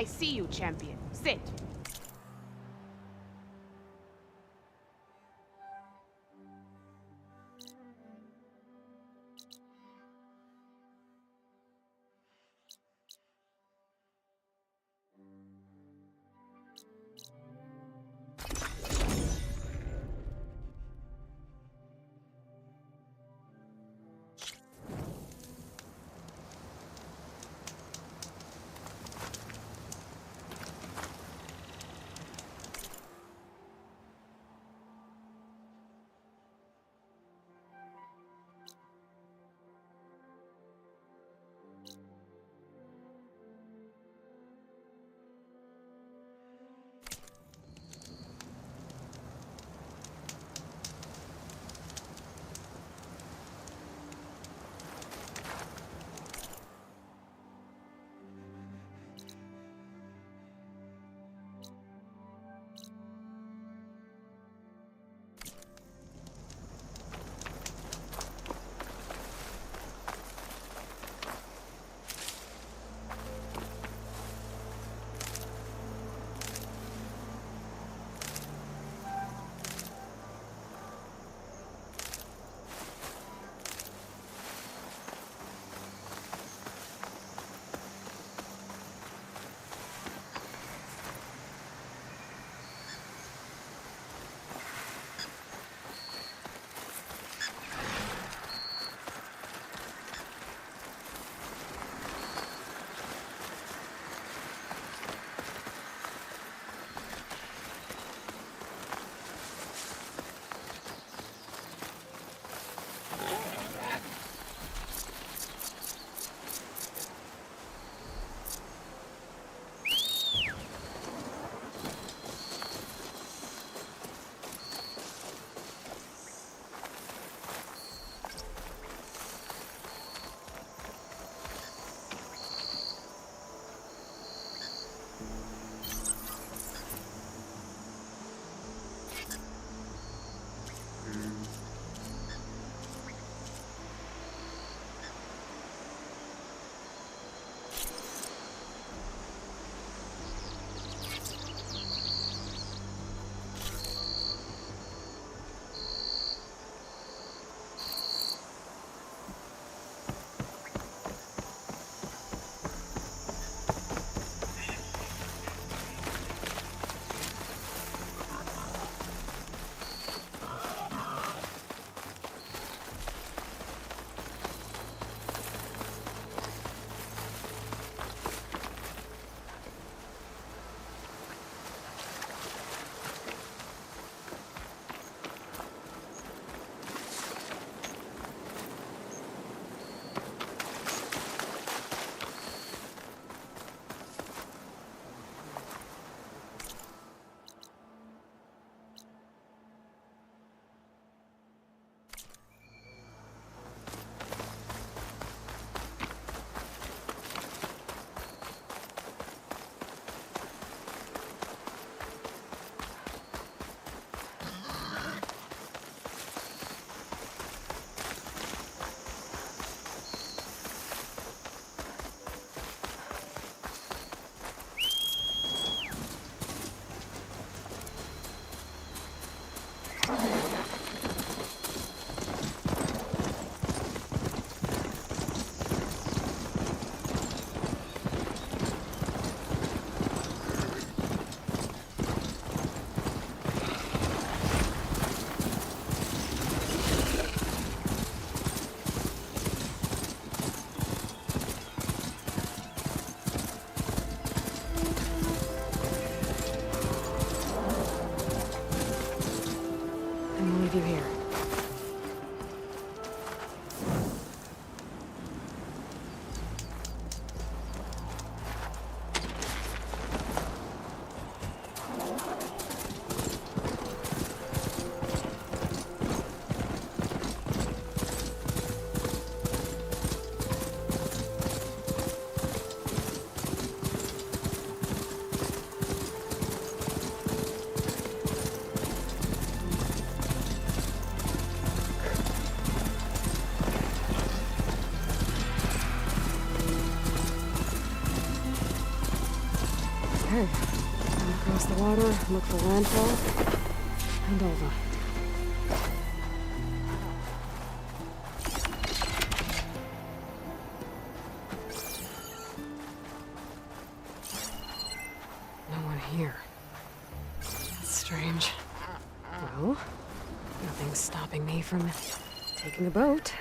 I see you, champion. Sit. leave you here. Okay. Swim across the water, look for landfall, and over. No one here. That's strange. Well, nothing's stopping me from taking a boat.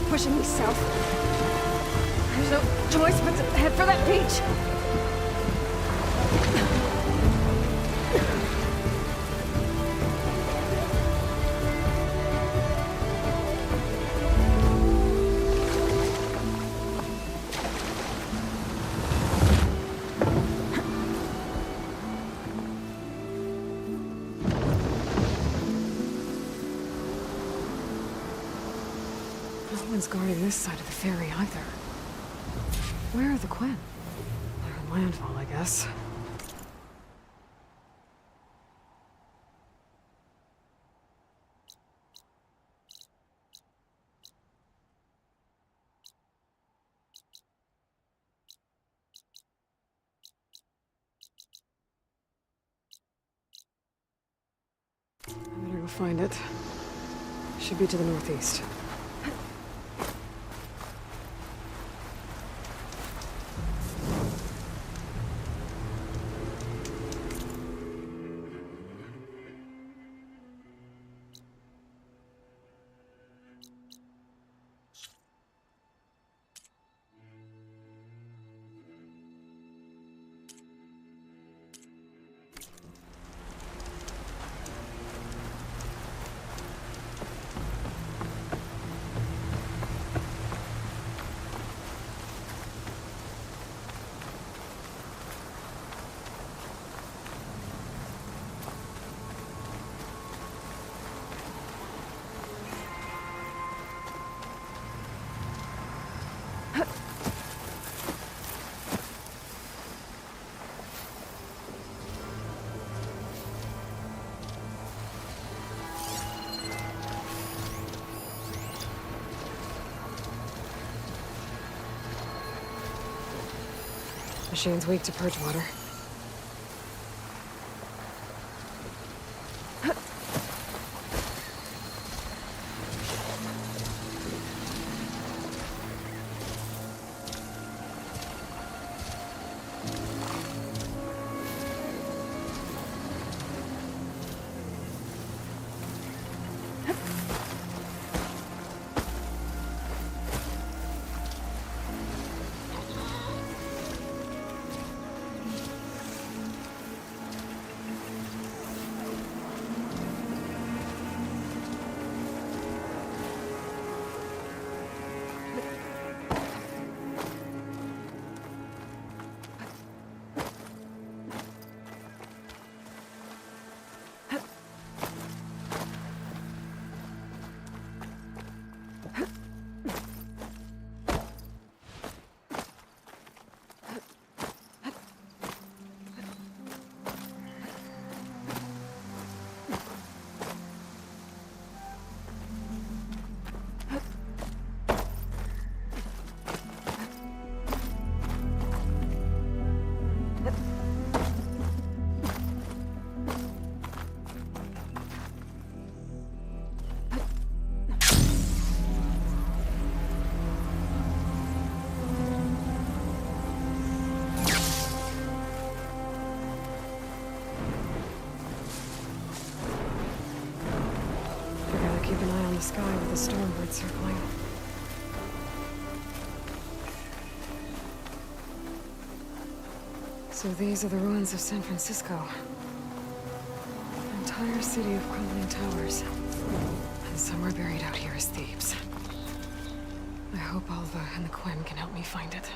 Pushing me south. There's no choice but to head for that beach. No one's guarding this side of the ferry either. Where are the Quen? They're on landfall, I guess. I better go find it. Should be to the northeast. Machine's weak to purge water. the stormbird circling. So these are the ruins of San Francisco. An entire city of crumbling towers. And somewhere buried out here is Thebes. I hope Alva and the Quen can help me find it.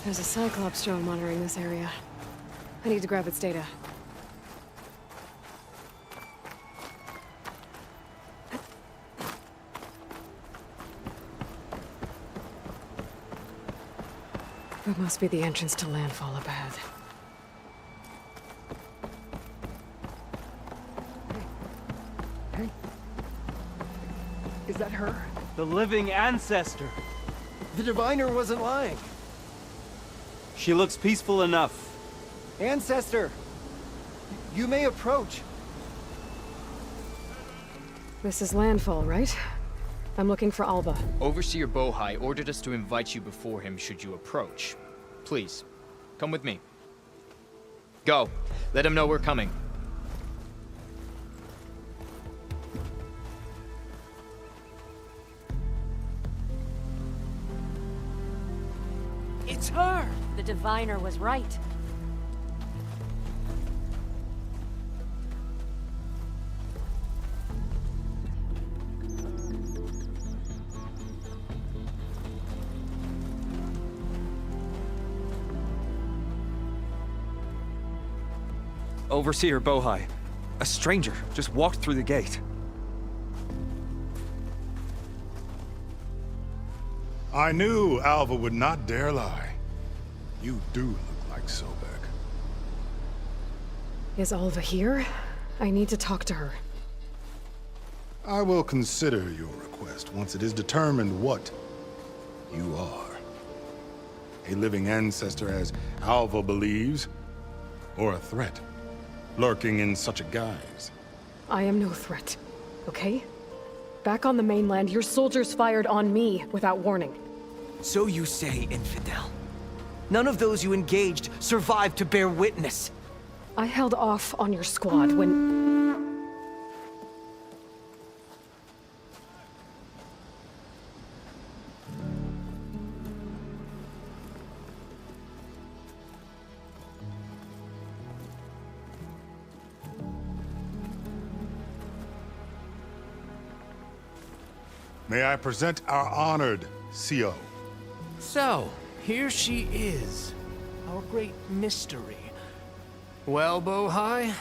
There's a Cyclops drone monitoring this area. I need to grab its data. That must be the entrance to landfall up ahead. Hey. Is that her? The living ancestor. The diviner wasn't lying. She looks peaceful enough. Ancestor! You may approach. This is landfall, right? I'm looking for Alba. Overseer Bohai ordered us to invite you before him should you approach. Please, come with me. Go. Let him know we're coming. It's her! The diviner was right. Overseer Bohai. A stranger just walked through the gate. I knew Alva would not dare lie. You do look like Sobek. Is Alva here? I need to talk to her. I will consider your request once it is determined what you are. A living ancestor, as Alva believes, or a threat, lurking in such a guise. I am no threat, okay? Back on the mainland, your soldiers fired on me without warning. So you say, infidel. None of those you engaged survived to bear witness. I held off on your squad when... May I present our honored CO. So, here she is. Our great mystery. Well, Bohai,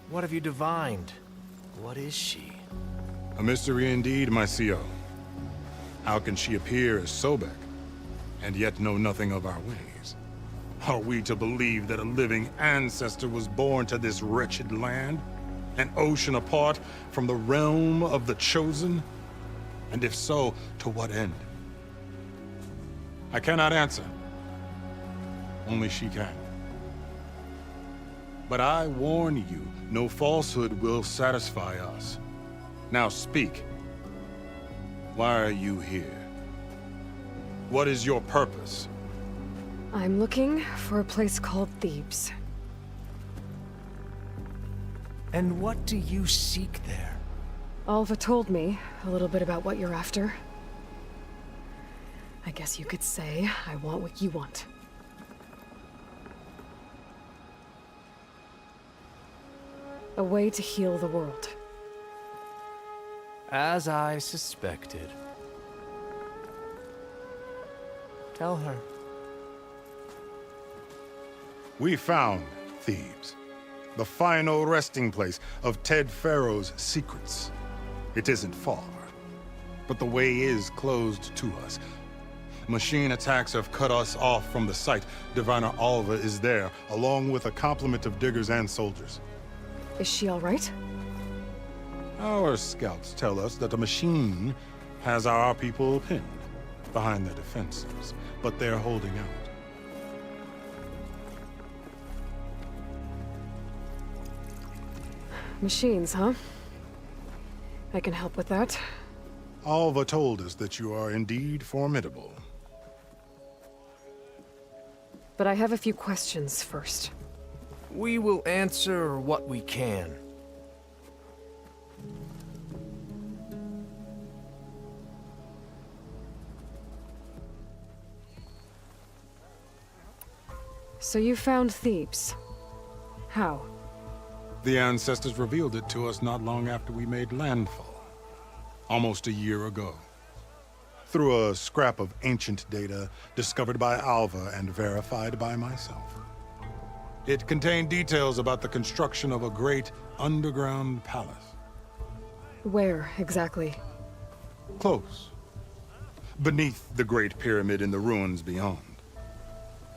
what have you divined? What is she? A mystery indeed, my CO. How can she appear as Sobek, and yet know nothing of our ways? Are we to believe that a living ancestor was born to this wretched land? An ocean apart from the realm of the Chosen? And if so, to what end? I cannot answer. Only she can. But I warn you, no falsehood will satisfy us. Now speak. Why are you here? What is your purpose? I'm looking for a place called Thebes. And what do you seek there? Alva told me a little bit about what you're after. I guess you could say I want what you want. A way to heal the world. As I suspected. Tell her. We found Thebes, the final resting place of Ted Pharaoh's secrets. It isn't far, but the way is closed to us. Machine attacks have cut us off from the site. Diviner Alva is there, along with a complement of diggers and soldiers. Is she all right? Our scouts tell us that the machine has our people pinned behind their defenses, but they're holding out. Machines, huh? I can help with that. Alva told us that you are indeed formidable. But I have a few questions first. We will answer what we can. So you found Thebes. How? The ancestors revealed it to us not long after we made landfall. Almost a year ago. Through a scrap of ancient data discovered by Alva and verified by myself. It contained details about the construction of a great underground palace. Where, exactly? Close. Beneath the Great Pyramid in the ruins beyond.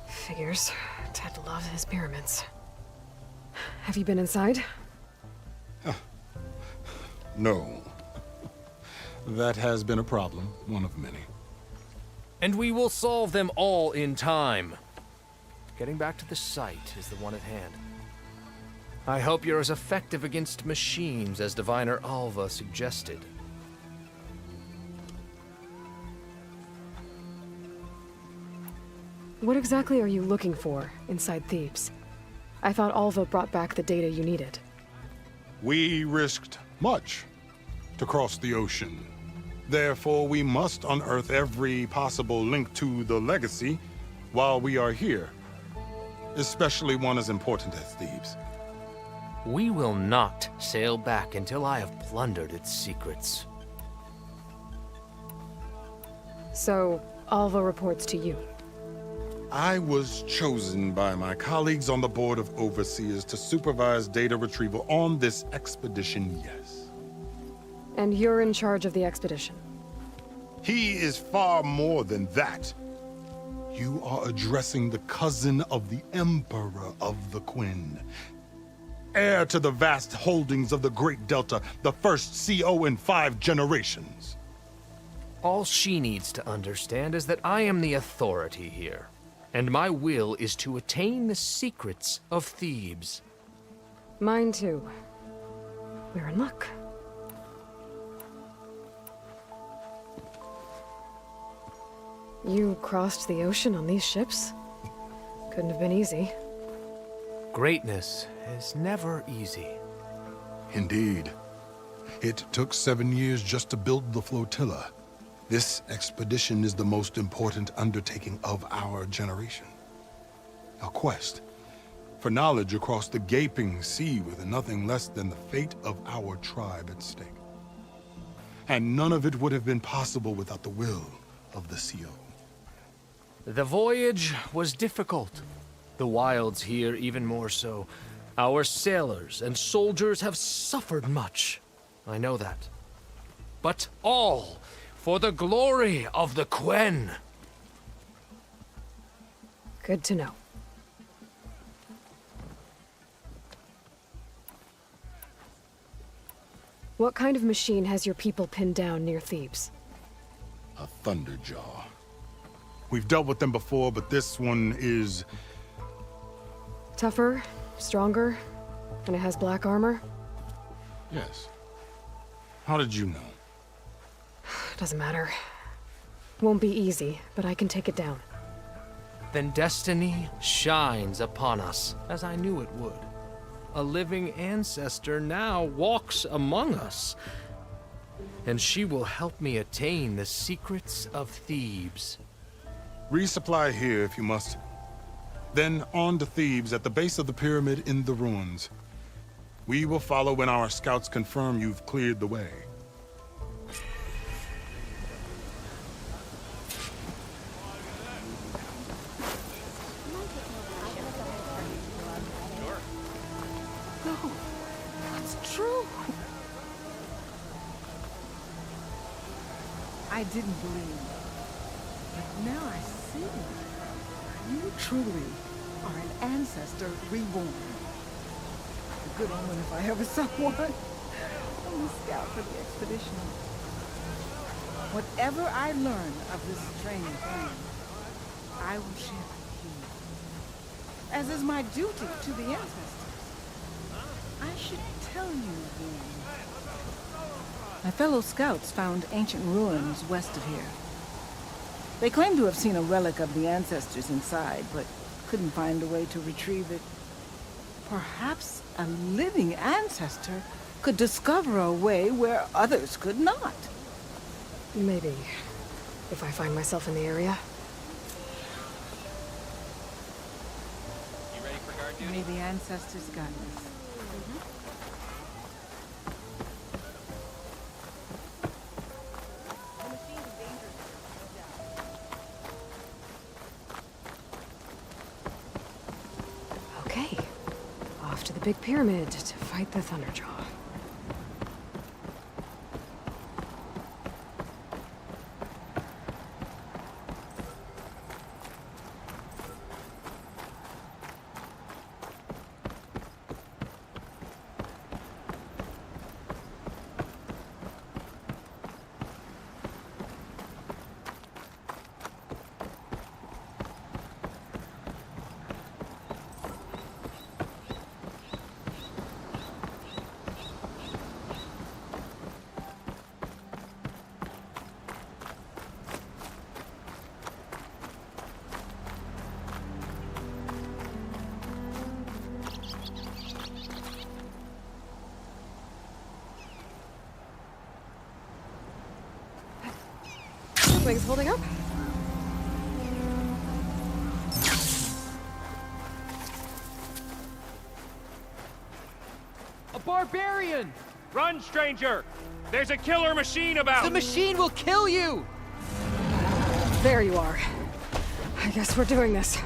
Figures. Ted loves his pyramids. Have you been inside? No. That has been a problem, one of many. And we will solve them all in time. Getting back to the site is the one at hand. I hope you're as effective against machines as Diviner Alva suggested. What exactly are you looking for inside Thebes? I thought Alva brought back the data you needed. We risked much to cross the ocean. Therefore, we must unearth every possible link to the legacy while we are here. Especially one as important as Thebes. We will not sail back until I have plundered its secrets. So, Alva reports to you. I was chosen by my colleagues on the Board of Overseers to supervise data retrieval on this expedition, yes. And you're in charge of the expedition? He is far more than that. You are addressing the cousin of the Emperor of the Quinn. Heir to the vast holdings of the Great Delta, the first CO in 5 generations. All she needs to understand is that I am the authority here. And my will is to attain the secrets of Thebes. Mine too. We're in luck. You crossed the ocean on these ships? Couldn't have been easy. Greatness is never easy. Indeed. It took 7 years just to build the flotilla. This expedition is the most important undertaking of our generation. A quest for knowledge across the gaping sea with nothing less than the fate of our tribe at stake. And none of it would have been possible without the will of the CO. The voyage was difficult. The wilds here even more so. Our sailors and soldiers have suffered much. I know that. But all for the glory of the Quen. Good to know. What kind of machine has your people pinned down near Thebes? A Thunderjaw. We've dealt with them before, but this one is... Tougher, stronger, and it has black armor? Yes. How did you know? Doesn't matter. Won't be easy, but I can take it down. Then destiny shines upon us, as I knew it would. A living ancestor now walks among us, and she will help me attain the secrets of Thebes. Resupply here if you must. Then on to Thebes at the base of the pyramid in the ruins. We will follow when our scouts confirm you've cleared the way. I didn't believe, but now I see. You truly are an ancestor reborn. A good omen if I ever saw one. I'm the scout for the expedition. Whatever I learn of this strange land, I will share with you. As is my duty to the ancestors. I should tell you then. My fellow scouts found ancient ruins west of here. They claim to have seen a relic of the ancestors inside, but couldn't find a way to retrieve it. Perhaps a living ancestor could discover a way where others could not. Maybe. If I find myself in the area. You ready for guard duty? May the ancestors guide us. Okay. Off to the big pyramid to fight the Thunderjaw. Wings holding up? A barbarian! Run, stranger! There's a killer machine about! The machine will kill you! There you are. I guess we're doing this.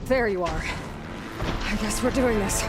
There you are. I guess we're doing this.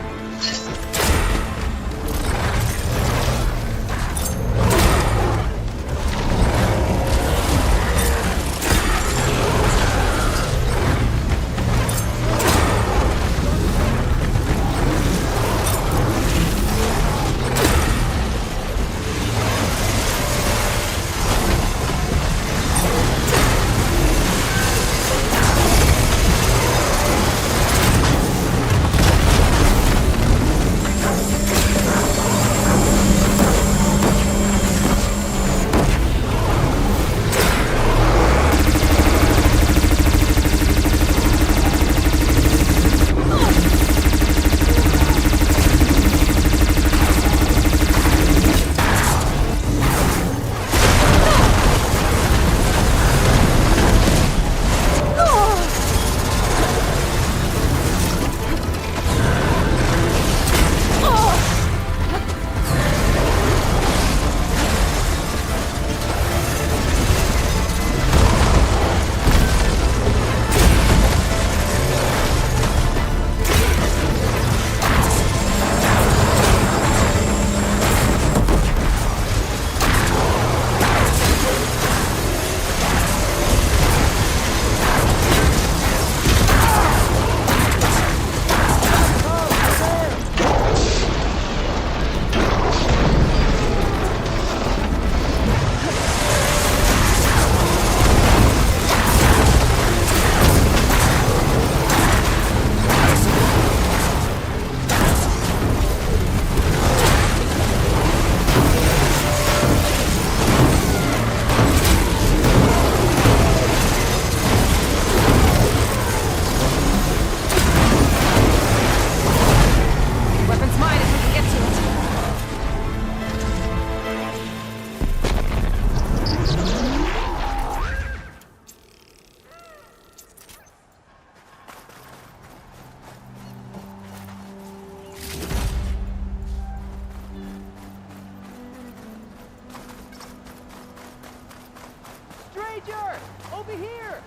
Stranger! Over here!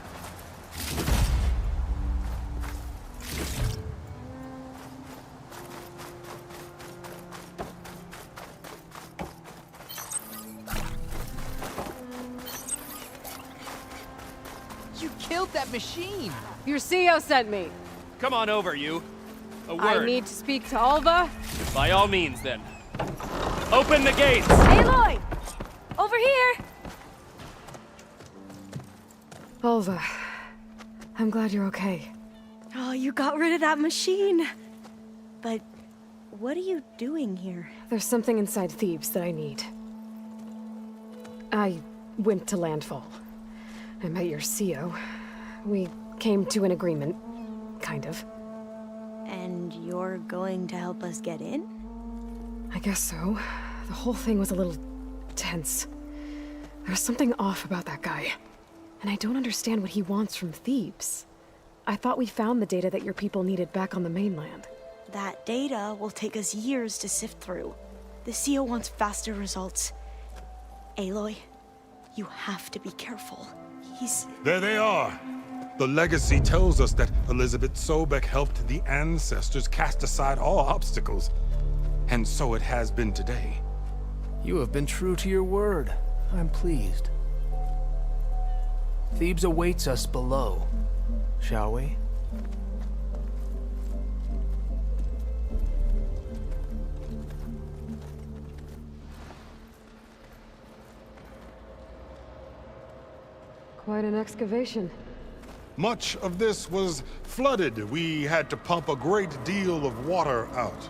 You killed that machine! Your CEO sent me. Come on over, you. A word. I need to speak to Alva. By all means, then. Open the gates! Aloy! Over here! Alva, I'm glad you're okay. Oh, you got rid of that machine. But what are you doing here? There's something inside Thebes that I need. I went to Landfall. I met your CEO. We came to an agreement, kind of. And you're going to help us get in? I guess so. The whole thing was a little tense. There was something off about that guy. And I don't understand what he wants from Thebes. I thought we found the data that your people needed back on the mainland. That data will take us years to sift through. The CEO wants faster results. Aloy, you have to be careful. There they are. The legacy tells us that Elizabeth Sobek helped the ancestors cast aside all obstacles. And so it has been today. You have been true to your word. I'm pleased. Thebes awaits us below, shall we? Quite an excavation. Much of this was flooded. We had to pump a great deal of water out.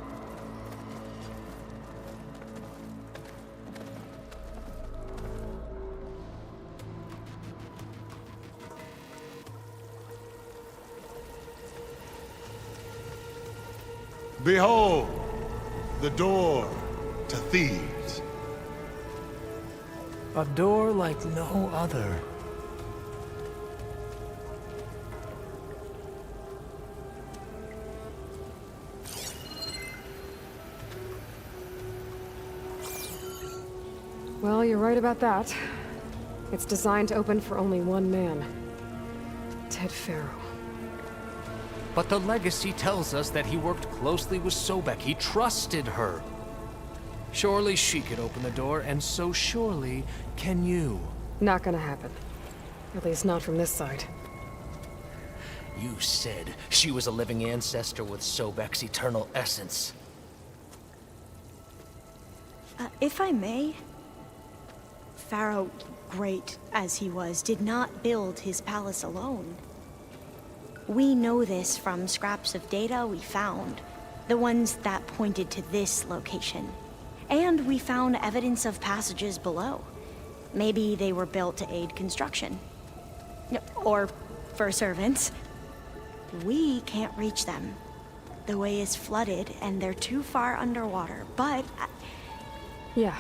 Behold, the door to Thebes. A door like no other. Well, you're right about that. It's designed to open for only one man. Ted Farrow. But the legacy tells us that he worked closely with Sobek. He trusted her. Surely she could open the door, and so surely can you. Not gonna happen. At least not from this side. You said she was a living ancestor with Sobek's eternal essence. If I may, Pharaoh, great as he was, did not build his palace alone. We know this from scraps of data we found, the ones that pointed to this location. And we found evidence of passages below. Maybe they were built to aid construction. Or for servants. We can't reach them. The way is flooded and they're too far underwater, but... Yeah.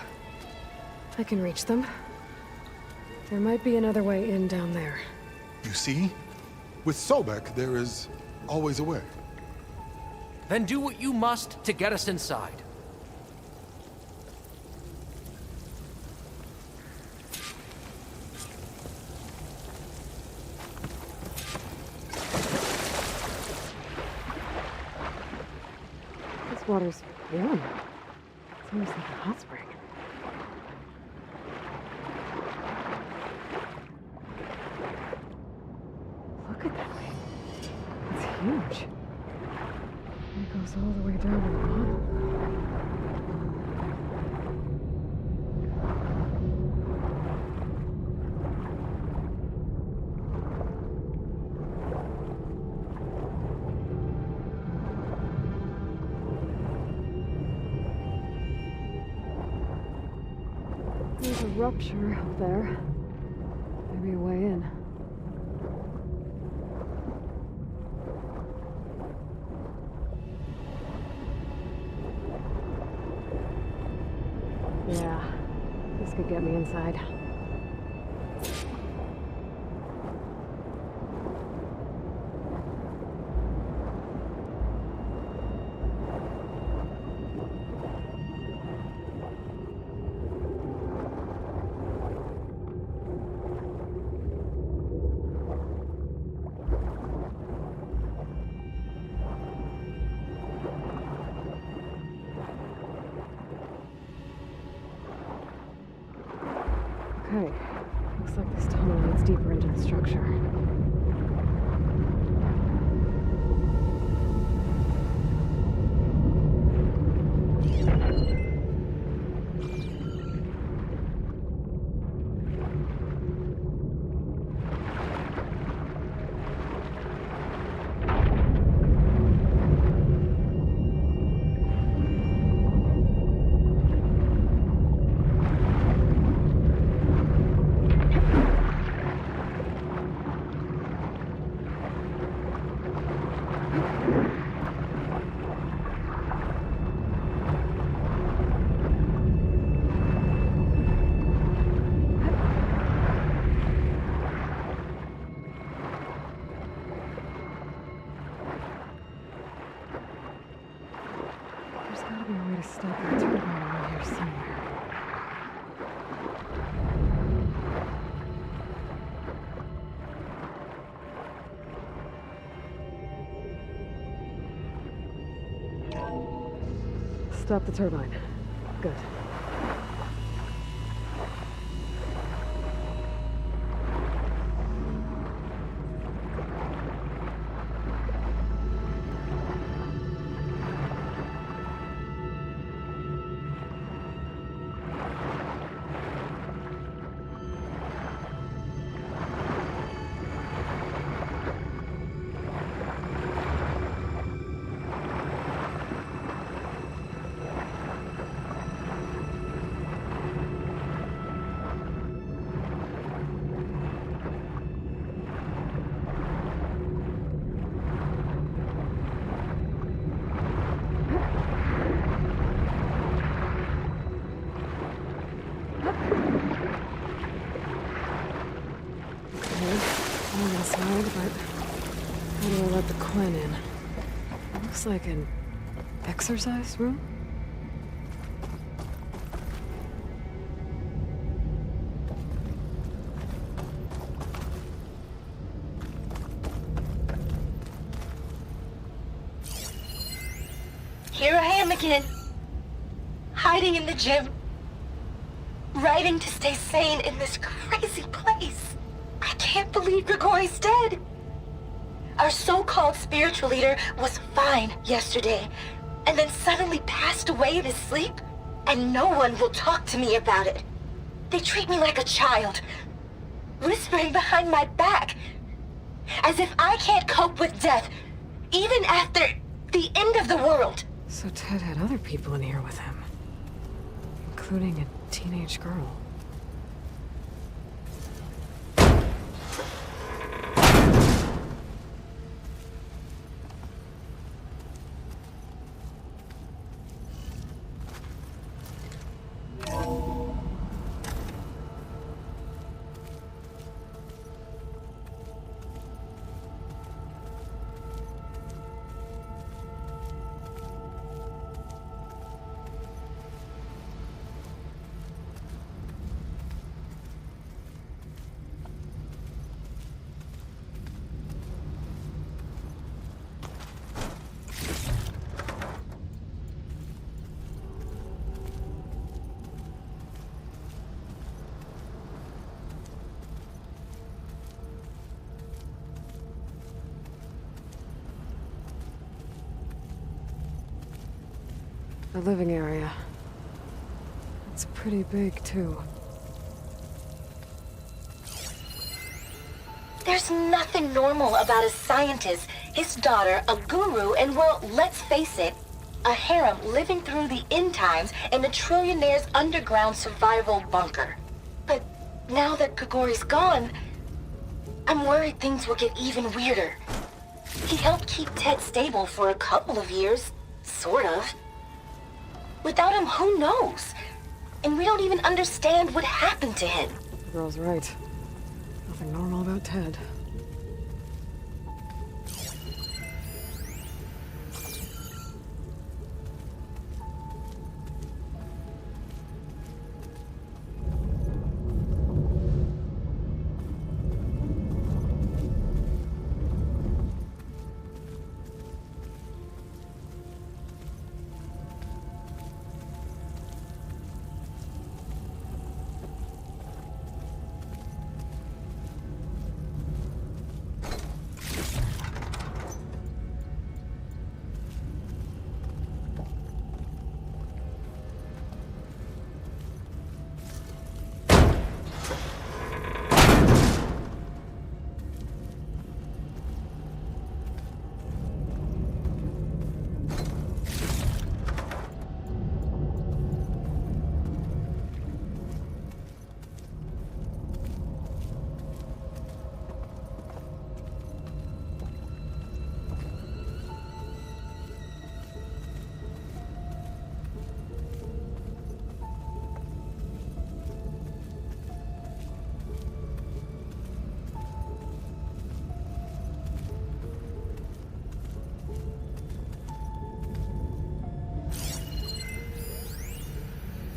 I can reach them. There might be another way in down there. You see? With Sobek, there is always a way. Then do what you must to get us inside. This water's warm. It's almost like a hot spring. Look at that thing. It's huge. It goes all the way down to the bottom. There's a rupture up there. Maybe a way in. Yeah, this could get me inside. Okay, looks like this tunnel leads deeper into the structure. There's gotta be a way to stop that turbine around here somewhere. Stop the turbine. Good. I'm inside, but how do I let the Quen in? Looks like an exercise room? again. Hiding in the gym. Writing to stay sane in this crazy place. I can't believe Grigori's dead. Our so-called spiritual leader was fine yesterday, and then suddenly passed away in his sleep, and no one will talk to me about it. They treat me like a child, whispering behind my back, as if I can't cope with death, even after the end of the world. So Ted had other people in here with him, including a teenage girl. The living area. It's pretty big, too. There's nothing normal about a scientist, his daughter, a guru, and well, let's face it, a harem living through the end times in a trillionaire's underground survival bunker. But now that Grigori's gone, I'm worried things will get even weirder. He helped keep Ted stable for a couple of years, sort of. Without him, who knows? And we don't even understand what happened to him. The girl's right. Nothing normal about Ted.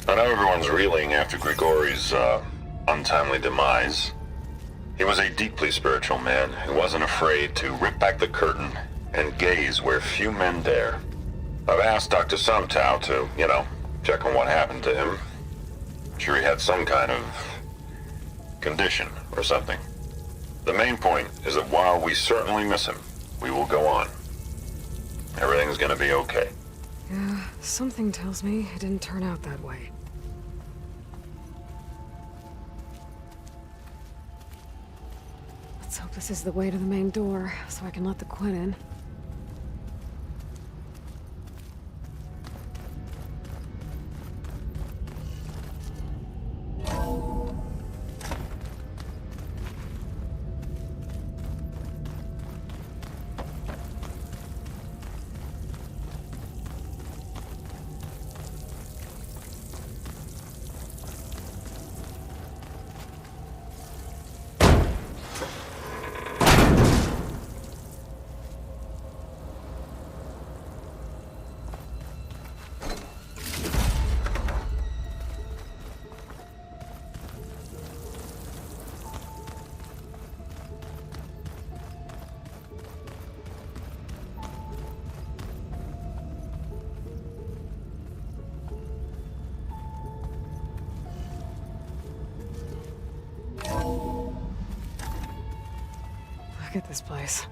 I know everyone's reeling after Grigori's, untimely demise. He was a deeply spiritual man who wasn't afraid to rip back the curtain and gaze where few men dare. I've asked Dr. Sumtow to, check on what happened to him. I'm sure he had some kind of condition or something. The main point is that while we certainly miss him, we will go on. Everything's gonna be okay. Yeah, something tells me it didn't turn out that way. Let's hope this is the way to the main door, so I can let the Quinn in. Look at this place.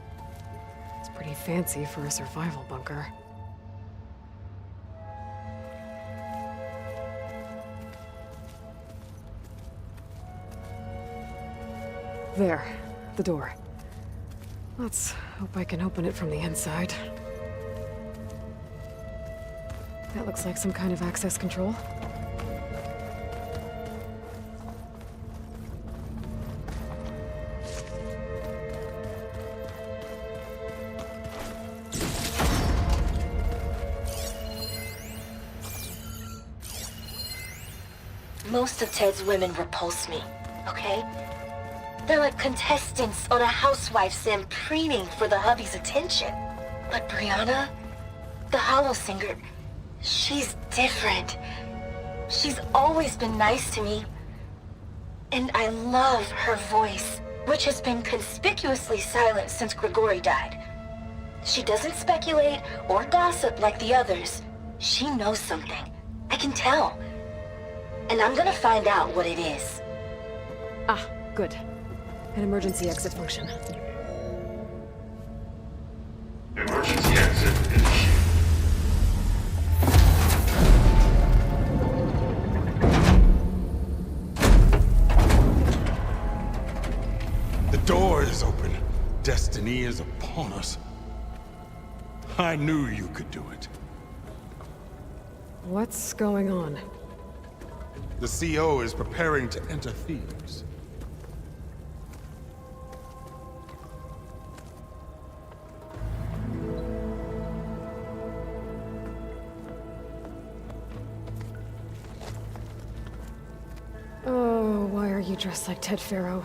It's pretty fancy for a survival bunker. There, the door. Let's hope I can open it from the inside. That looks like some kind of access control. Most of Ted's women repulse me, okay? They're like contestants on a housewife sim preening for the hubby's attention. But Brianna, the hollow singer, she's different. She's always been nice to me. And I love her voice, which has been conspicuously silent since Grigori died. She doesn't speculate or gossip like the others. She knows something. I can tell. And I'm gonna find out what it is. Ah, good. An emergency exit function. Emergency exit initiated. The door is open. Destiny is upon us. I knew you could do it. What's going on? The CO is preparing to enter Thebes. Oh, why are you dressed like Ted Pharaoh?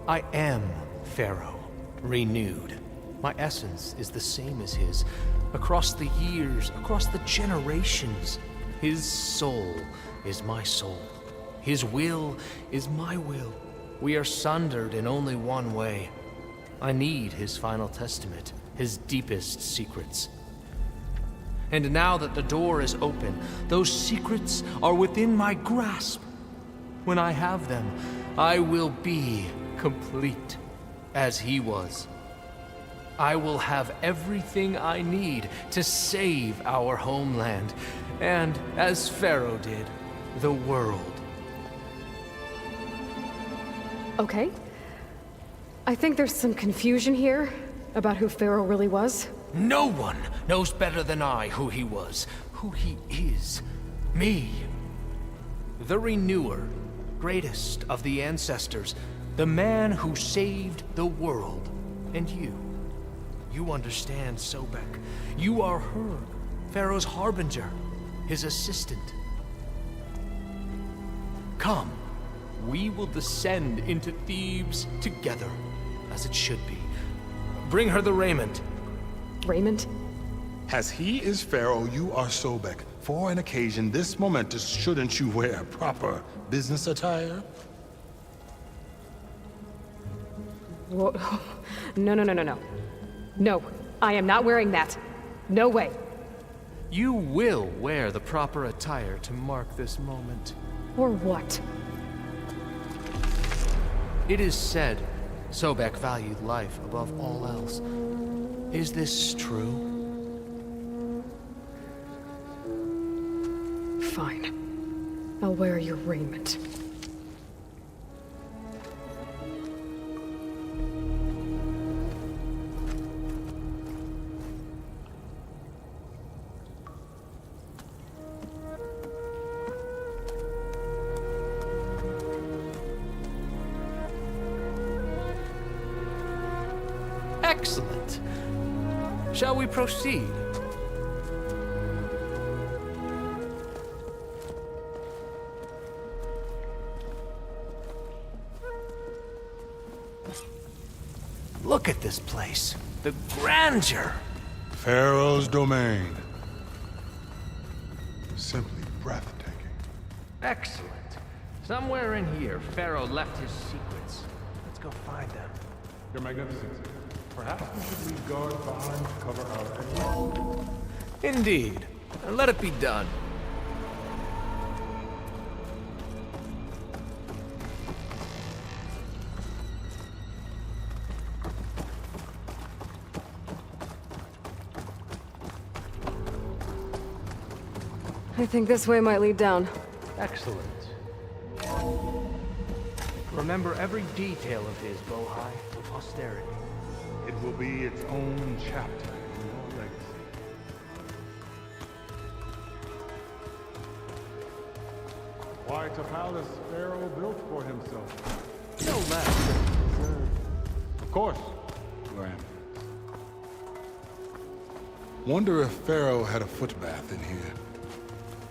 I am Pharaoh, renewed. My essence is the same as his. Across the years, across the generations, his soul is my soul. His will is my will. We are sundered in only one way. I need his final testament, his deepest secrets. And now that the door is open, those secrets are within my grasp. When I have them, I will be complete, as he was. I will have everything I need to save our homeland, and, as Pharaoh did, the world. Okay. I think there's some confusion here about who Pharaoh really was. No one knows better than I who he was, who he is. Me. The Renewer, greatest of the ancestors, the man who saved the world. And you. You understand, Sobek. You are her, Pharaoh's harbinger, his assistant. Come, we will descend into Thebes together, as it should be. Bring her the raiment. Raiment? As he is Pharaoh, you are Sobek. For an occasion this momentous, shouldn't you wear proper business attire? Whoa. No. No, I am not wearing that. No way. You will wear the proper attire to mark this moment. Or what? It is said Sobek valued life above all else. Is this true? Fine. I'll wear your raiment. Excellent. Shall we proceed? Look at this place. The grandeur. Pharaoh's domain. Simply breathtaking. Excellent. Somewhere in here, Pharaoh left his secrets. Let's go find them. Your Magnificence, perhaps we should leave guards behind to cover our exit. Indeed. Let it be done. I think this way might lead down. Excellent. Remember every detail of his, Bohai, for posterity. It will be its own chapter in your legacy. Quite a palace Pharaoh built for himself. No less. Of course, Your Eminence. Wonder if Pharaoh had a footbath in here.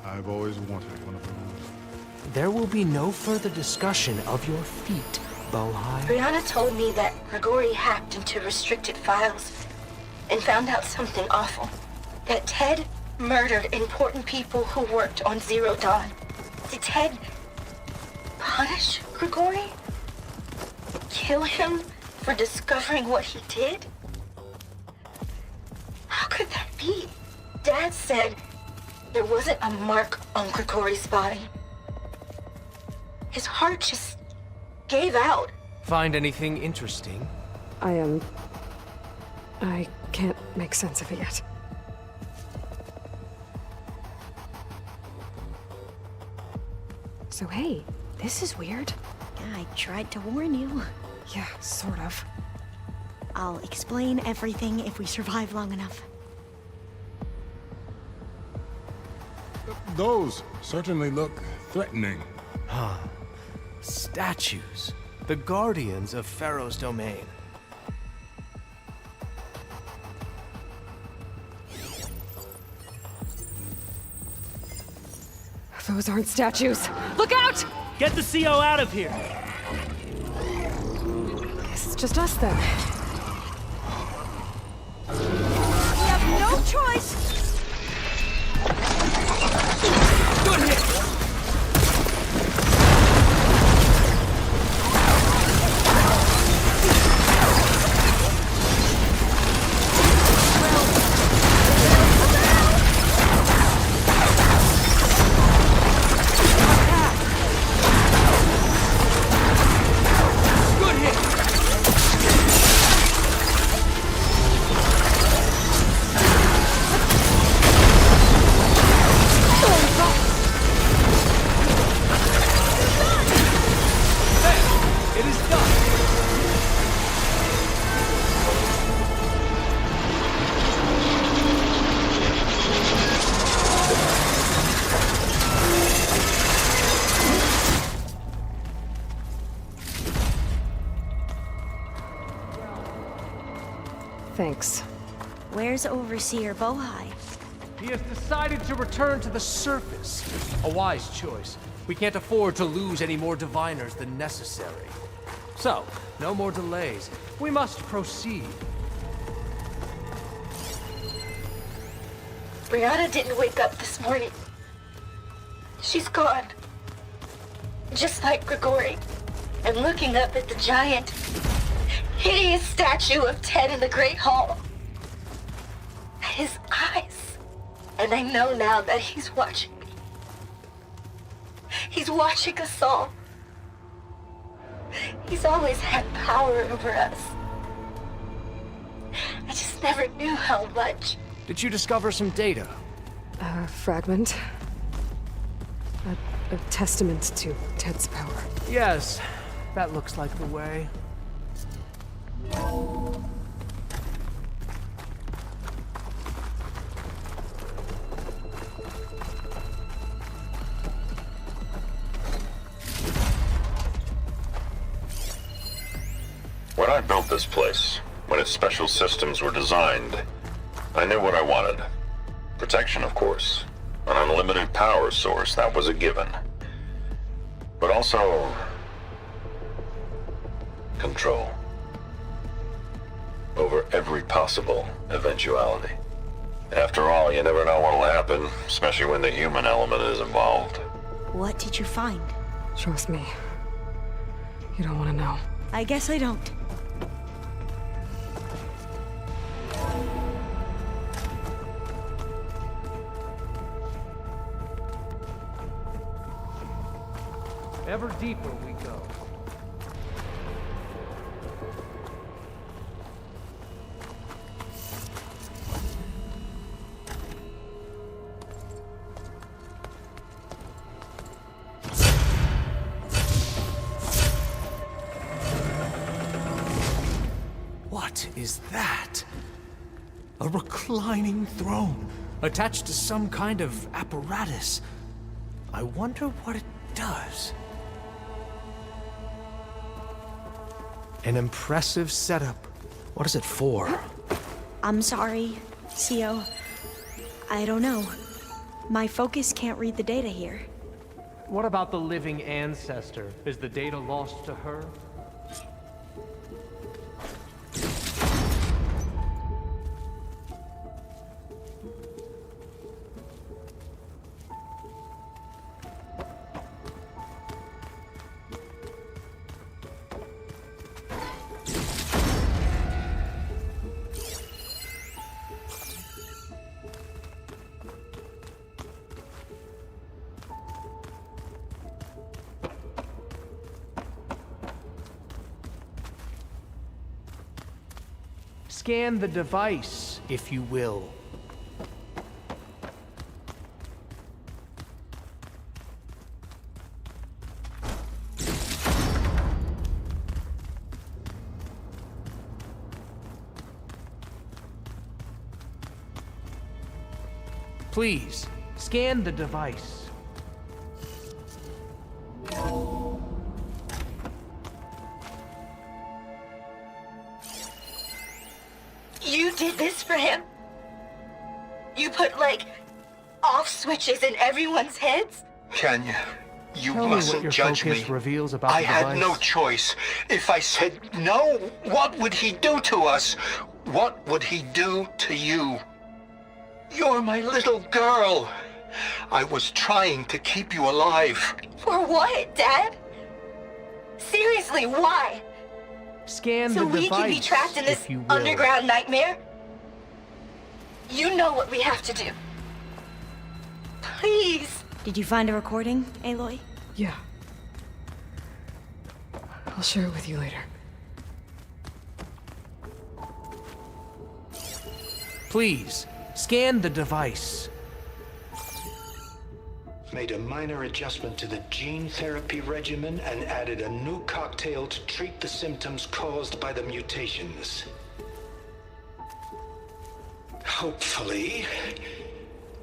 I've always wanted one of those. There will be no further discussion of your feet, Bohai. Brianna told me that Grigori hacked into restricted files and found out something awful. That Ted murdered important people who worked on Zero Dawn. Did Ted punish Grigori? Kill him for discovering what he did? How could that be? Dad said there wasn't a mark on Grigori's body. His heart just gave out. Find anything interesting? I can't make sense of it yet. So hey, this is weird. Yeah, I tried to warn you. Yeah, sort of. I'll explain everything if we survive long enough. Those certainly look threatening. Huh. Statues. The guardians of Pharaoh's domain. Those aren't statues. Look out! Get the CO out of here! Guess it's just us then. We have no choice! Good hit! Thanks. Where's Overseer Bohai? He has decided to return to the surface. A wise choice. We can't afford to lose any more diviners than necessary. So, no more delays. We must proceed. Brianna didn't wake up this morning. She's gone. Just like Grigori. I'm looking up at the giant, hideous statue of Ted in the Great Hall. At his eyes. And I know now that he's watching me. He's watching us all. He's always had power over us. I just never knew how much. Did you discover some data? A fragment. A testament to Ted's power. Yes, that looks like the way. When I built this place, when its special systems were designed, I knew what I wanted. Protection, of course. An unlimited power source, that was a given. But also... control. Over every possible eventuality. After all, you never know what'll happen, especially when the human element is involved. What did you find? Trust me. You don't want to know. I guess I don't. Ever deeper we go. What is that? A reclining throne, attached to some kind of apparatus. I wonder what it does. An impressive setup. What is it for? I'm sorry, Co. I don't know. My focus can't read the data here. What about the living ancestor? Is the data lost to her? Scan the device, if you will. Please, scan the device. You did this for him? You put, like, off switches in everyone's heads? Kenya, you Tell me what mustn't your judge focus me. reveals about I the had device. no choice. If I said no, what would he do to us? What would he do to you? You're my little girl. I was trying to keep you alive. For what, Dad? Seriously, why? Scan So the we device, can be trapped in this if you will. underground nightmare? You know what we have to do. Please. Did you find a recording, Aloy? Yeah. I'll share it with you later. Please, scan the device. Made a minor adjustment to the gene therapy regimen and added a new cocktail to treat the symptoms caused by the mutations. Hopefully,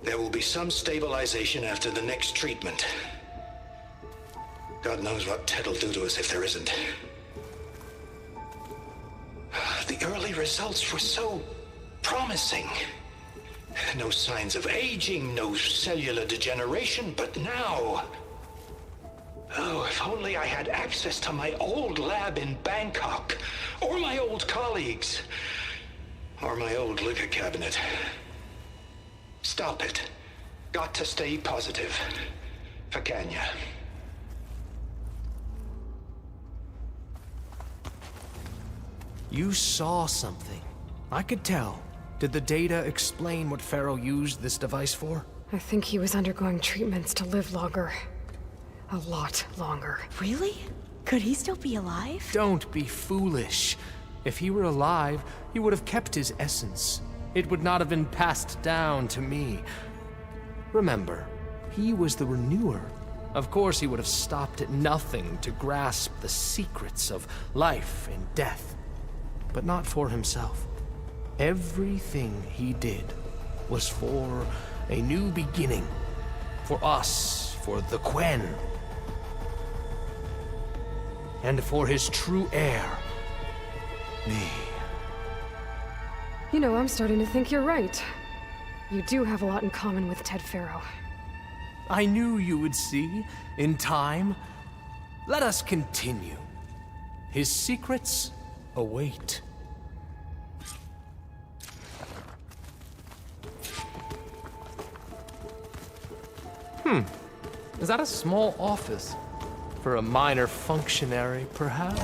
there will be some stabilization after the next treatment. God knows what Ted'll do to us if there isn't. The early results were so promising. No signs of aging, no cellular degeneration, but now... Oh, if only I had access to my old lab in Bangkok, or my old colleagues, or my old liquor cabinet. Stop it. Got to stay positive. For Kenya. You saw something. I could tell. Did the data explain what Pharaoh used this device for? I think he was undergoing treatments to live longer. A lot longer. Really? Could he still be alive? Don't be foolish. If he were alive, he would have kept his essence. It would not have been passed down to me. Remember, he was the renewer. Of course, he would have stopped at nothing to grasp the secrets of life and death. But not for himself. Everything he did was for a new beginning. For us, for the Quen. And for his true heir, me. You know, I'm starting to think you're right. You do have a lot in common with Ted Pharaoh. I knew you would see, in time. Let us continue. His secrets await. Is that a small office? For a minor functionary, perhaps?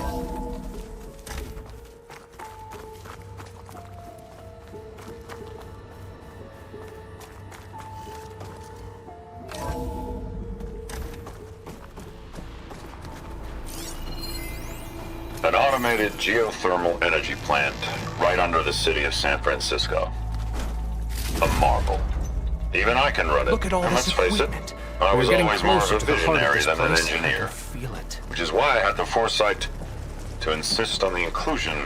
An automated geothermal energy plant right under the city of San Francisco. A marvel. Even I can run it. Look at all and this let's face it, equipment. I was We're getting always more of closer a to the heart of visionary this than an place. I engineer. can feel it. Which is why I had the foresight to insist on the inclusion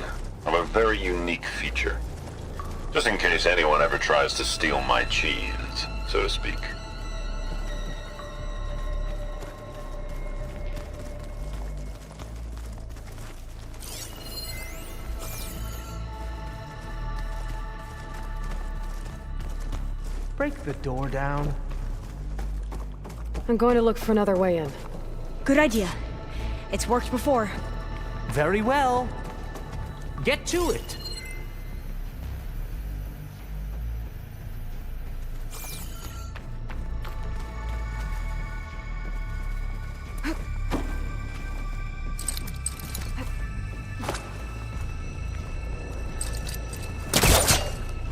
of a very unique feature. Just in case anyone ever tries to steal my cheese, so to speak. Break the door down. I'm going to look for another way in. Good idea. It's worked before. Very well. Get to it.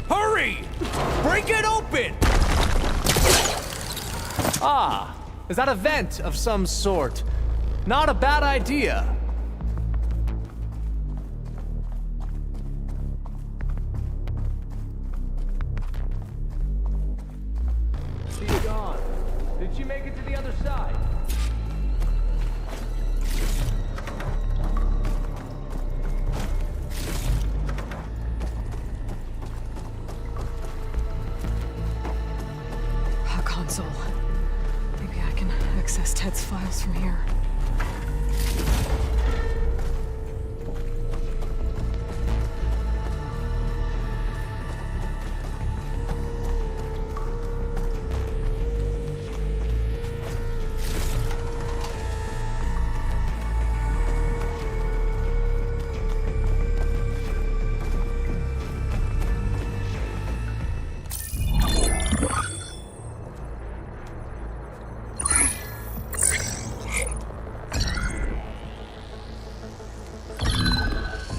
Hurry! Break it open! Ah, is that a vent of some sort? Not a bad idea. She's gone. Did she make it to the other side? A console. Maybe I can access Ted's files from here.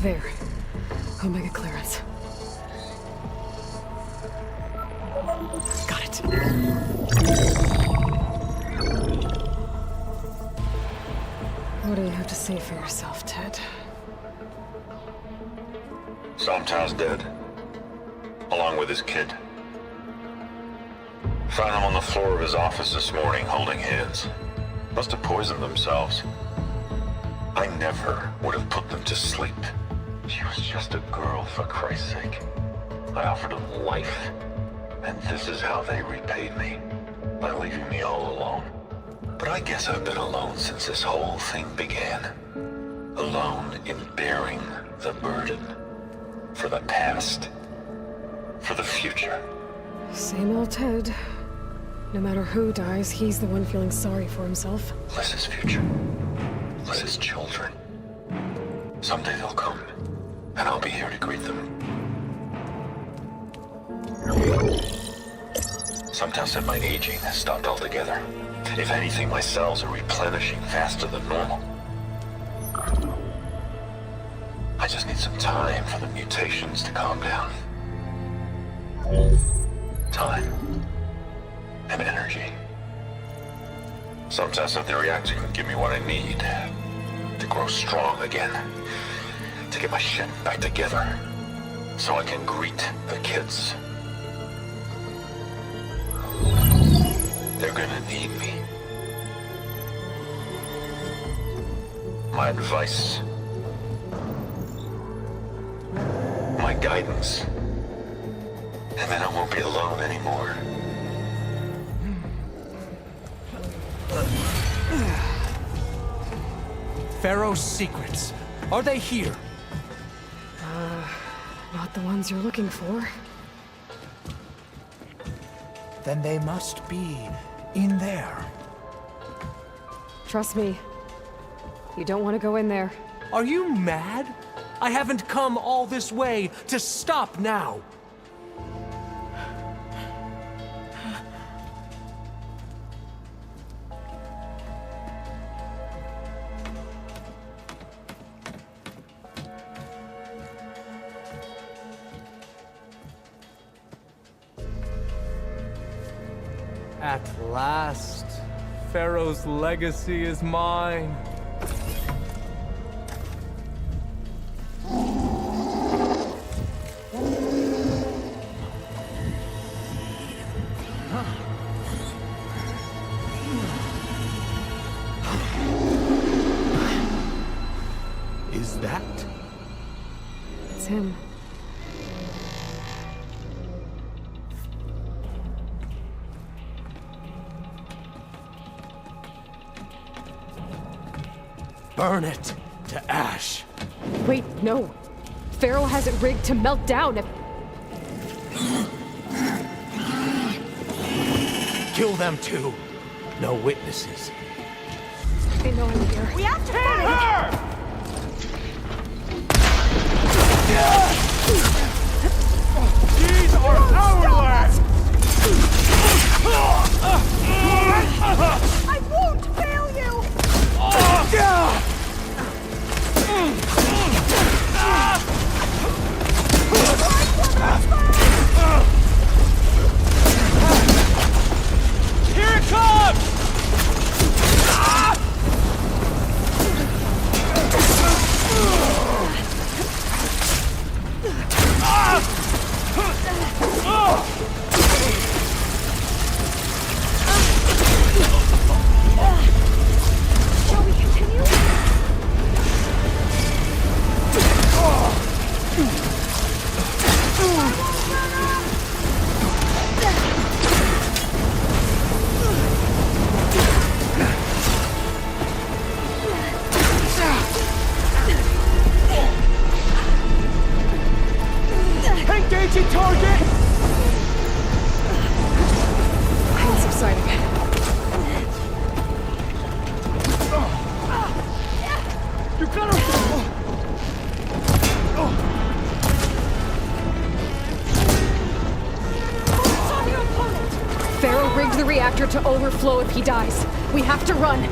There. Omega clearance. Got it. What do you have to say for yourself, Ted? Somto's dead. Along with his kid. Found him on the floor of his office this morning, holding hands. Must have poisoned themselves. I never would have put them to sleep. She was just a girl, for Christ's sake. I offered them life, and this is how they repaid me, by leaving me all alone. But I guess I've been alone since this whole thing began. Alone in bearing the burden. For the past. For the future. Same old Ted. No matter who dies, he's the one feeling sorry for himself. Liz's future. Liz's children. Someday they'll come. And I'll be here to greet them. Sometimes said my aging has stopped altogether. If anything, my cells are replenishing faster than normal. I just need some time for the mutations to calm down. Time. And energy. Sometimes if the reactor can give me what I need to grow strong again. To get my shit back together, so I can greet the kids. They're gonna need me. My advice. My guidance. And then I won't be alone anymore. Pharaoh's secrets. Are they here? Not the ones you're looking for. Then they must be in there. Trust me. You don't want to go in there. Are you mad? I haven't come all this way to stop now. At last, Pharaoh's legacy is mine. It's him. Burn it to ash. Wait, no. Pharaoh has it rigged to melt down if... Kill them too. No witnesses. They know I'm here. We have to Hit her! These are our lands! I won't fail you! Here it comes! Shall we continue? Engaging target! Pain subsiding. You gotta... Pharaoh rigged the reactor to overflow if he dies. We have to run.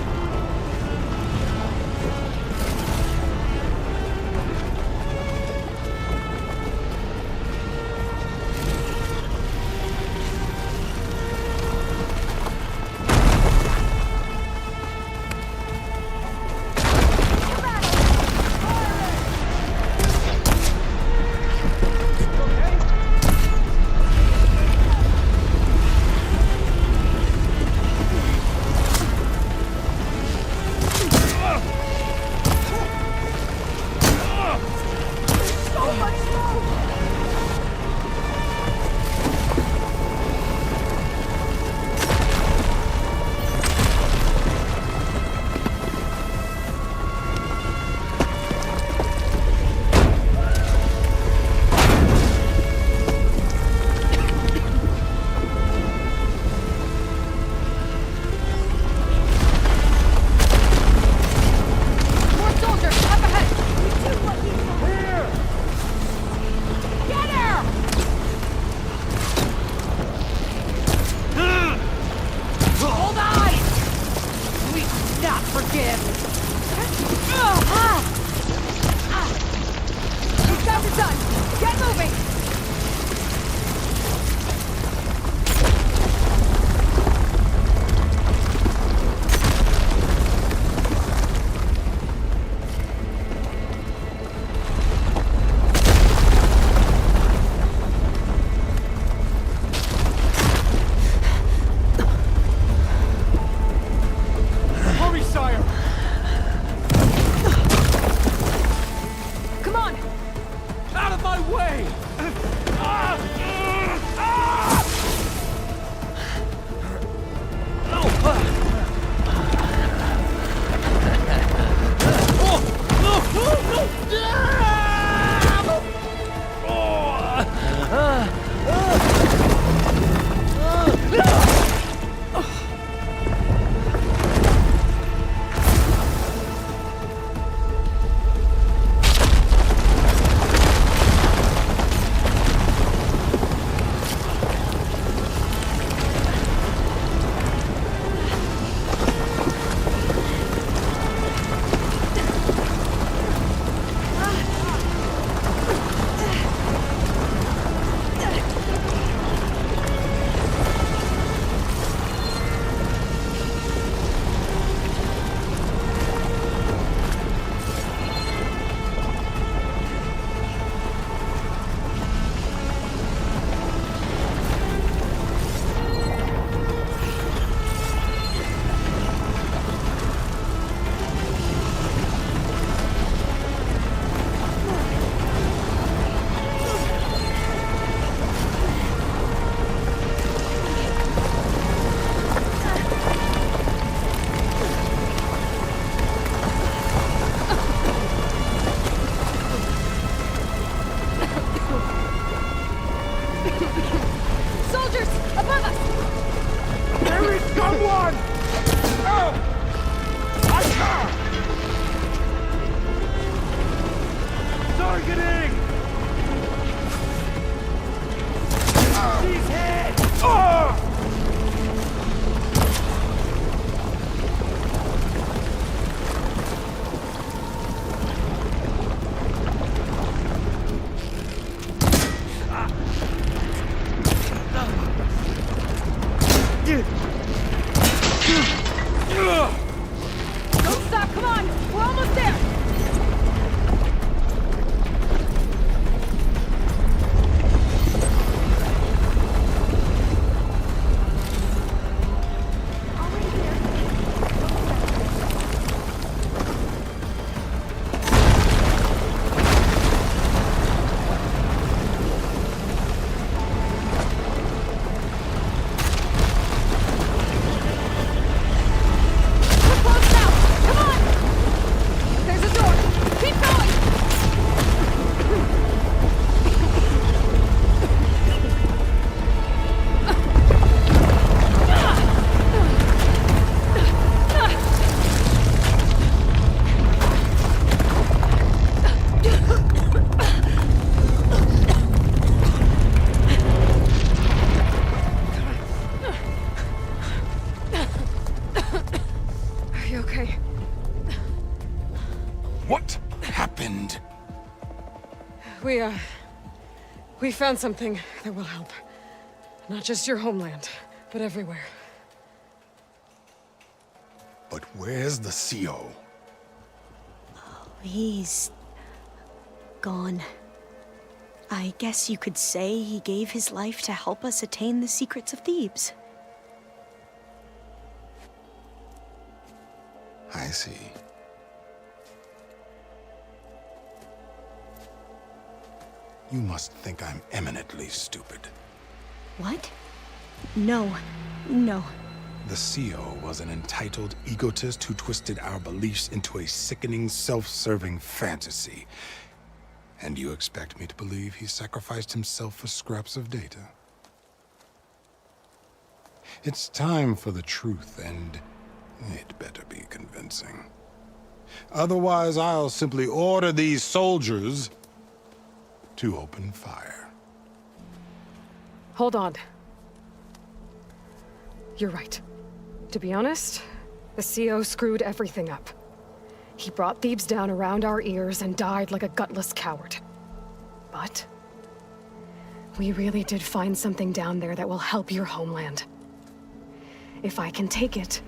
Out of my way! Come on! We're almost there! We found something that will help. Not just your homeland, but everywhere. But where's the CO? He's gone. I guess you could say he gave his life to help us attain the secrets of Thebes. I see. You must think I'm eminently stupid. What? No. No. The CO was an entitled egotist who twisted our beliefs into a sickening, self-serving fantasy. And you expect me to believe he sacrificed himself for scraps of data? It's time for the truth, and it better be convincing. Otherwise, I'll simply order these soldiers to open fire. Hold on. You're right. To be honest, the CO screwed everything up. He brought Thebes down around our ears and died like a gutless coward. But we really did find something down there that will help your homeland. If I can take it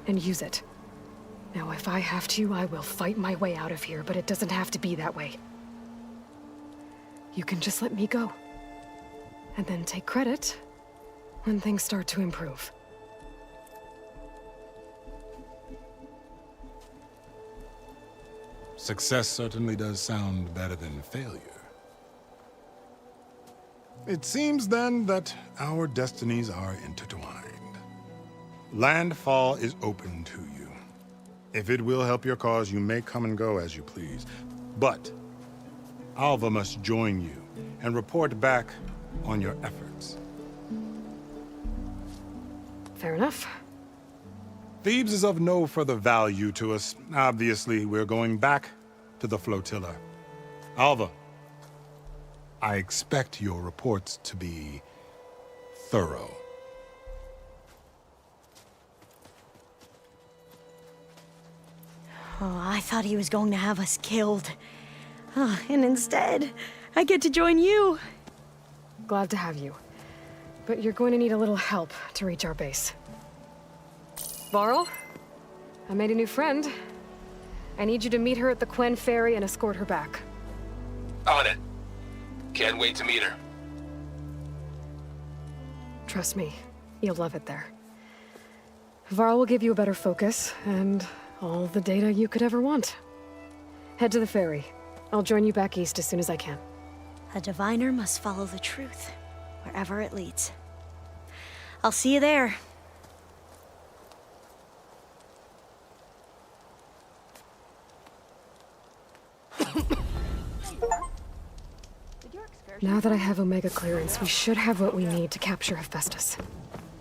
and use it. Now, if I have to, I will fight my way out of here, but it doesn't have to be that way. You can just let me go. And then take credit when things start to improve. Success certainly does sound better than failure. It seems then that our destinies are intertwined. Landfall is open to you. If it will help your cause, you may come and go as you please. But Alva must join you and report back on your efforts. Fair enough. Thebes is of no further value to us. Obviously, we're going back to the flotilla. Alva, I expect your reports to be thorough. Oh, I thought he was going to have us killed. Oh, and instead, I get to join you. Glad to have you. But you're going to need a little help to reach our base. Varl, I made a new friend. I need you to meet her at the Quen Ferry and escort her back. On it. Can't wait to meet her. Trust me, you'll love it there. Varl will give you a better focus, and all the data you could ever want. Head to the ferry. I'll join you back east as soon as I can. A diviner must follow the truth, wherever it leads. I'll see you there. Now that I have Omega clearance, we should have what we need to capture Hephaestus.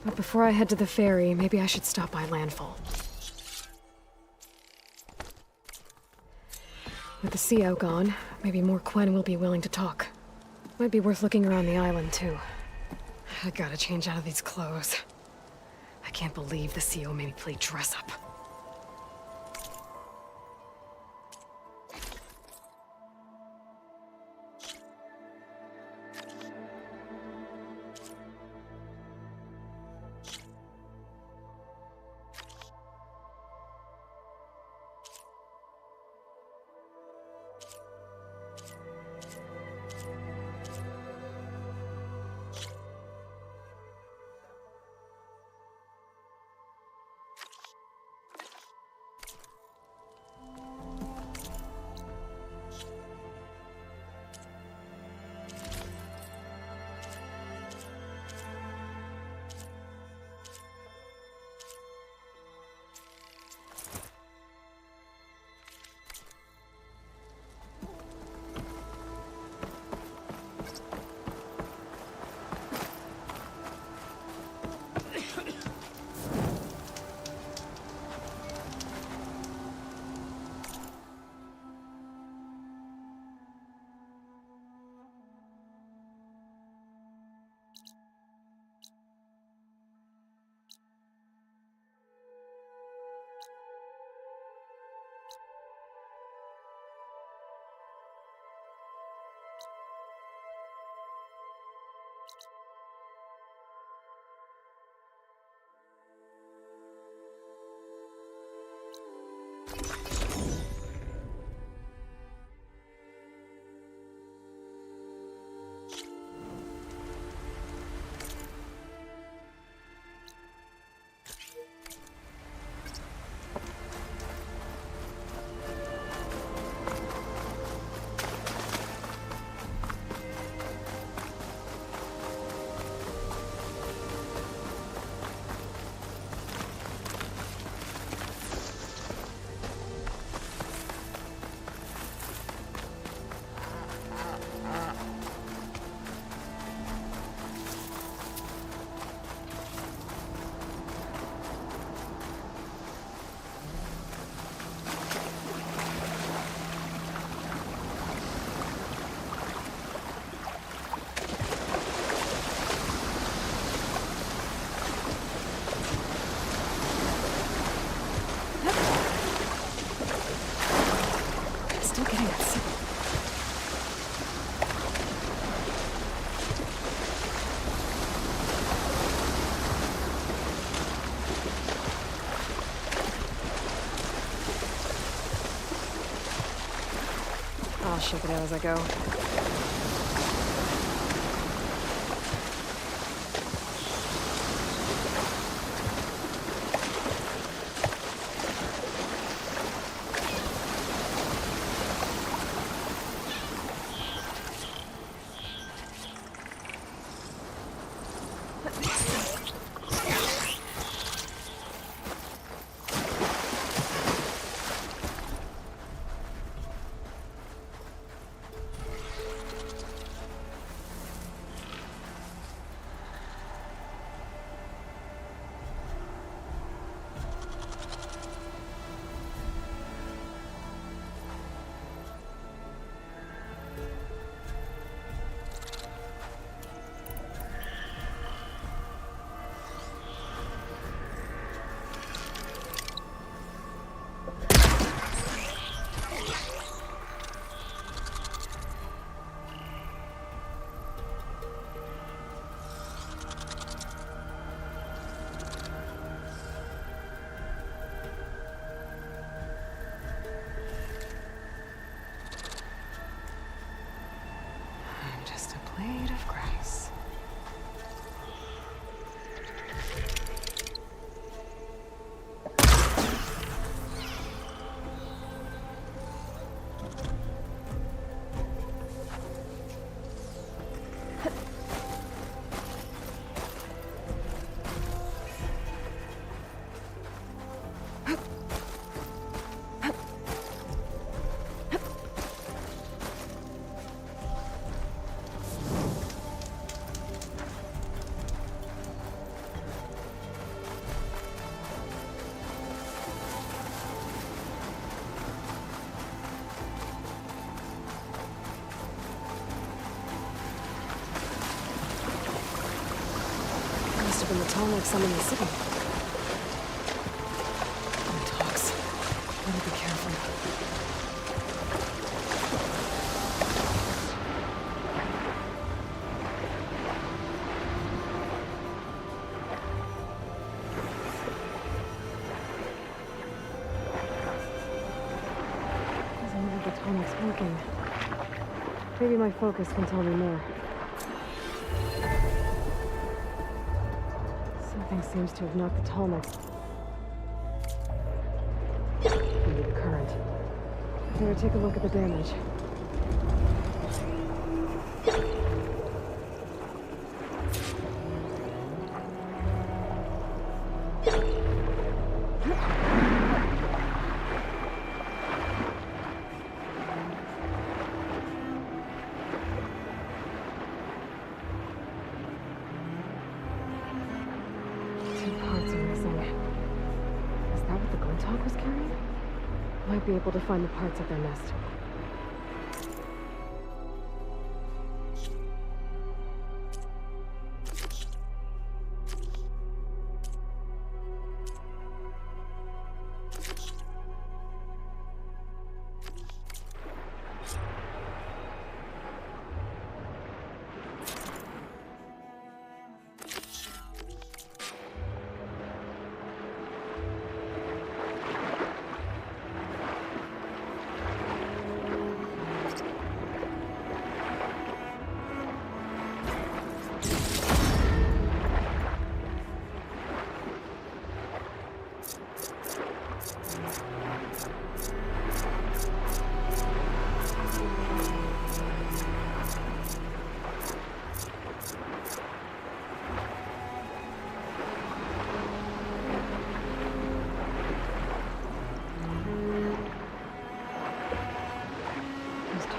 But before I head to the ferry, maybe I should stop by Landfall. With the CO gone, maybe more Quen will be willing to talk. Might be worth looking around the island, too. I gotta change out of these clothes. I can't believe the CO made me play dress up. still getting that signal. I'll check it out as I go. Just a blade of grass. Must have been the tone like summoning the signal. It talks. Better be careful. Doesn't look like the tonic's working. Maybe my focus can tell me more. Something seems to have knocked the tallneck. Maybe the current. Better take a look at the damage. Might be able to find the parts of their nest.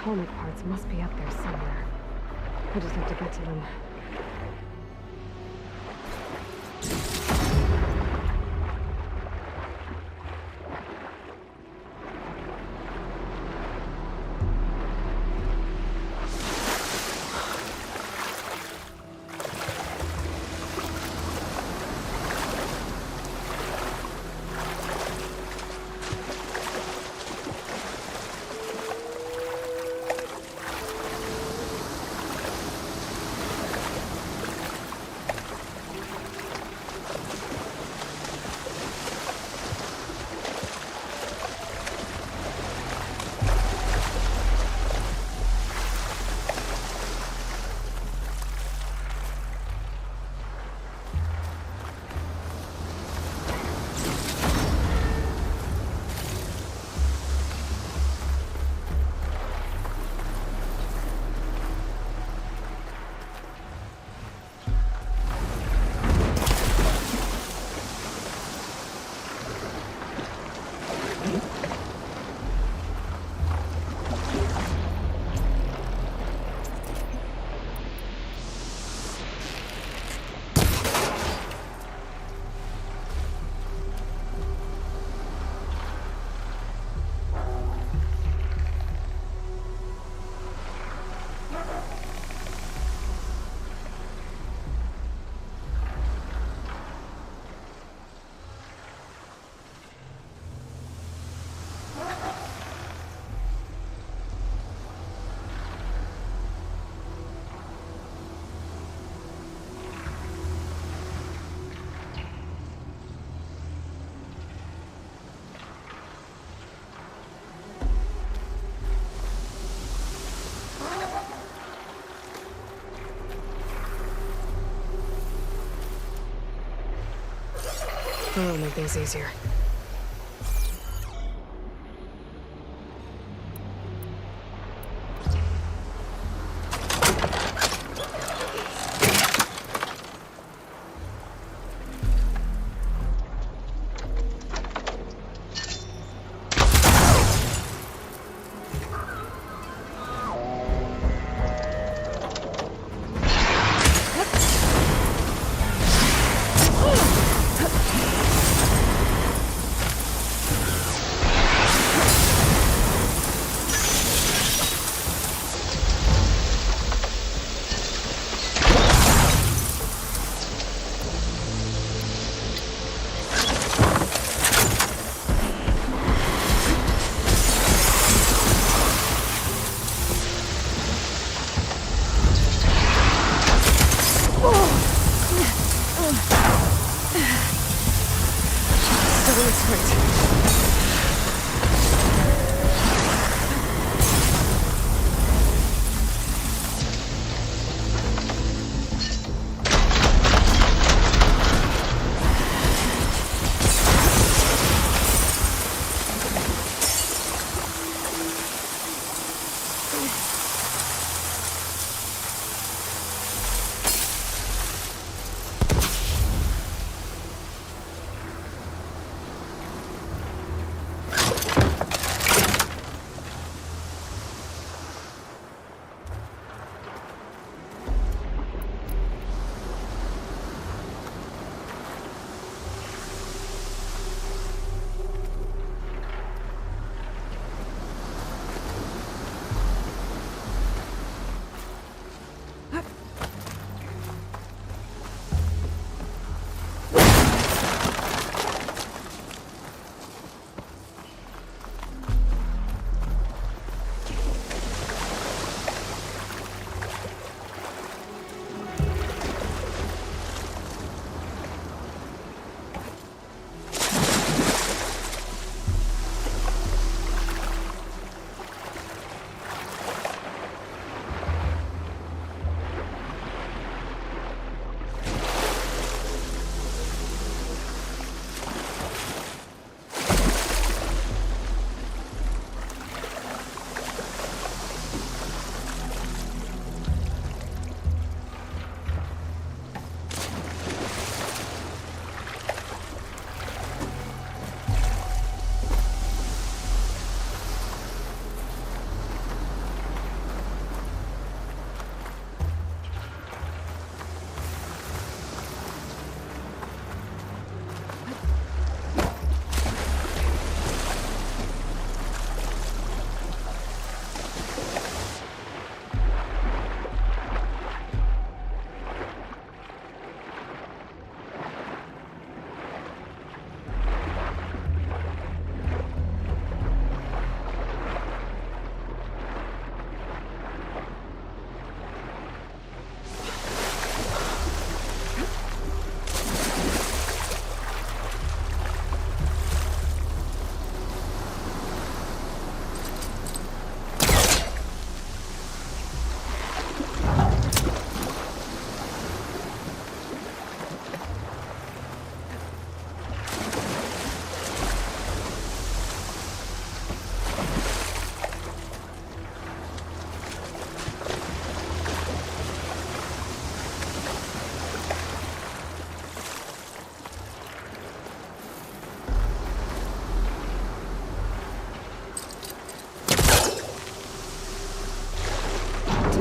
Tonic parts must be up there somewhere. I just have to get to them. That'll make things easier.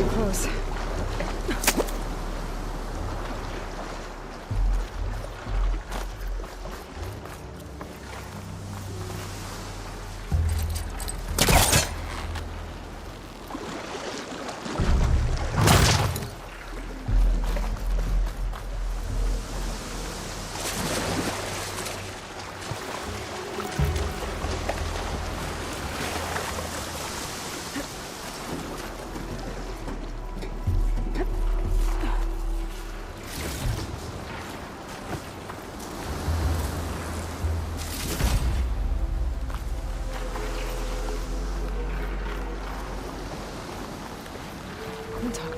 too close.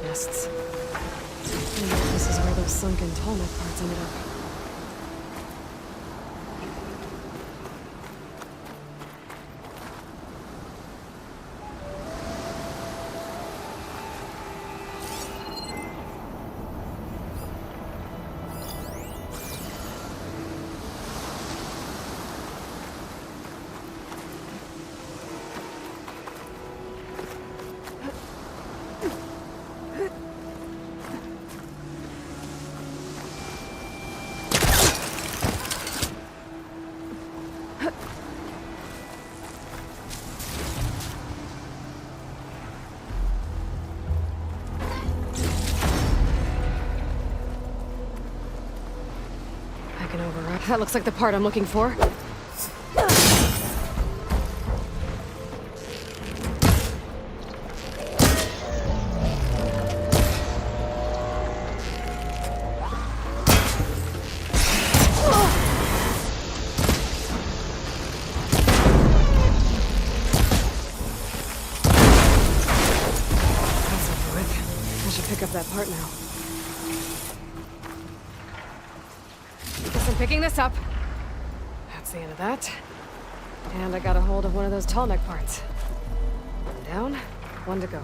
Nests. I wonder if this is where those sunken tallneck parts ended up. That looks like the part I'm looking for. That's over with. I should pick up that part now. I'm picking this up. That's the end of that. And I got a hold of one of those tallneck parts. One down, one to go.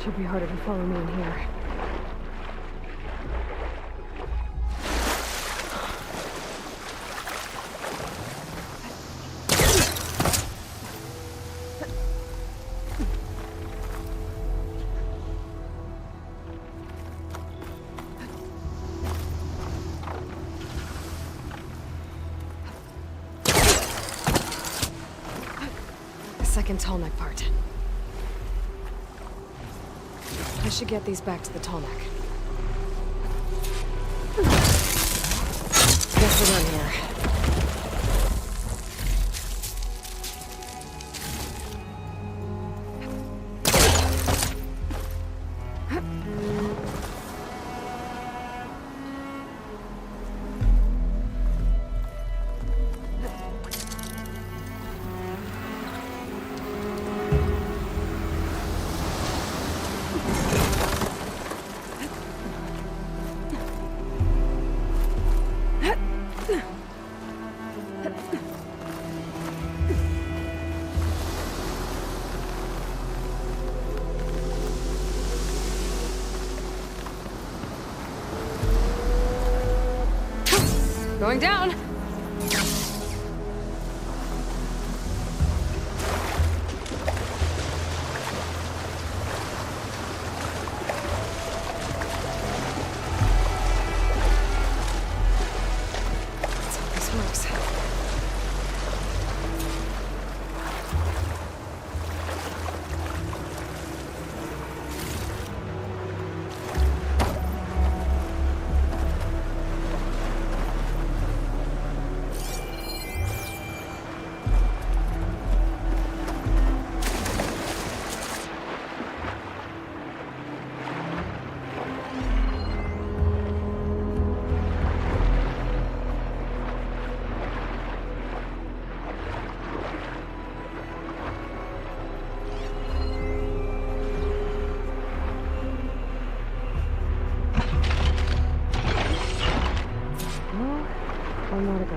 Should be harder to follow me in here. The second tallneck part. I should get these back to the tallneck. Guess we're done here. Going down. Let's hope this works. One more to go.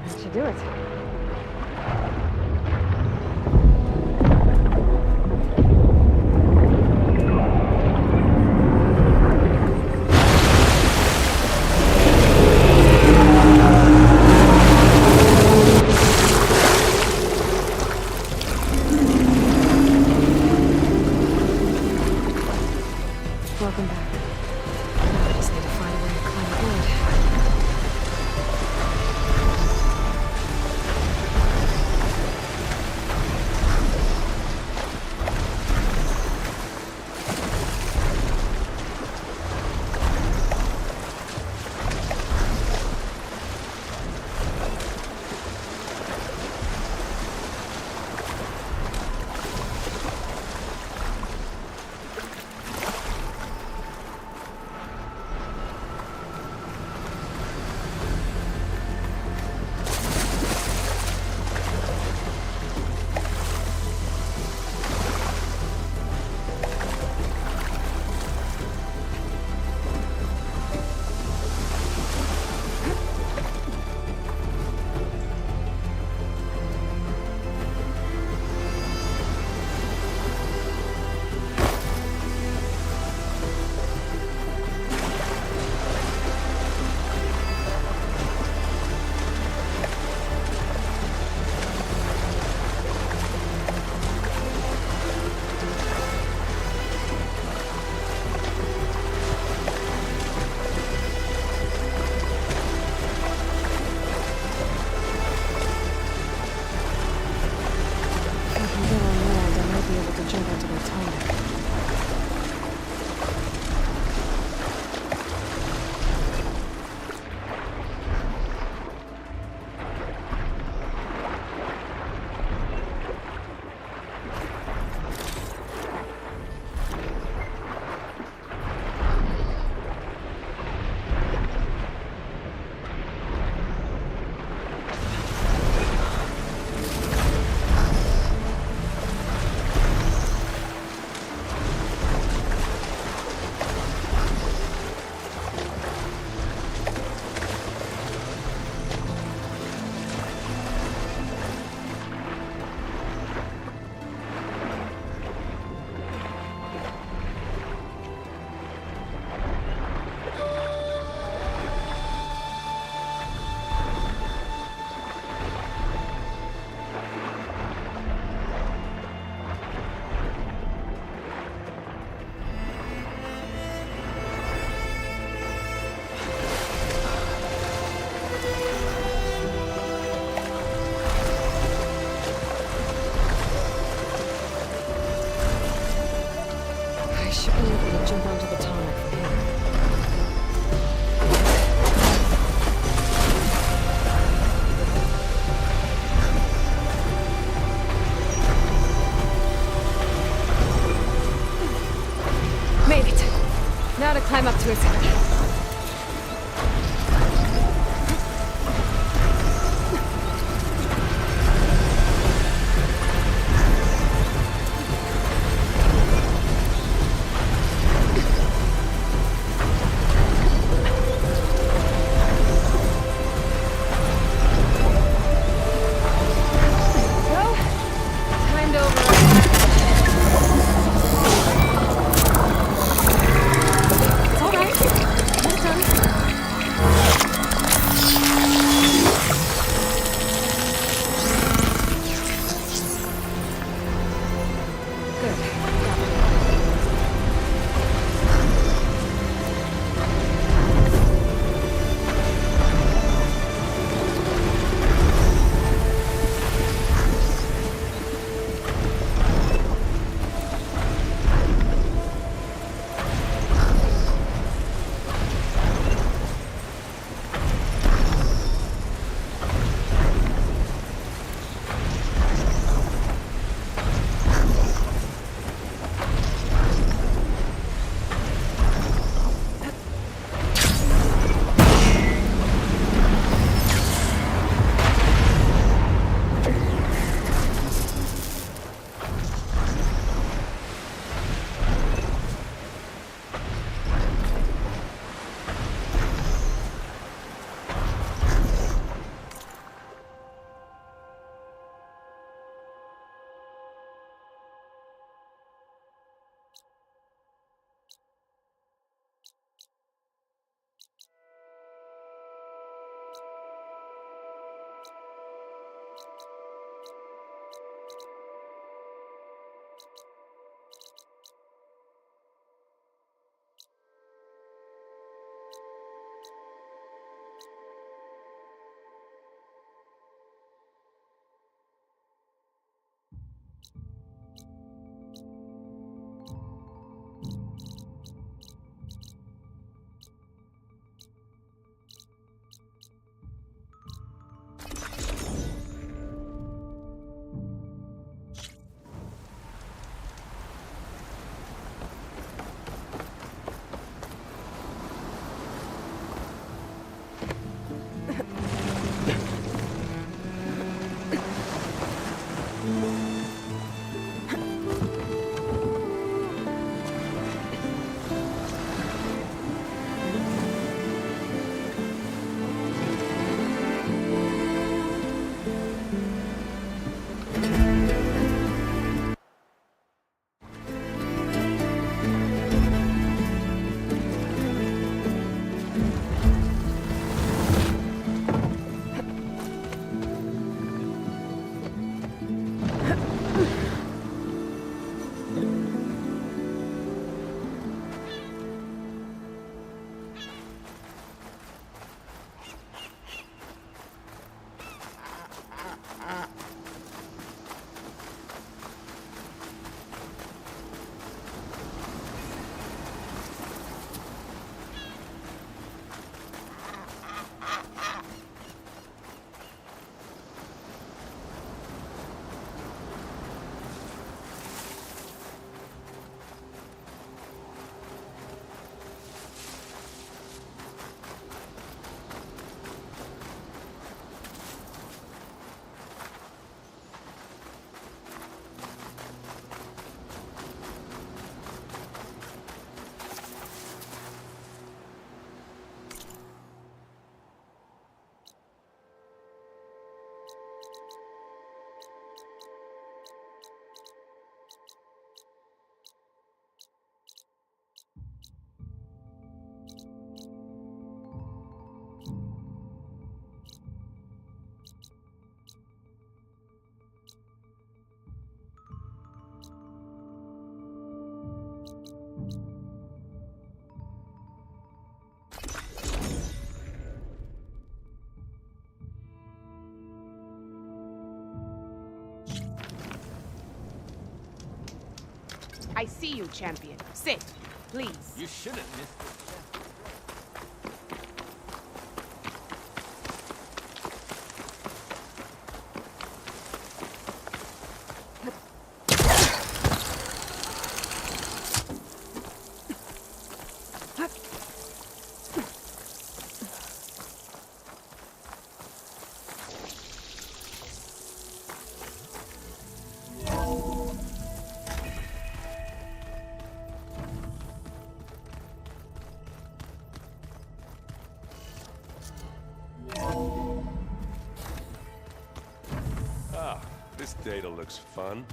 That should do it. Welcome back. Now I just need to find a way to climb aboard. I see you, champion. Sit, please. You shouldn't miss this. This data looks fun.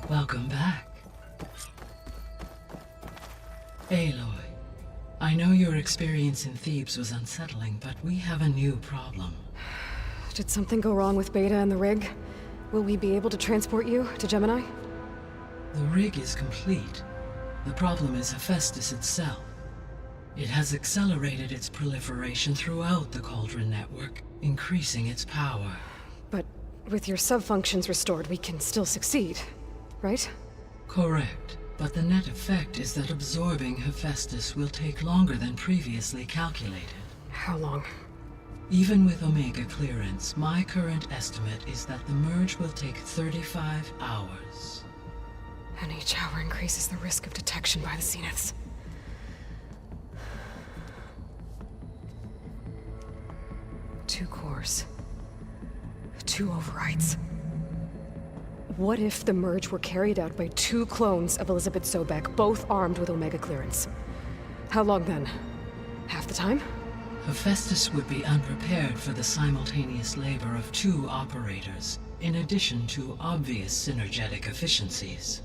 Welcome back. Aloy, I know your experience in Thebes was unsettling, but we have a new problem. Did something go wrong with Beta and the rig? Will we be able to transport you to Gemini? The rig is complete. The problem is Hephaestus itself. It has accelerated its proliferation throughout the Cauldron network, increasing its power. But with your sub-functions restored, we can still succeed, right? Correct. But the net effect is that absorbing Hephaestus will take longer than previously calculated. How long? Even with Omega clearance, my current estimate is that the merge will take 35 hours. And each hour increases the risk of detection by the Zeniths. Two cores. Two overrides. What if the merge were carried out by two clones of Elizabeth Sobek, both armed with Omega clearance? How long then? Half the time? Hephaestus would be unprepared for the simultaneous labor of two operators. in addition to obvious synergetic efficiencies.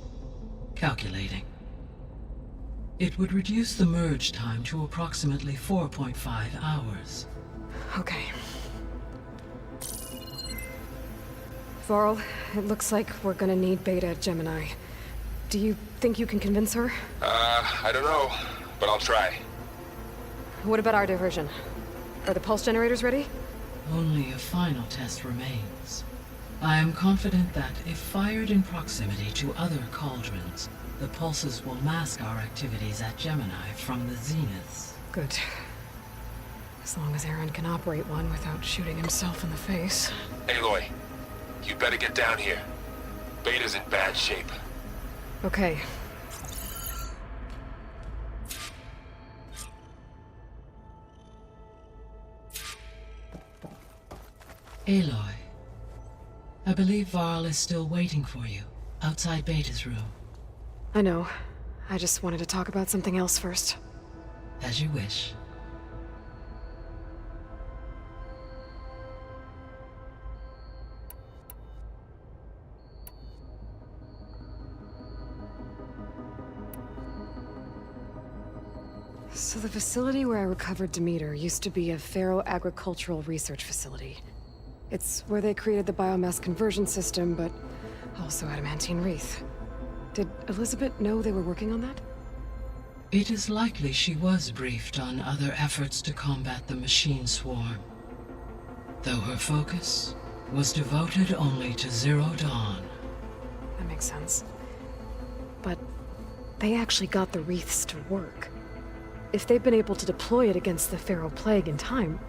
Calculating. It would reduce the merge time to approximately 4.5 hours. Okay. Varl, it looks like we're gonna need Beta at Gemini. Do you think you can convince her? I don't know, but I'll try. What about our diversion? Are the pulse generators ready? Only a final test remains. I am confident that if fired in proximity to other cauldrons, the pulses will mask our activities at Gemini from the zeniths. Good. As long as Aaron can operate one without shooting himself in the face. Aloy, you better get down here. Beta's in bad shape. Okay. Aloy, I believe Varl is still waiting for you, outside Beta's room. I know. I just wanted to talk about something else first. As you wish. So the facility where I recovered Demeter used to be a Ferro-agricultural research facility. It's where they created the biomass conversion system, but also adamantine wreath. Did Elizabeth know they were working on that? It is likely she was briefed on other efforts to combat the machine swarm, though her focus was devoted only to Zero Dawn. That makes sense. But they actually got the wreaths to work. If they've been able to deploy it against the Pharaoh Plague in time...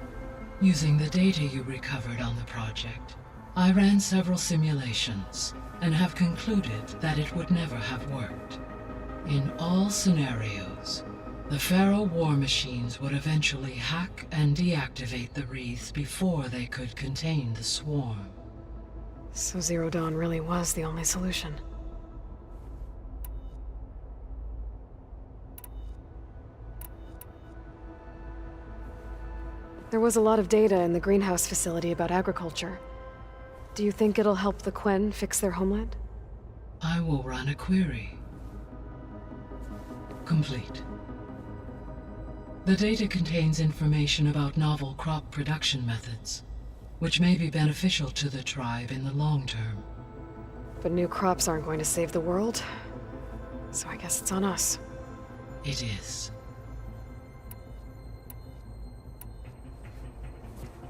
Using the data you recovered on the project, I ran several simulations and have concluded that it would never have worked. In all scenarios, the Pharaoh war machines would eventually hack and deactivate the wreaths before they could contain the swarm. So Zero Dawn really was the only solution. There was a lot of data in the greenhouse facility about agriculture. Do you think it'll help the Quen fix their homeland? I will run a query. Complete. The data contains information about novel crop production methods, which may be beneficial to the tribe in the long term. But new crops aren't going to save the world, so I guess it's on us. It is.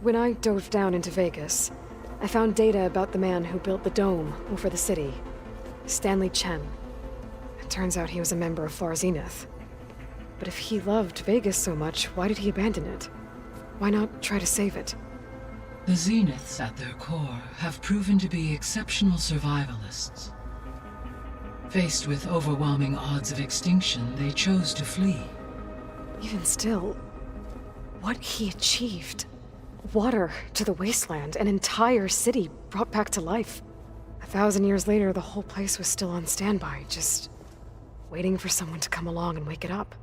When I dove down into Vegas, I found data about the man who built the dome over the city, Stanley Chen. It turns out he was a member of Far Zenith. But if he loved Vegas so much, why did he abandon it? Why not try to save it? The Zeniths at their core have proven to be exceptional survivalists. Faced with overwhelming odds of extinction, they chose to flee. Even still, what he achieved. Water to the wasteland, an entire city brought back to life. 1,000 years later, the whole place was still on standby, just waiting for someone to come along and wake it up.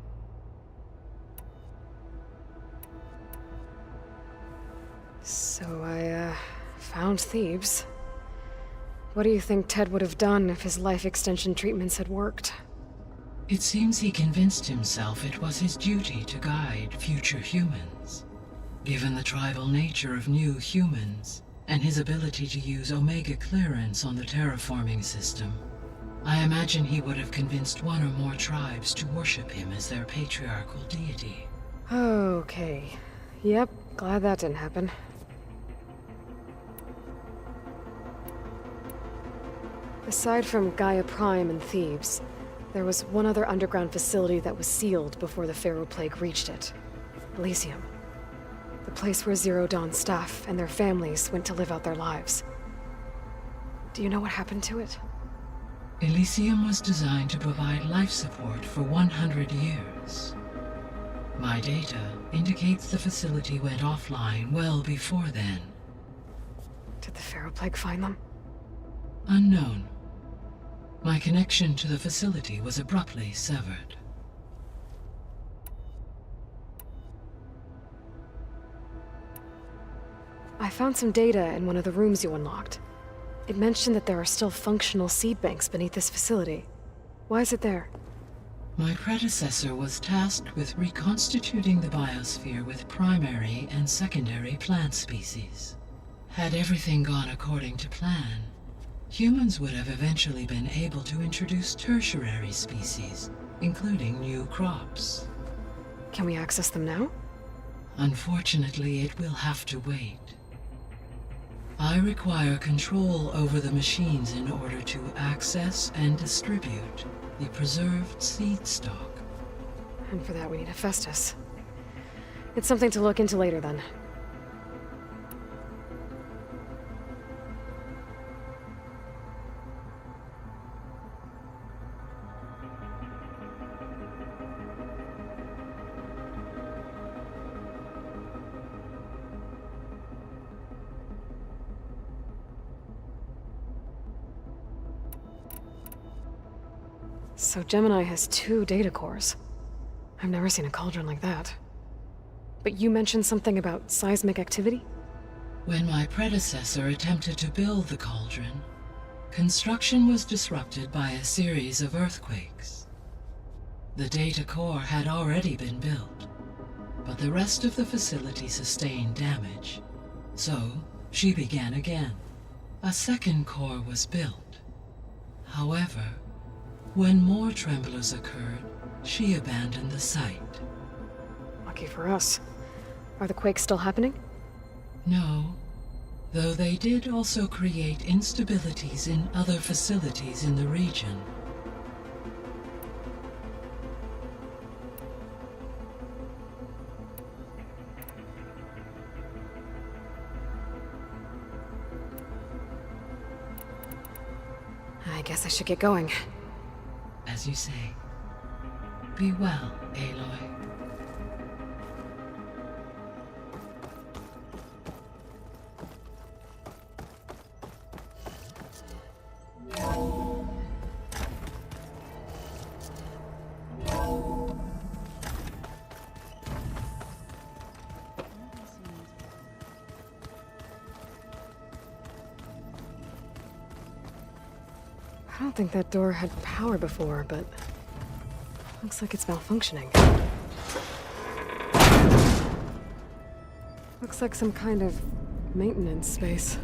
So I, found Thebes. What do you think Ted would have done if his life extension treatments had worked? It seems he convinced himself it was his duty to guide future humans. Given the tribal nature of new humans, and his ability to use Omega clearance on the terraforming system, I imagine he would have convinced one or more tribes to worship him as their patriarchal deity. Okay. Yep, glad that didn't happen. Aside from Gaia Prime and Thebes, there was one other underground facility that was sealed before the Pharaoh Plague reached it. Elysium. The place where Zero Dawn staff and their families went to live out their lives. Do you know what happened to it? Elysium was designed to provide life support for 100 years. My data indicates the facility went offline well before then. Did the Pharaoh Plague find them? Unknown. My connection to the facility was abruptly severed. I found some data in one of the rooms you unlocked. It mentioned that there are still functional seed banks beneath this facility. Why is it there? My predecessor was tasked with reconstituting the biosphere with primary and secondary plant species. Had everything gone according to plan, humans would have eventually been able to introduce tertiary species, including new crops. Can we access them now? Unfortunately, it will have to wait. I require control over the machines in order to access and distribute the preserved seed stock. And for that we need Hephaestus. It's something to look into later then. So Gemini has 2 data cores. I've never seen a cauldron like that. But you mentioned something about seismic activity? When my predecessor attempted to build the cauldron, construction was disrupted by a series of earthquakes. The data core had already been built, but the rest of the facility sustained damage. So, she began again. A second core was built. However, when more tremblers occurred, she abandoned the site. Lucky for us. Are the quakes still happening? No, though they did also create instabilities in other facilities in the region. I guess I should get going. As you say. Be well, Aloy. I don't think that door had power before, but looks like it's malfunctioning. Looks like some kind of maintenance space.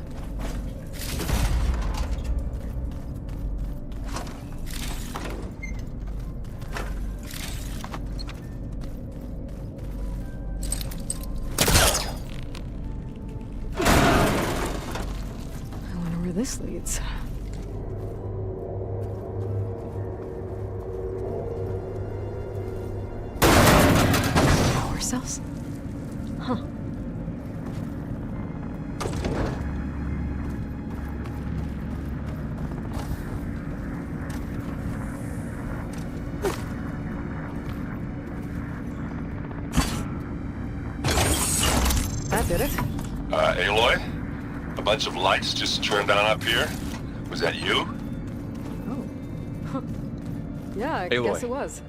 I wonder where this leads. Cells? Huh. That did it. Aloy? A bunch of lights just turned on up here? Was that you? Oh. Huh. Yeah, I Aloy. guess it was.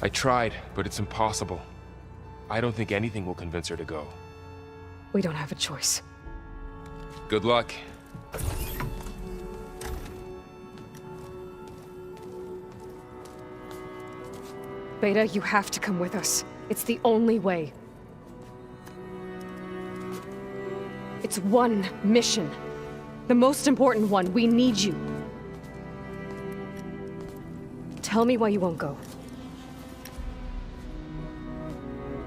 I tried, but it's impossible. I don't think anything will convince her to go. We don't have a choice. Good luck. Beta, you have to come with us. It's the only way. It's one mission. The most important one. We need you. Tell me why you won't go.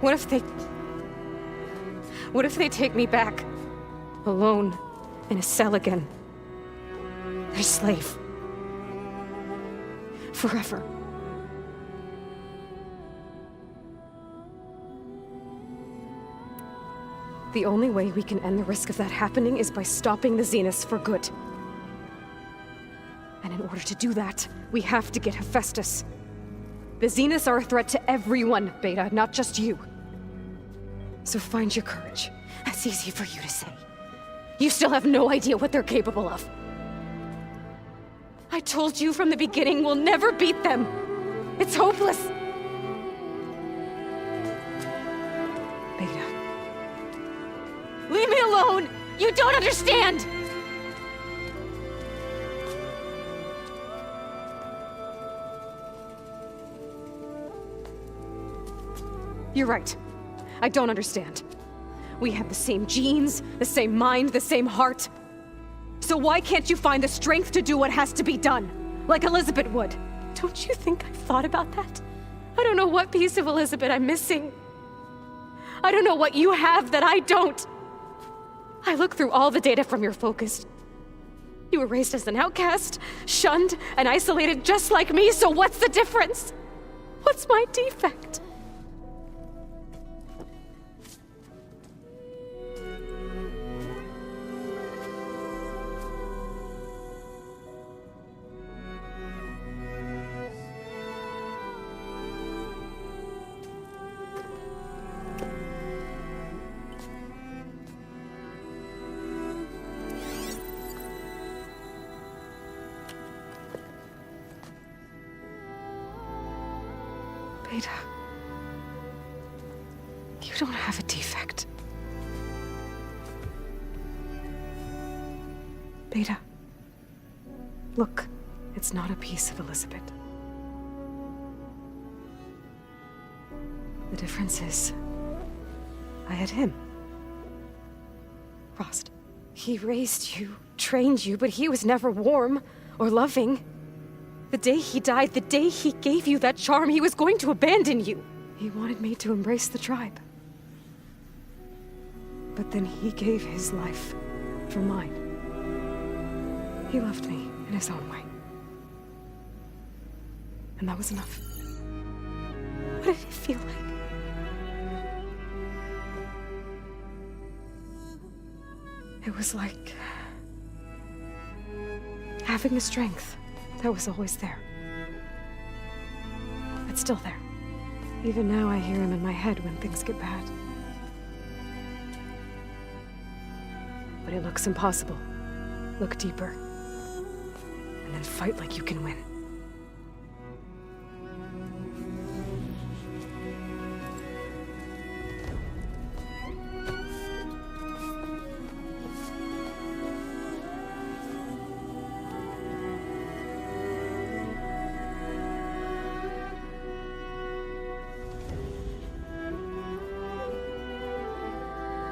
What if they take me back? Alone, in a cell again. Their slave. Forever. The only way we can end the risk of that happening is by stopping the Zeniths for good. And in order to do that, we have to get Hephaestus. The Zeniths are a threat to everyone, Beta, not just you. So find your courage. That's easy for you to say. You still have no idea what they're capable of. I told you from the beginning we'll never beat them. It's hopeless. Beta, alone! You don't understand! You're right. I don't understand. We have the same genes, the same mind, the same heart. So why can't you find the strength to do what has to be done? Like Elizabeth would. Don't you think I've thought about that? I don't know what piece of Elizabeth I'm missing. I don't know what you have that I don't. I look through all the data from your focus. You were raised as an outcast, shunned, and isolated just like me, so what's the difference? What's my defect? Beta, you don't have a defect. Beta, look, it's not a piece of Elizabeth. The difference is, I had him. Frost. He raised you, trained you, but he was never warm or loving. The day he died, the day he gave you that charm, he was going to abandon you. He wanted me to embrace the tribe. But then he gave his life for mine. He loved me in his own way. And that was enough. What did it feel like? It was like having the strength that was always there. It's still there. Even now I hear him in my head when things get bad. But it looks impossible. Look deeper. And then fight like you can win.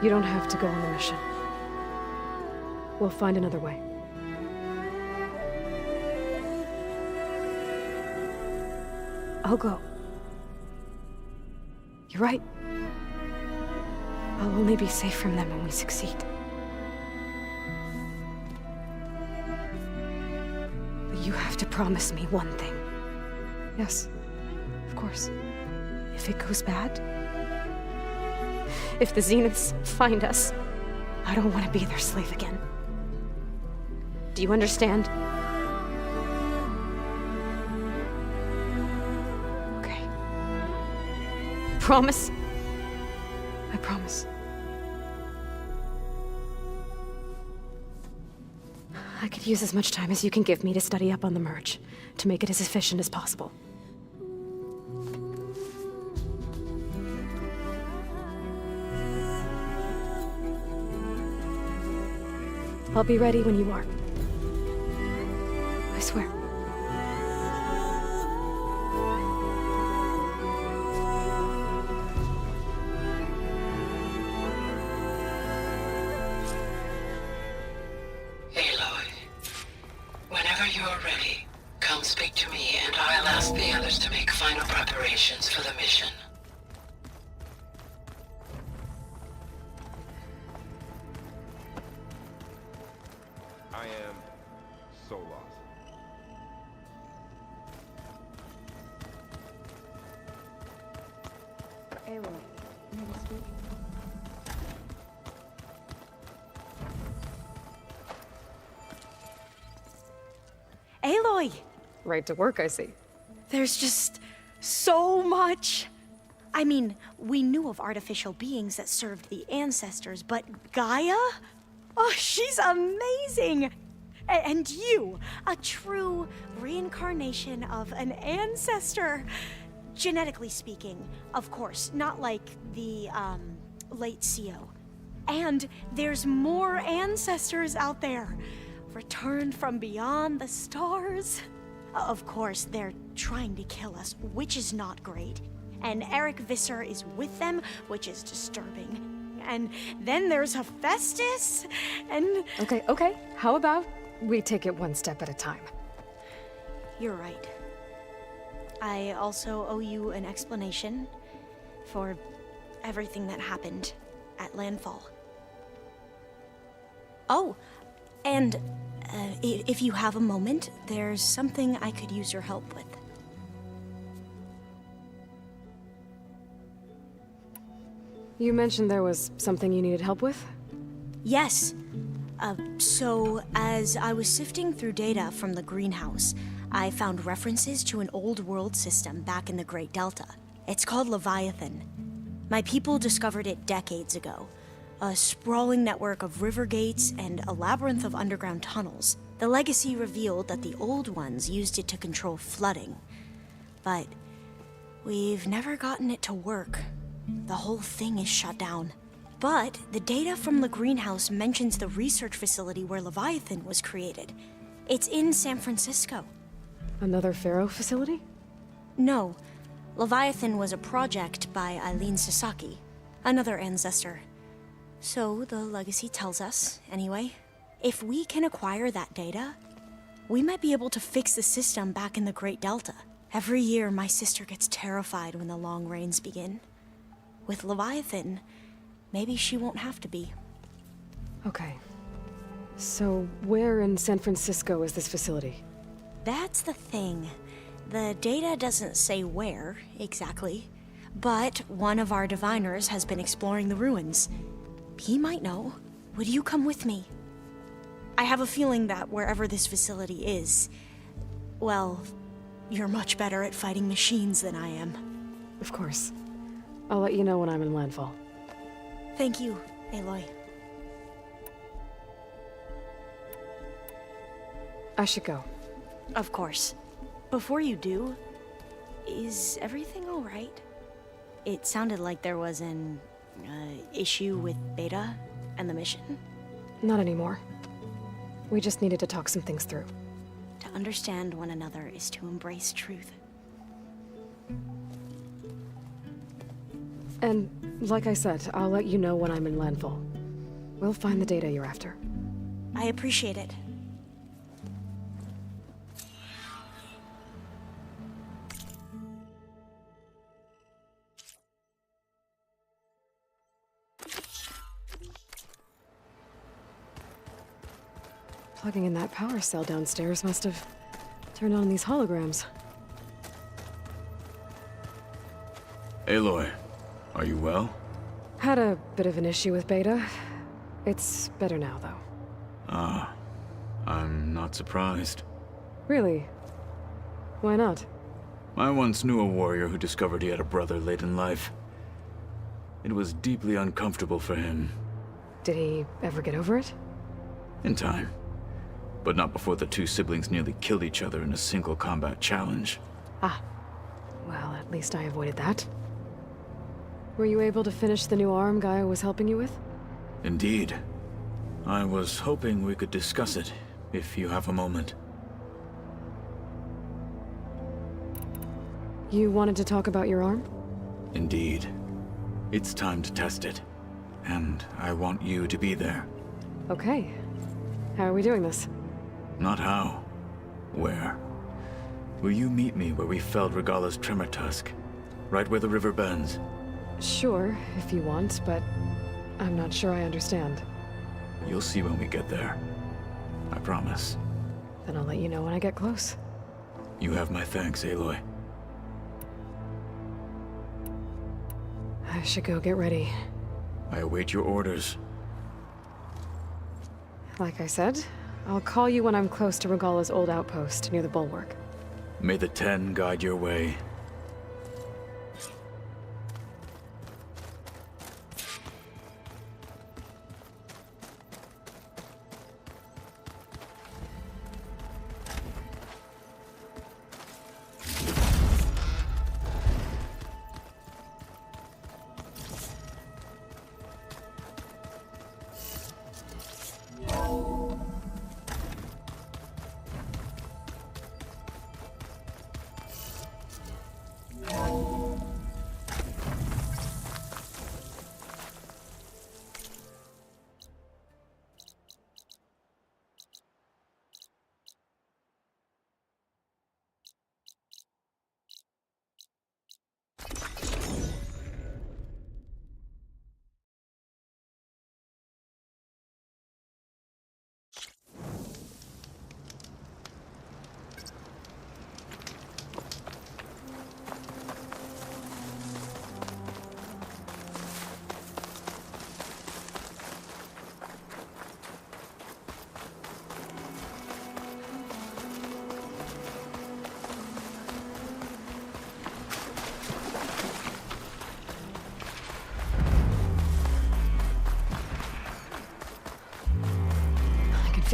You don't have to go on the mission. We'll find another way. I'll go. You're right. I'll only be safe from them when we succeed. But you have to promise me one thing. Yes, of course. If it goes bad, if the Zeniths find us, I don't want to be their slave again. Do you understand? Okay. Promise? I promise. I could use as much time as you can give me to study up on the merge, to make it as efficient as possible. I'll be ready when you are. I swear. Aloy, whenever you're ready, come speak to me and I'll ask the others to make final preparations for the mission. I am so lost. Aloy, you need to speak? Aloy! Right to work, I see. There's just so much. I mean, we knew of artificial beings that served the ancestors, but Gaia? Oh, she's amazing! And you, a true reincarnation of an ancestor. Genetically speaking, of course, not like the, late CO. And there's more ancestors out there, returned from beyond the stars. Of course, they're trying to kill us, which is not great. And Eric Visser is with them, which is disturbing. And then there's Hephaestus, and... Okay. How about we take it one step at a time? You're right. I also owe you an explanation for everything that happened at Landfall. Oh, and if you have a moment, there's something I could use your help with. You mentioned there was something you needed help with? Yes. So, as I was sifting through data from the greenhouse, I found references to an old world system back in the Great Delta. It's called Leviathan. My people discovered it decades ago. A sprawling network of river gates and a labyrinth of underground tunnels. The legacy revealed that the old ones used it to control flooding. But we've never gotten it to work. The whole thing is shut down. But the data from the greenhouse mentions the research facility where Leviathan was created. It's in San Francisco. Another Pharaoh facility? No. Leviathan was a project by Eileen Sasaki, another ancestor. So the legacy tells us, anyway, if we can acquire that data, we might be able to fix the system back in the Great Delta. Every year, my sister gets terrified when the long rains begin. With Leviathan, maybe she won't have to be. Okay. So, where in San Francisco is this facility? That's the thing. The data doesn't say where, exactly. But one of our diviners has been exploring the ruins. He might know. Would you come with me? I have a feeling that wherever this facility is, well, you're much better at fighting machines than I am. Of course. I'll let you know when I'm in landfall. Thank you, Aloy. I should go. Of course. Before you do, is everything all right? It sounded like there was an issue with Beta and the mission. Not anymore. We just needed to talk some things through. To understand one another is to embrace truth. And, like I said, I'll let you know when I'm in landfall. We'll find the data you're after. I appreciate it. Plugging in that power cell downstairs must have turned on these holograms. Aloy, are you well? Had a bit of an issue with Beta. It's better now, though. Ah, I'm not surprised. Really? Why not? I once knew a warrior who discovered he had a brother late in life. It was deeply uncomfortable for him. Did he ever get over it? In time. But not before the two siblings nearly killed each other in a single combat challenge. Ah. Well, at least I avoided that. Were you able to finish the new arm Gaia was helping you with? Indeed. I was hoping we could discuss it, if you have a moment. You wanted to talk about your arm? Indeed. It's time to test it. And I want you to be there. Okay. How are we doing this? Not how. Where? Will you meet me where we felled Regala's tremor tusk? Right where the river bends? Sure, if you want, but I'm not sure I understand. You'll see when we get there. I promise. Then I'll let you know when I get close. You have my thanks, Aloy. I should go get ready. I await your orders. Like I said, I'll call you when I'm close to Regala's old outpost near the bulwark. May the Ten guide your way.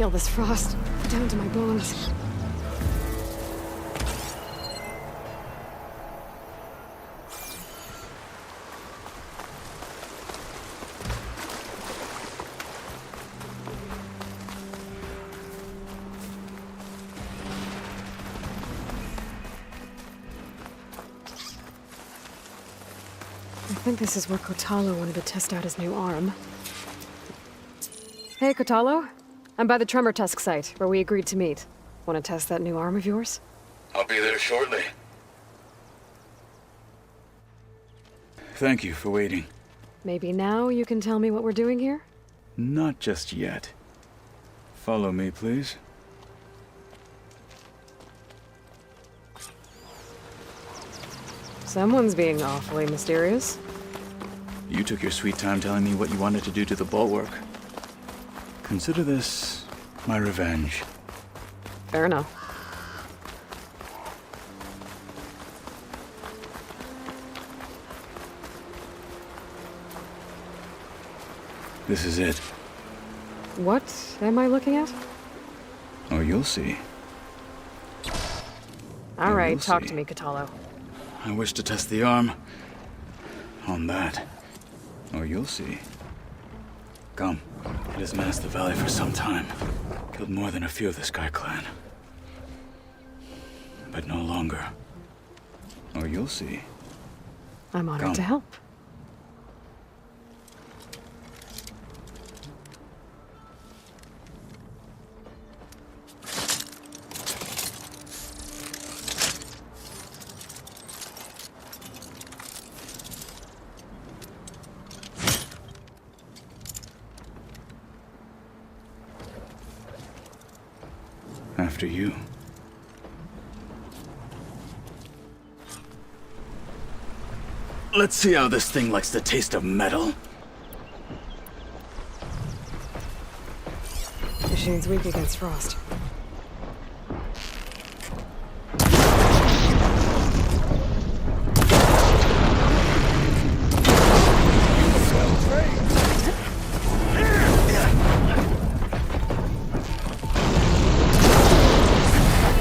feel this frost down to my bones. I think this is where Kotalo wanted to test out his new arm. Hey, Kotalo. I'm by the Tremor Tusk site, where we agreed to meet. Want to test that new arm of yours? I'll be there shortly. Thank you for waiting. Maybe now you can tell me what we're doing here? Not just yet. Follow me, please. Someone's being awfully mysterious. You took your sweet time telling me what you wanted to do to the bulwark. Consider this my revenge. Fair enough. This is it. What am I looking at? Oh, you'll see. All right, You'll talk see. to me, Kotalo. I wish to test the arm on that. Oh, you'll see. Come. It has menaced the valley for some time. Killed more than a few of the Sky Clan. But no longer. Oh, you'll see. I'm honored Come. to help. After you. Let's see how this thing likes the taste of metal. Machine's weak against frost.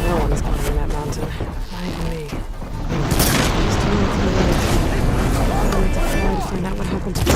No one's climbing that mountain. Not even me. Just too late to be late. I need to fly to find out what happened to me.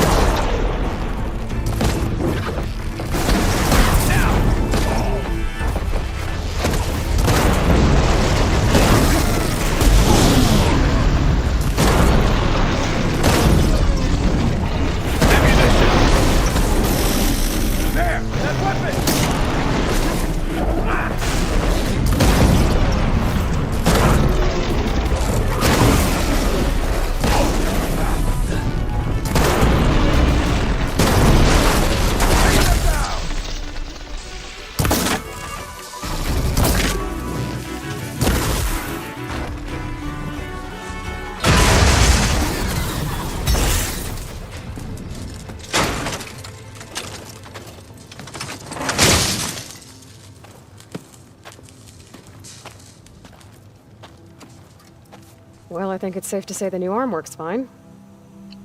Well, I think it's safe to say the new arm works fine.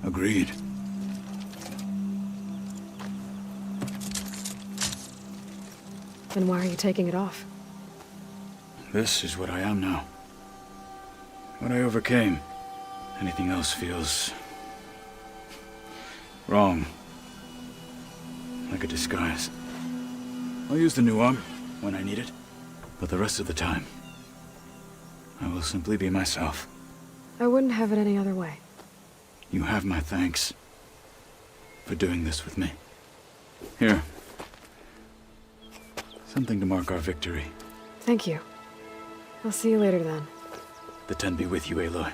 Agreed. Then why are you taking it off? This is what I am now. What I overcame. Anything else feels wrong. Like a disguise. I'll use the new arm when I need it, but the rest of the time, I will simply be myself. I wouldn't have it any other way. You have my thanks for doing this with me. Here. Something to mark our victory. Thank you. I'll see you later then. The Ten be with you, Aloy.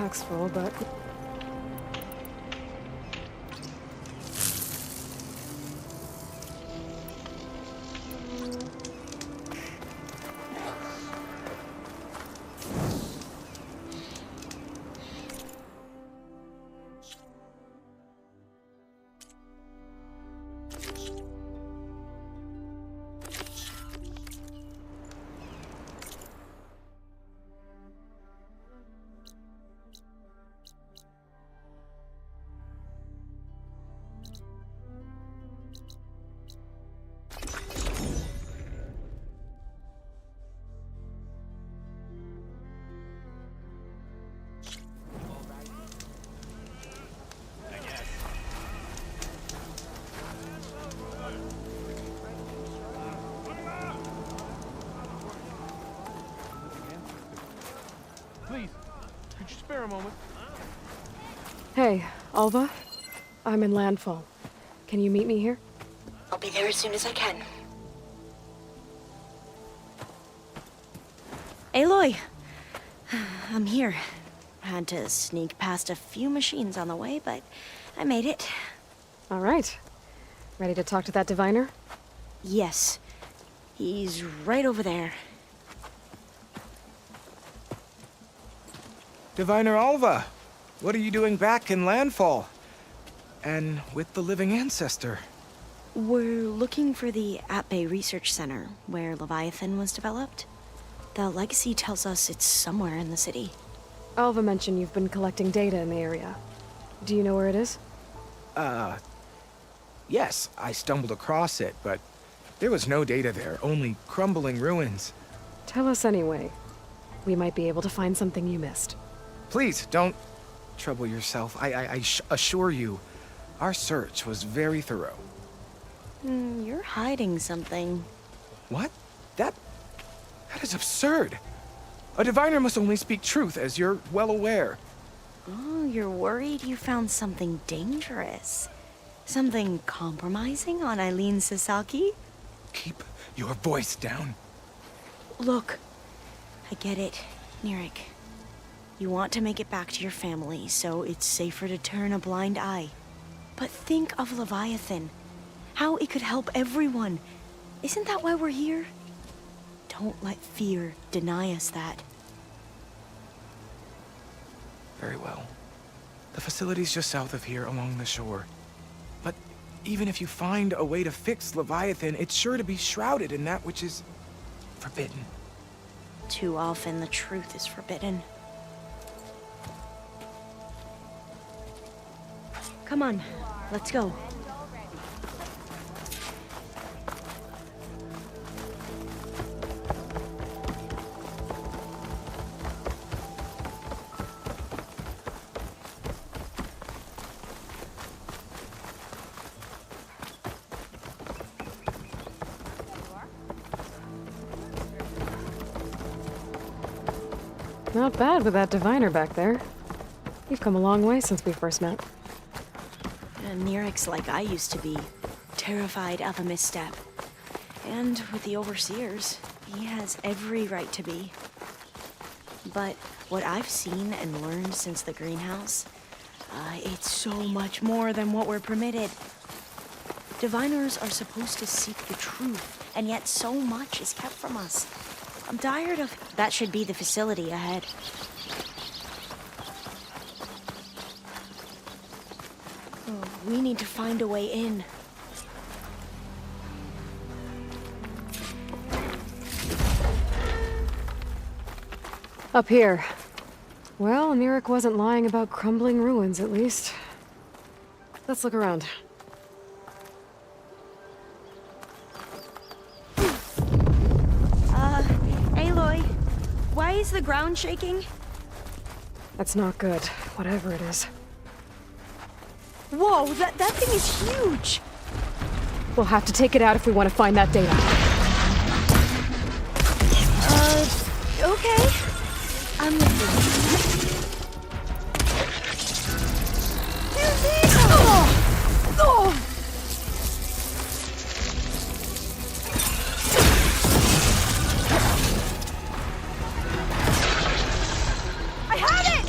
pack's full, but... Please, could you spare a moment? Hey, Alva? I'm in landfall. Can you meet me here? I'll be there as soon as I can. Aloy! I'm here. Had to sneak past a few machines on the way, but I made it. All right. Ready to talk to that diviner? Yes. He's right over there. Diviner Alva, what are you doing back in Landfall? And with the living ancestor? We're looking for the At-Bay Research Center, where Leviathan was developed. The legacy tells us it's somewhere in the city. Alva mentioned you've been collecting data in the area. Do you know where it is? Yes, I stumbled across it, but there was no data there, only crumbling ruins. Tell us anyway. We might be able to find something you missed. Please, don't trouble yourself. I assure you, our search was very thorough. You're hiding something. What? That is absurd. A diviner must only speak truth, as you're well aware. Oh, you're worried you found something dangerous? Something compromising on Eileen Sasaki? Keep your voice down. Look, I get it, Nirik. You want to make it back to your family, so it's safer to turn a blind eye. But think of Leviathan. How it could help everyone. Isn't that why we're here? Don't let fear deny us that. Very well. The facility's just south of here, along the shore. But even if you find a way to fix Leviathan, it's sure to be shrouded in that which is forbidden. Too often the truth is forbidden. Come on, let's go. Not bad with that diviner back there. You've come a long way since we first met. Nirik's like I used to be, terrified of a misstep. And with the Overseers, he has every right to be. But what I've seen and learned since the greenhouse, it's so much more than what we're permitted. Diviners are supposed to seek the truth, and yet so much is kept from us. I'm tired of... That should be the facility ahead. We need to find a way in. Up here. Well, Nirik wasn't lying about crumbling ruins, at least. Let's look around. Aloy, why is the ground shaking? That's not good, whatever it is. Whoa, that thing is huge! We'll have to take it out if we want to find that data. Okay. I'm with you. I had it!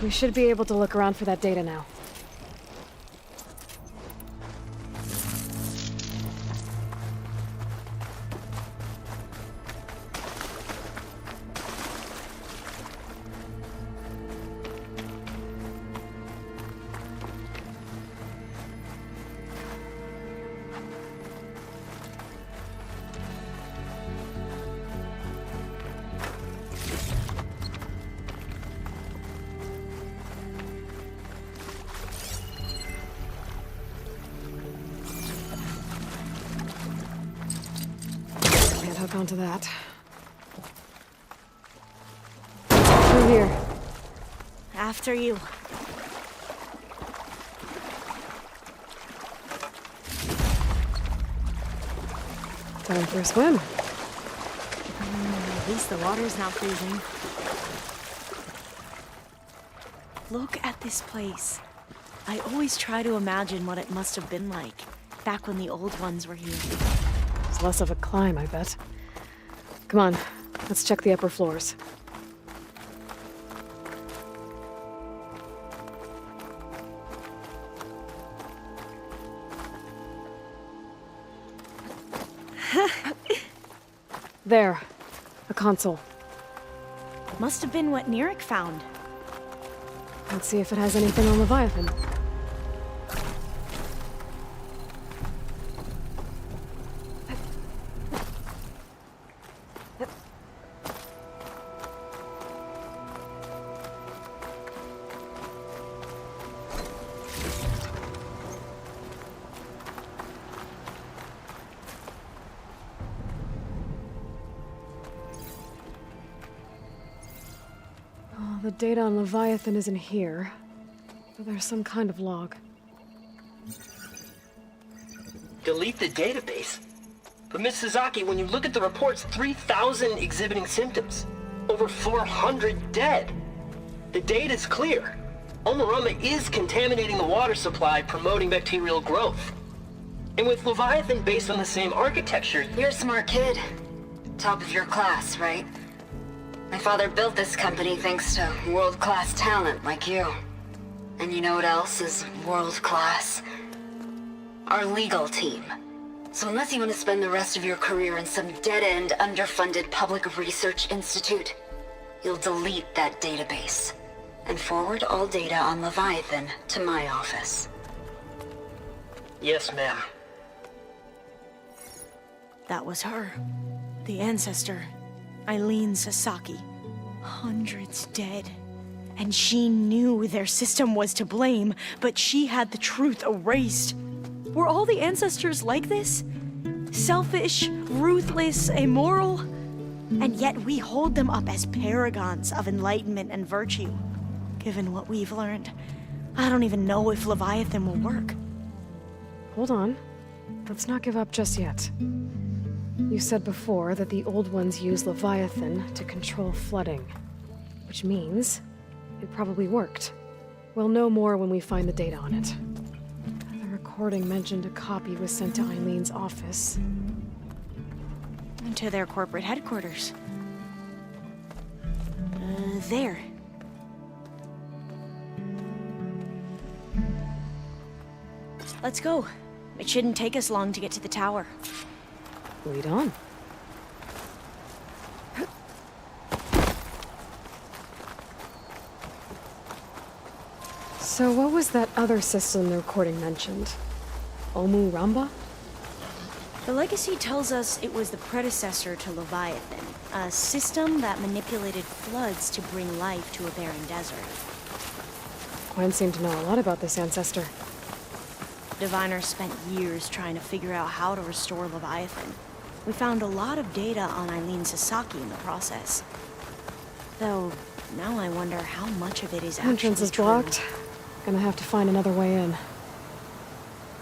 We should be able to look around for that data now. Hook onto that. Through here. After you. Time for a swim. At least the water's not freezing. Look at this place. I always try to imagine what it must have been like, back when the old ones were here. It's less of a climb, I bet. Come on, let's check the upper floors. There, a console. Must have been what Nirik found. Let's see if it has anything on Leviathan. The data on Leviathan isn't here, but there's some kind of log. Delete the database? But Miss Sasaki, when you look at the reports, 3,000 exhibiting symptoms. Over 400 dead. The data's clear. Omarama is contaminating the water supply, promoting bacterial growth. And with Leviathan based on the same architecture... You're a smart kid. Top of your class, right? My father built this company thanks to world-class talent like you. And you know what else is world-class? Our legal team. So unless you want to spend the rest of your career in some dead-end, underfunded public research institute, you'll delete that database and forward all data on Leviathan to my office. Yes, ma'am. That was her. The ancestor. Eileen Sasaki. Hundreds dead. And she knew their system was to blame, but she had the truth erased. Were all the ancestors like this? Selfish, ruthless, immoral? And yet we hold them up as paragons of enlightenment and virtue. Given what we've learned, I don't even know if Leviathan will work. Hold on. Let's not give up just yet. You said before that the old ones use Leviathan to control flooding, which means it probably worked. We'll know more when we find the data on it. The recording mentioned a copy was sent to Eileen's office. To their corporate headquarters. There. Let's go. It shouldn't take us long to get to the tower. Lead on. So what was that other system the recording mentioned? Omu Ramba? The legacy tells us it was the predecessor to Leviathan, a system that manipulated floods to bring life to a barren desert. Gwen seemed to know a lot about this ancestor. Diviner spent years trying to figure out how to restore Leviathan. We found a lot of data on Eileen Sasaki in the process. Though, now I wonder how much of it is actually Entrance is true. blocked. Gonna have to find another way in.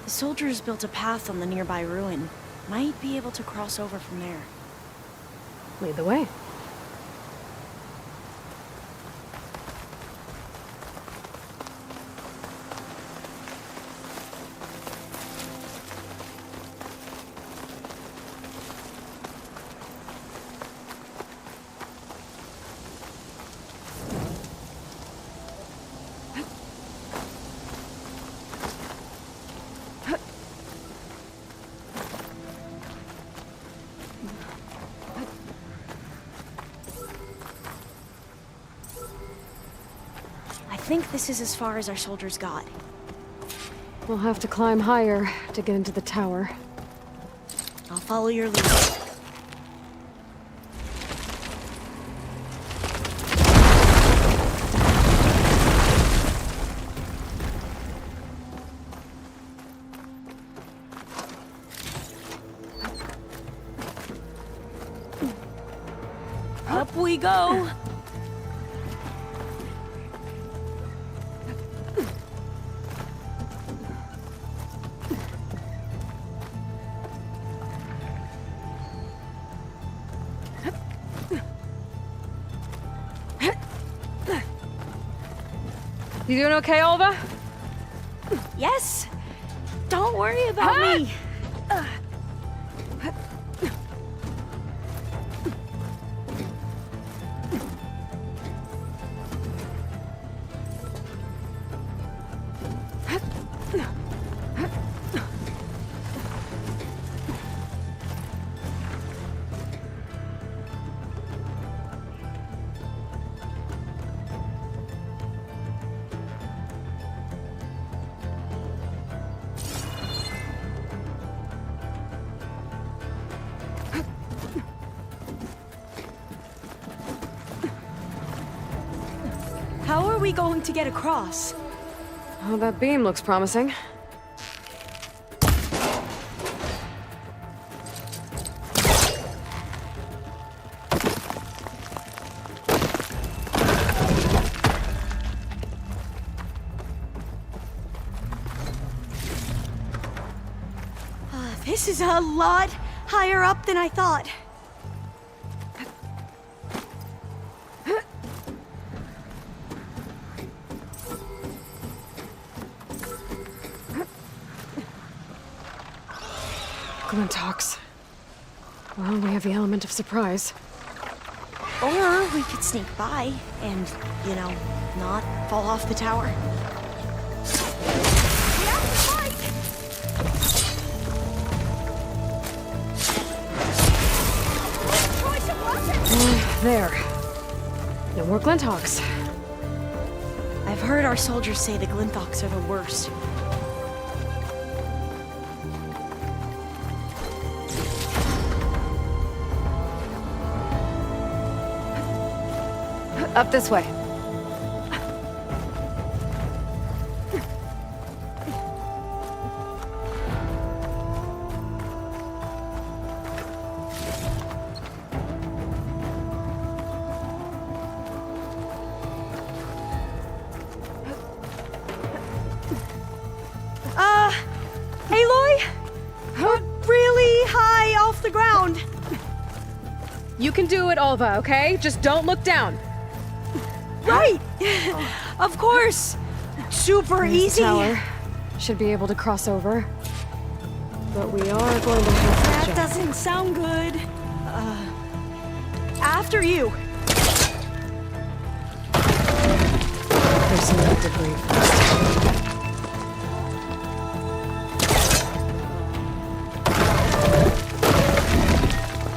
The soldiers built a path on the nearby ruin. Might be able to cross over from there. Lead the way. I think this is as far as our soldiers got. We'll have to climb higher to get into the tower. I'll follow your lead. Up we go! You doing okay, Olva? Yes! Don't worry about me! How are we going to get across? Oh, that beam looks promising. This is a lot higher up than I thought. Glenn talks. Well, we have the element of surprise. Or we could sneak by and, you know, not fall off the tower. We have to fight! There. No more Glinthawks. I've heard our soldiers say the Glinthawks are the worst. Up this way. Aloy? You're really high off the ground. You can do it, Alva, okay? Just don't look down. Right! Of course! Super There's the easy! tower. Should be able to cross over. But we are going to have to That jump. doesn't sound good. After you. There's some red debris first.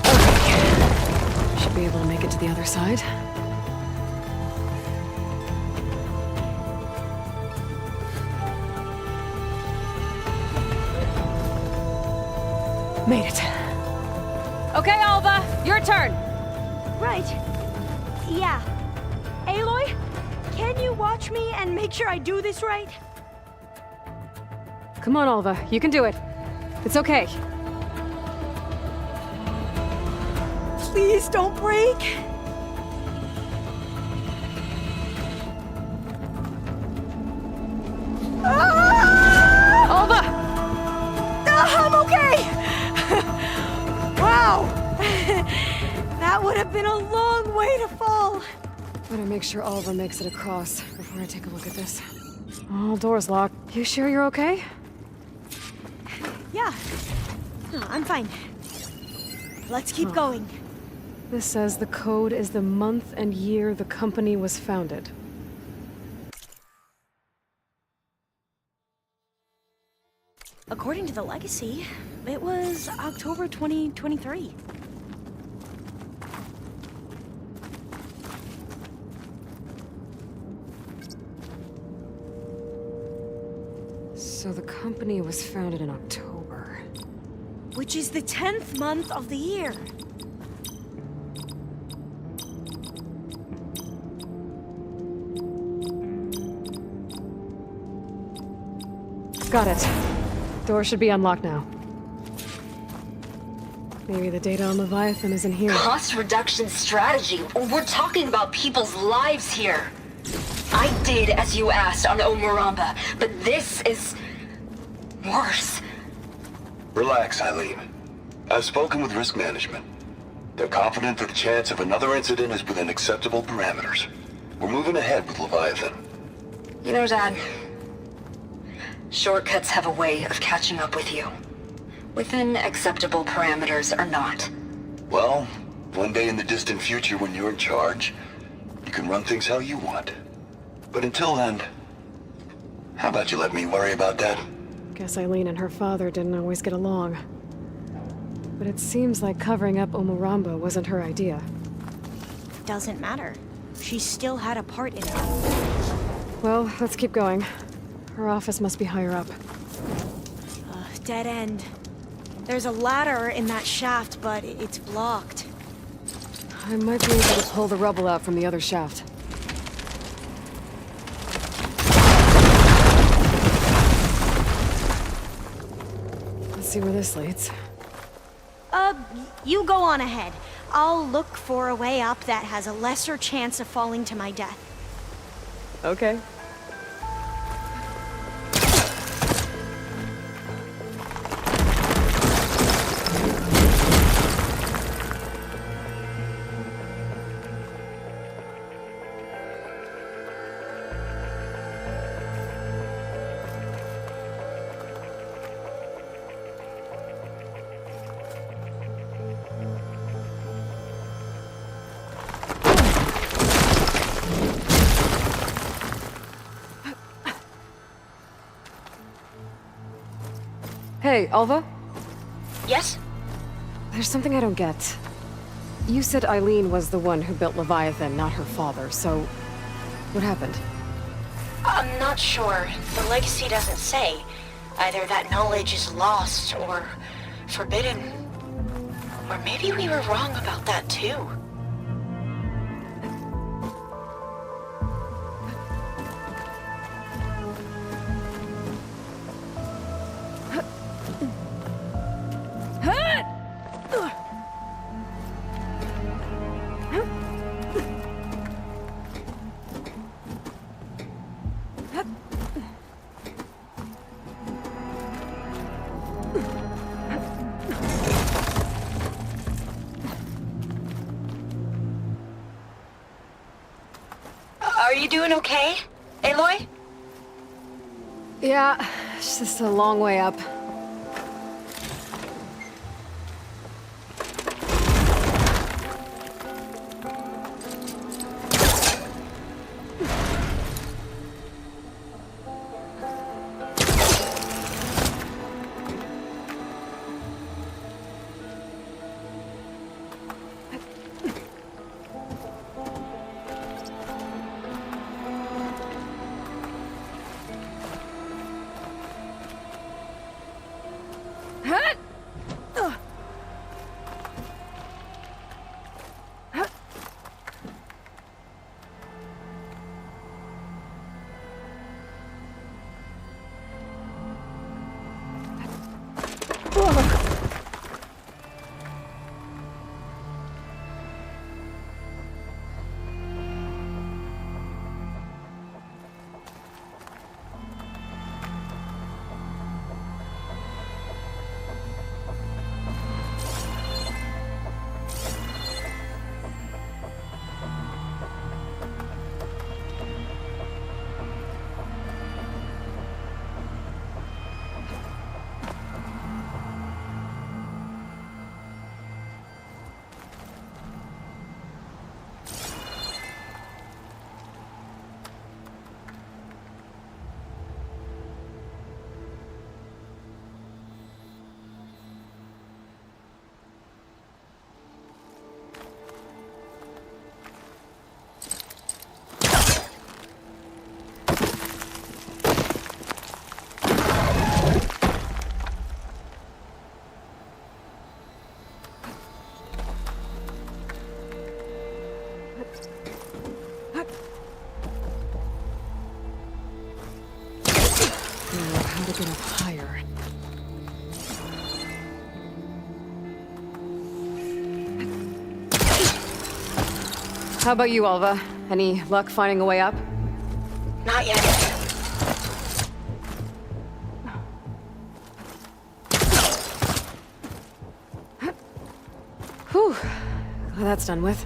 Okay. Should be able to make it to the other side. Made it. Okay, Alva, your turn. Right. Yeah. Aloy, can you watch me and make sure I do this right? Come on, Alva, you can do it. It's okay. Please don't break. Alva! I'm okay! Wow! That would have been a long way to fall. Better make sure Alva makes it across before I take a look at this. All doors locked. You sure you're okay? Yeah. No, I'm fine. Let's keep going. This says the code is the month and year the company was founded. According to the legacy, it was October 2023. So the company was founded in October. Which is the 10th month of the year. Got it. Door should be unlocked now. Maybe the data on Leviathan is in here. Cost reduction strategy? We're talking about people's lives here. I did as you asked on Omuramba, but this is worse. Relax, Eileen. I've spoken with risk management. They're confident that the chance of another incident is within acceptable parameters. We're moving ahead with Leviathan. You know, Dad, shortcuts have a way of catching up with you. Within acceptable parameters or not. Well, one day in the distant future when you're in charge, you can run things how you want. But until then, how about you let me worry about that? Guess Eileen and her father didn't always get along. But it seems like covering up Omuramba wasn't her idea. Doesn't matter. She still had a part in it. Well, let's keep going. Her office must be higher up. Dead end. There's a ladder in that shaft, but it's blocked. I might be able to pull the rubble out from the other shaft. Let's see where this leads. You go on ahead. I'll look for a way up that has a lesser chance of falling to my death. Okay. Hey, Alva? Yes? There's something I don't get. You said Eileen was the one who built Leviathan, not her father, so... what happened? I'm not sure. The legacy doesn't say. Either that knowledge is lost or forbidden. Or maybe we were wrong about that too. Are you doing okay, Aloy? Yeah, it's just a long way up. How to get up higher. How about you, Alva? Any luck finding a way up? Not yet. Whew. Well, that's done with.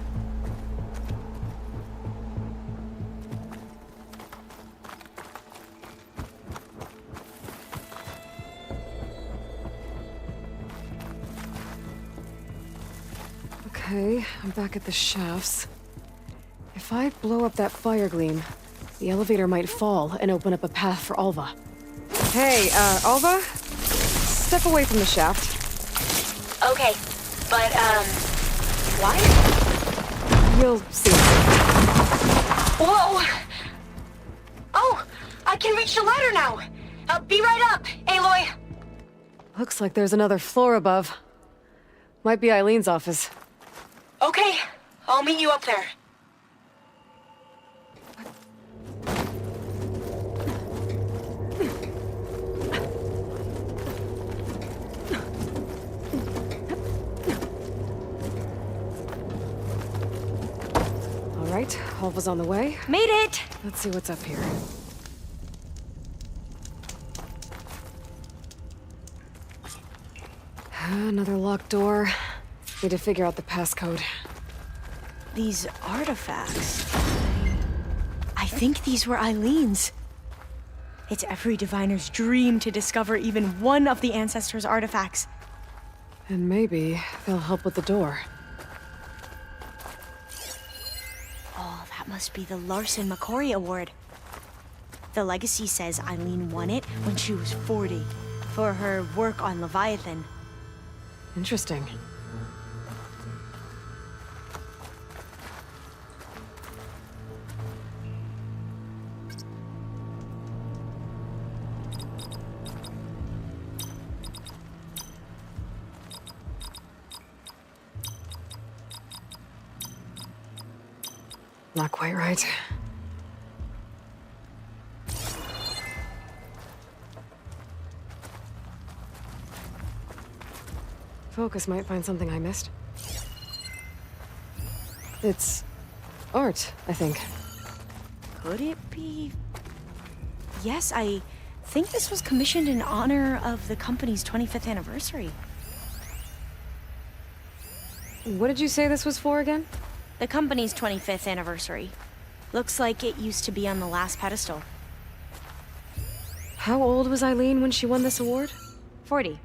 Okay, I'm back at the shafts. If I blow up that fire gleam, the elevator might fall and open up a path for Alva. Hey, Alva? Step away from the shaft. Okay, but, why? You'll see. Whoa! Oh, I can reach the ladder now! Be right up, Aloy! Looks like there's another floor above. Might be Eileen's office. Okay, I'll meet you up there. All right, Alva's on the way. Made it! Let's see what's up here. Another locked door. Need to figure out the passcode. These artifacts... I think these were Eileen's. It's every diviner's dream to discover even one of the Ancestors' artifacts. And maybe they'll help with the door. Oh, that must be the Larson McCory Award. The legacy says Eileen won it when she was 40, for her work on Leviathan. Interesting. Not quite right. Focus might find something I missed. It's art, I think. Could it be? Yes, I think this was commissioned in honor of the company's 25th anniversary. What did you say this was for again? The company's 25th anniversary. Looks like it used to be on the last pedestal. How old was Eileen when she won this award? 40.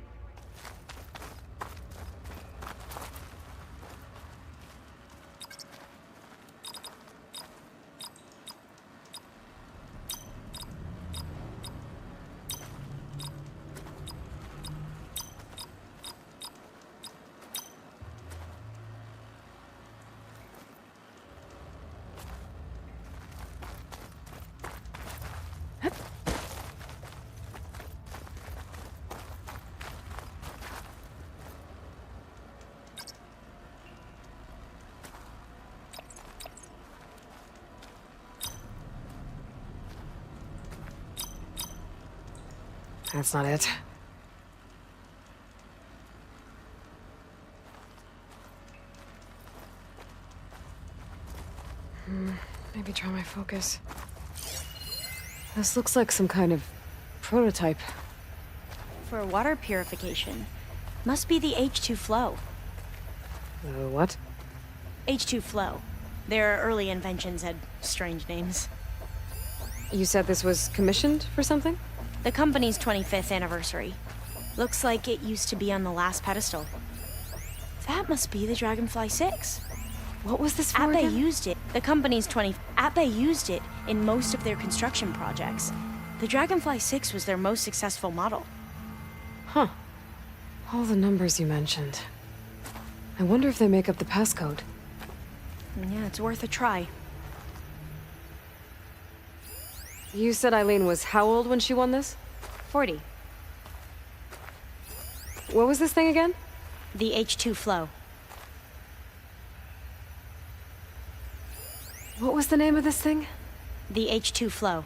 That's not it. Maybe try my focus. This looks like some kind of prototype. For water purification. Must be the H2 flow. What? H2 flow. Their early inventions had strange names. You said this was commissioned for something? The company's 25th anniversary. Looks like it used to be on the last pedestal. That must be the Dragonfly 6. What was this for Abe again? used it. The company's Abe used it in most of their construction projects. The Dragonfly 6 was their most successful model. Huh. All the numbers you mentioned. I wonder if they make up the passcode. Yeah, it's worth a try. You said Eileen was how old when she won this? 40. What was this thing again? The H2 flow. What was the name of this thing? The H2 flow.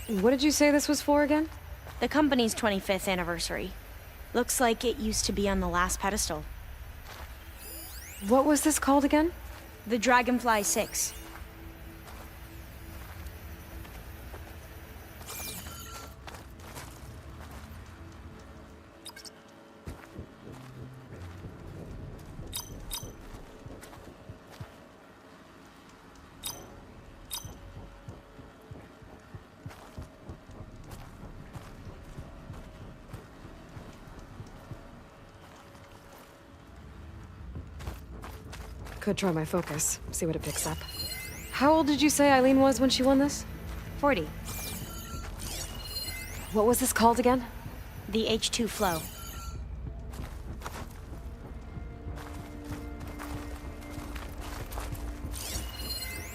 What did you say this was for again? The company's 25th anniversary. Looks like it used to be on the last pedestal. What was this called again? The Dragonfly 6. Could try my focus, see what it picks up. How old did you say Eileen was when she won this? 40. What was this called again? The H2 flow.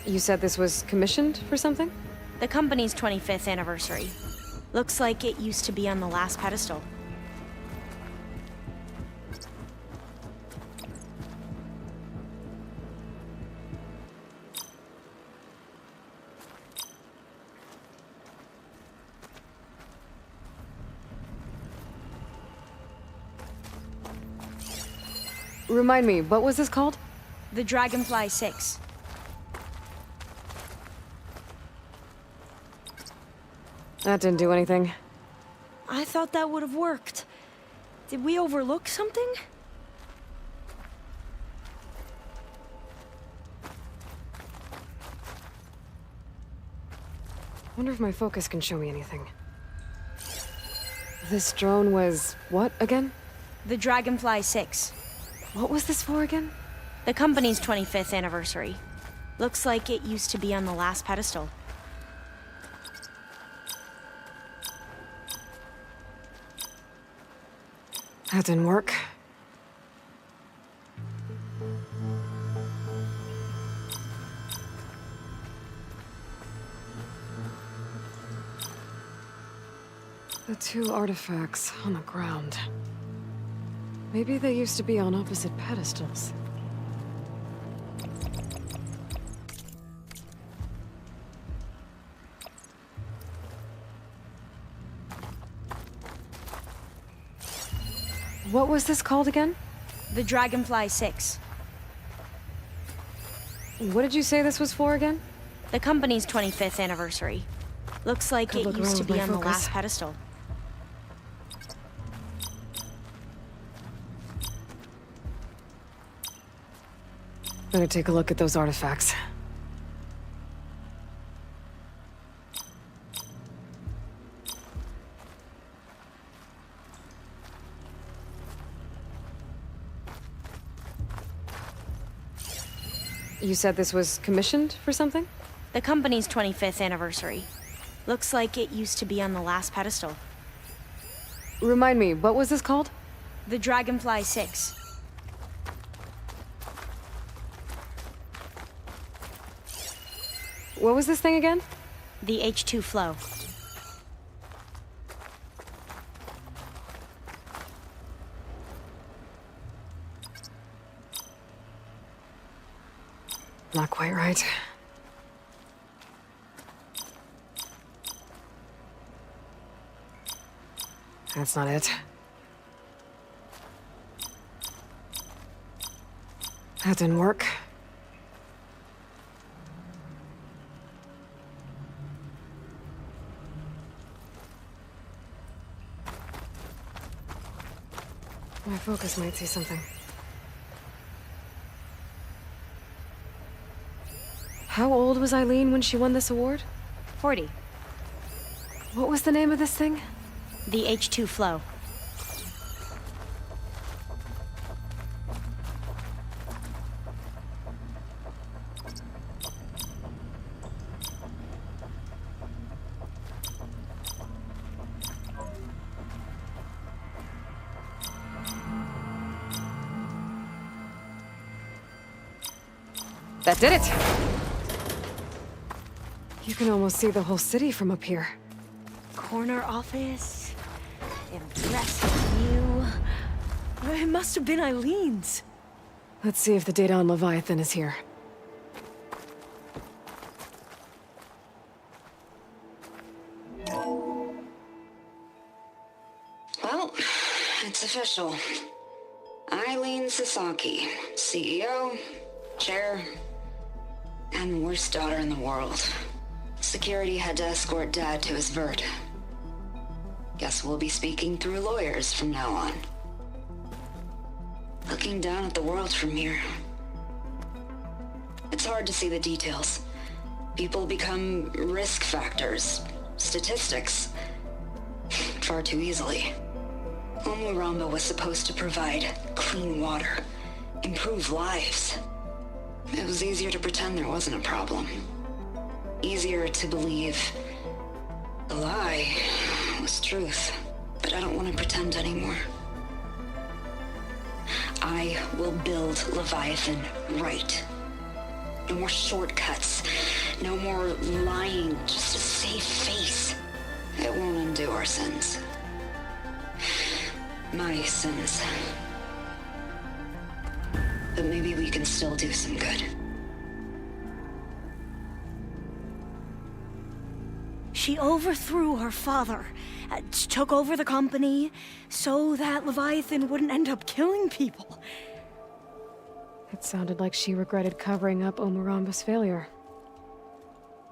You said this was commissioned for something? The company's 25th anniversary. Looks like it used to be on the last pedestal. Remind me, what was this called? The Dragonfly 6. That didn't do anything. I thought that would have worked. Did we overlook something? Wonder if my focus can show me anything. This drone was what again? The Dragonfly 6. What was this for again? The company's 25th anniversary. Looks like it used to be on the last pedestal. That didn't work. The two artifacts on the ground. Maybe they used to be on opposite pedestals. What was this called again? The Dragonfly 6. What did you say this was for again? The company's 25th anniversary. Looks like Could it look used to around be with on my the focus. last pedestal. I'm gonna take a look at those artifacts. You said this was commissioned for something? The company's 25th anniversary. Looks like it used to be on the last pedestal. Remind me, what was this called? The Dragonfly 6. What was this thing again? The H2 flow. Not quite right. That's not it. That didn't work. My focus might see something. How old was Eileen when she won this award? 40. What was the name of this thing? The H2 flow. That did it! You can almost see the whole city from up here. Corner office. Impressive view. It must have been Eileen's. Let's see if the data on Leviathan is here. Well, it's official. Eileen Sasaki, CEO, chair, and worst daughter in the world. Security had to escort Dad to his vert. Guess we'll be speaking through lawyers from now on. Looking down at the world from here. It's hard to see the details. People become risk factors, statistics, far too easily. Omuramba was supposed to provide clean water, improve lives. It was easier to pretend there wasn't a problem. Easier to believe the lie was truth. But I don't want to pretend anymore. I will build Leviathan right. No more shortcuts. No more lying just to save face. It won't undo our sins. My sins. But maybe we can still do some good. She overthrew her father, took over the company, so that Leviathan wouldn't end up killing people. It sounded like she regretted covering up Omuramba's failure.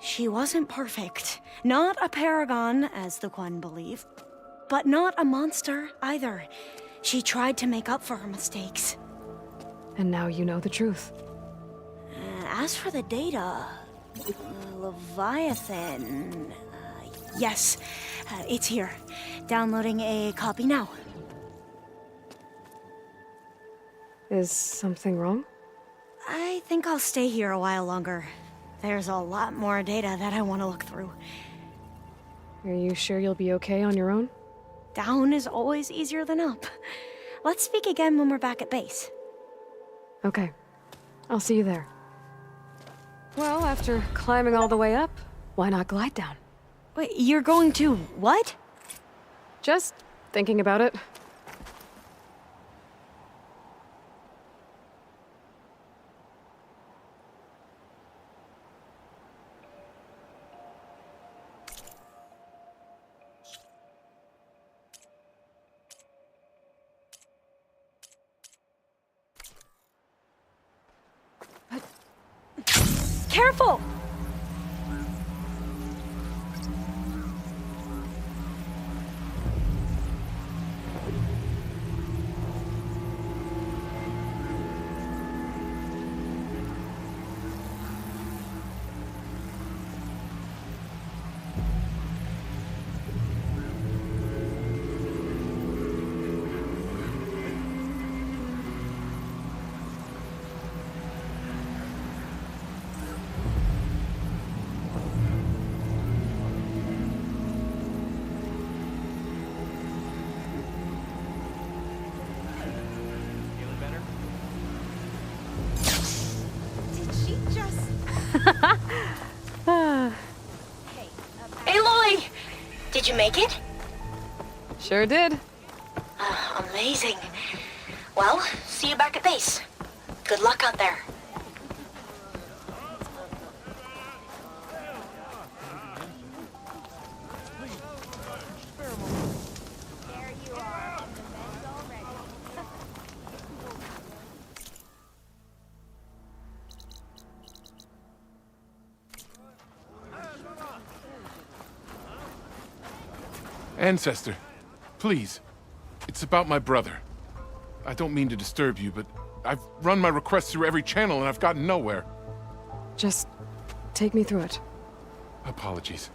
She wasn't perfect. Not a paragon, as the Quan believe. But not a monster, either. She tried to make up for her mistakes. And now you know the truth. As for the data... Leviathan... yes, it's here. Downloading a copy now. Is something wrong? I think I'll stay here a while longer. There's a lot more data that I want to look through. Are you sure you'll be okay on your own? Down is always easier than up. Let's speak again when we're back at base. Okay. I'll see you there. Well, after climbing all the way up, why not glide down? Wait, you're going to what? Just thinking about it. Careful! Hey, Lloyd! Did you make it? Sure did. Amazing. Well, see you back at base. Good luck out there. Ancestor, please. It's about my brother. I don't mean to disturb you, but I've run my request through every channel and I've gotten nowhere. Just take me through it. Apologies.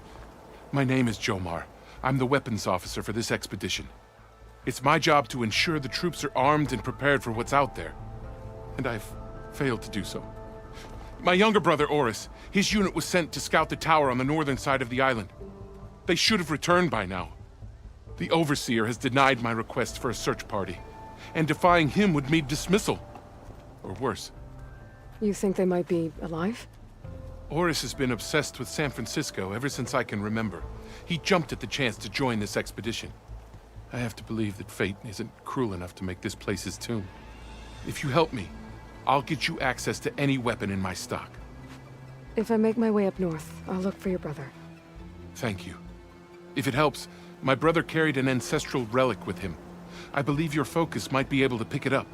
My name is Jomar. I'm the weapons officer for this expedition. It's my job to ensure the troops are armed and prepared for what's out there. And I've failed to do so. My younger brother, Oris, his unit was sent to scout the tower on the northern side of the island. They should have returned by now. The Overseer has denied my request for a search party, and defying him would mean dismissal. Or worse. You think they might be alive? Oris has been obsessed with San Francisco ever since I can remember. He jumped at the chance to join this expedition. I have to believe that fate isn't cruel enough to make this place his tomb. If you help me, I'll get you access to any weapon in my stock. If I make my way up north, I'll look for your brother. Thank you. If it helps, my brother carried an ancestral relic with him. I believe your focus might be able to pick it up.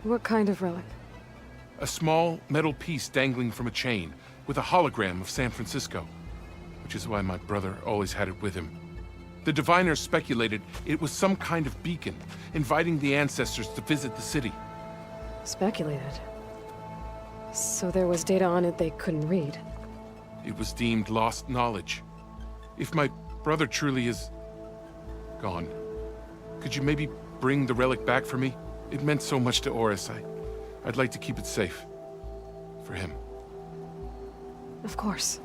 What kind of relic? A small metal piece dangling from a chain, with a hologram of San Francisco. Which is why my brother always had it with him. The diviners speculated it was some kind of beacon, inviting the ancestors to visit the city. Speculated? So there was data on it they couldn't read? It was deemed lost knowledge. If my brother truly is gone, could you maybe bring the relic back for me? It meant so much to Oris. I'd like to keep it safe. For him. Of course.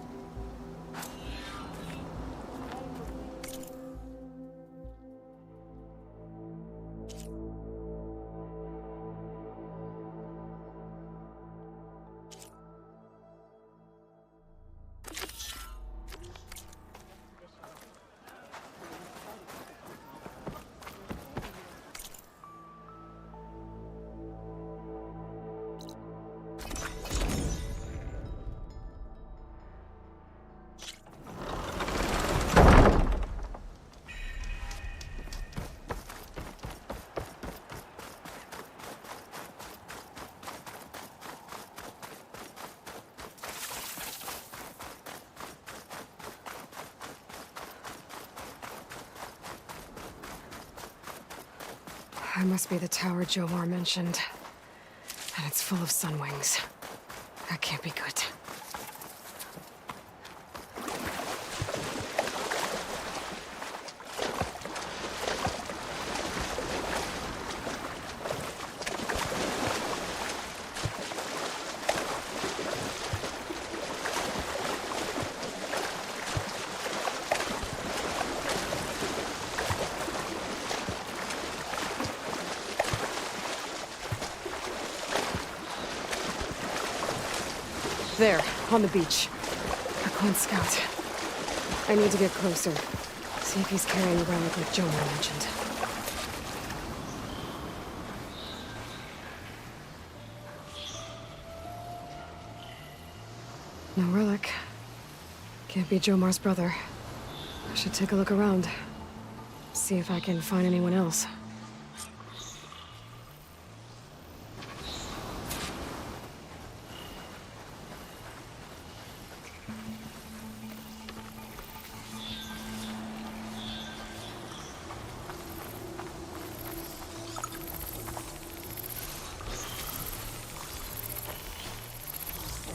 It must be the tower Jomar mentioned. And it's full of sunwings. That can't be good. There, on the beach. A Clint scout. I need to get closer. See if he's carrying a relic like Jomar mentioned. No relic. Can't be Jomar's brother. I should take a look around. See if I can find anyone else.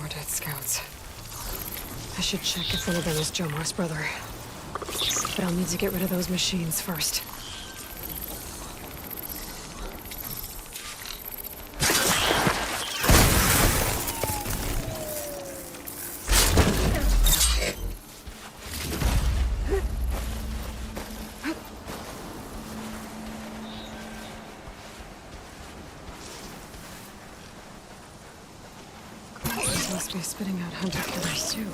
more dead scouts. I should check if one of them is Jomar's brother. But I'll need to get rid of those machines first. These must be spitting out hunter killers too.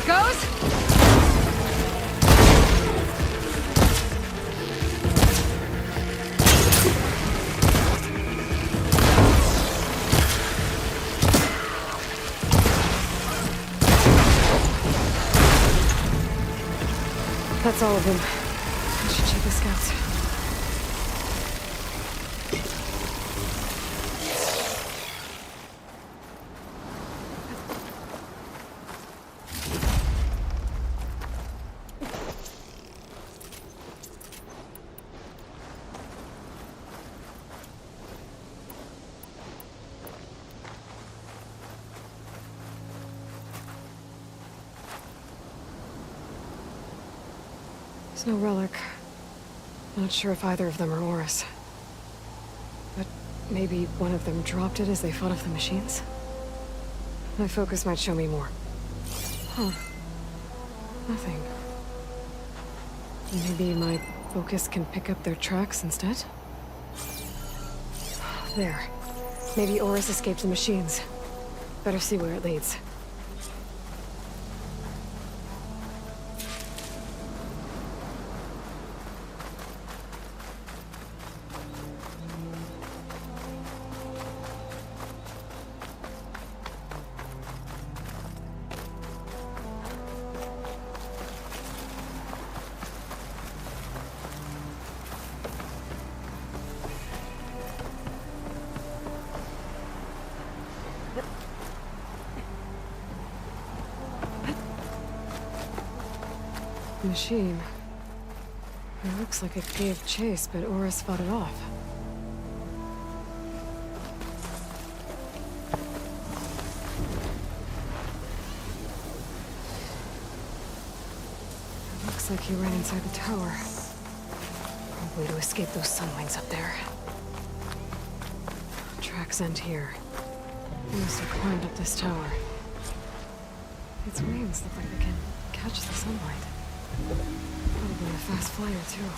it goes? That's all of them. I should check the scouts. There's no relic. Not sure if either of them are Horus. But maybe one of them dropped it as they fought off the machines? My focus might show me more. Huh. Nothing. Maybe my focus can pick up their tracks instead? There. Maybe Horus escaped the machines. Better see where it leads. Machine. It looks like it gave chase, but Horus fought it off. It looks like he ran inside the tower. Probably to escape those sunwings up there. Tracks end here. He must have climbed up this tower. Its wings look like they can catch the sunlight. Probably a fast flyer, too.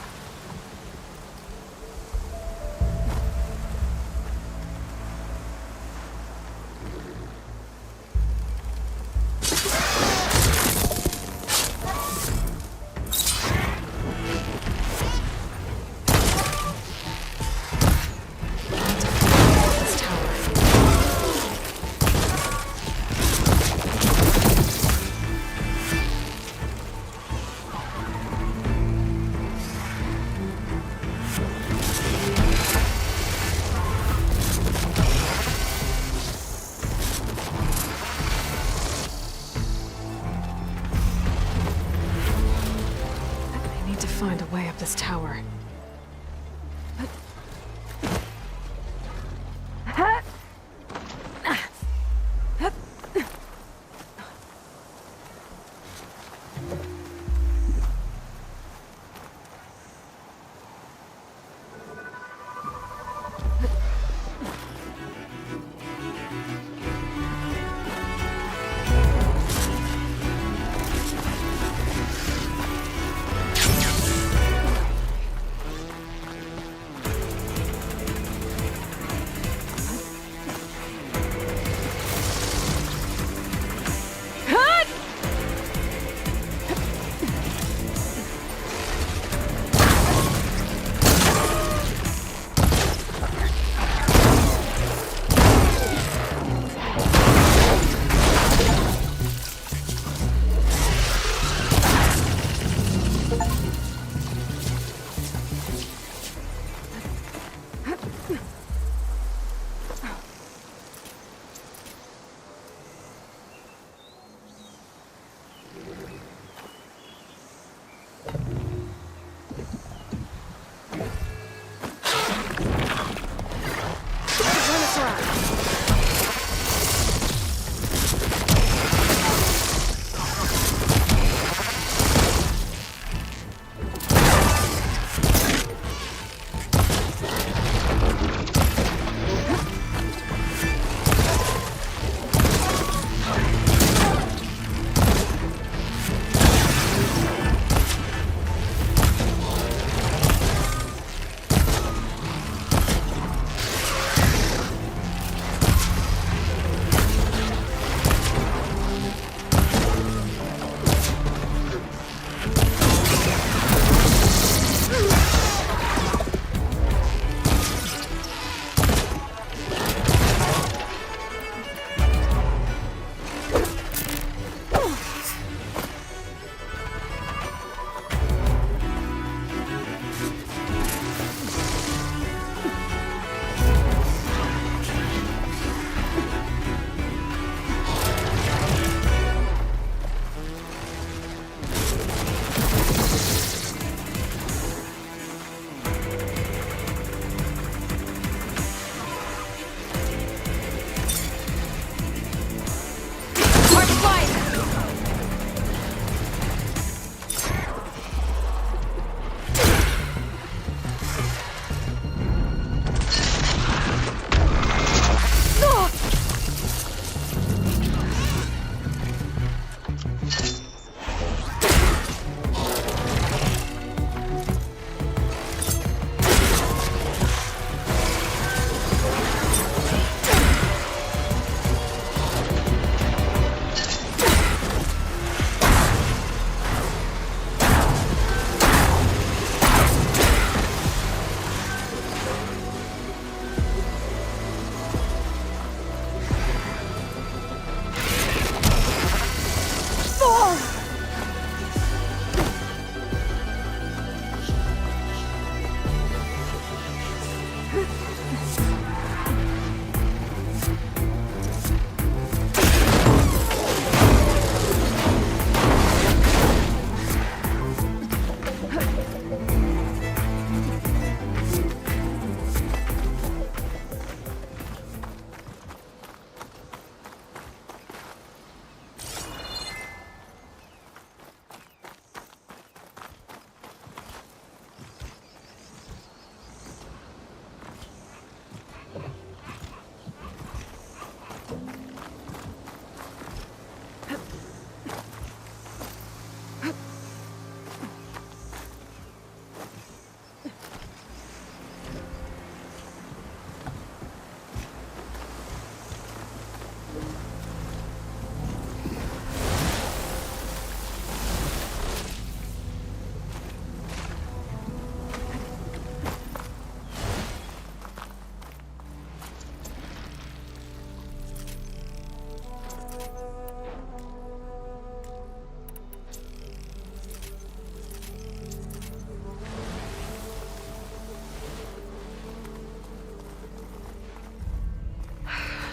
Find a way up this tower.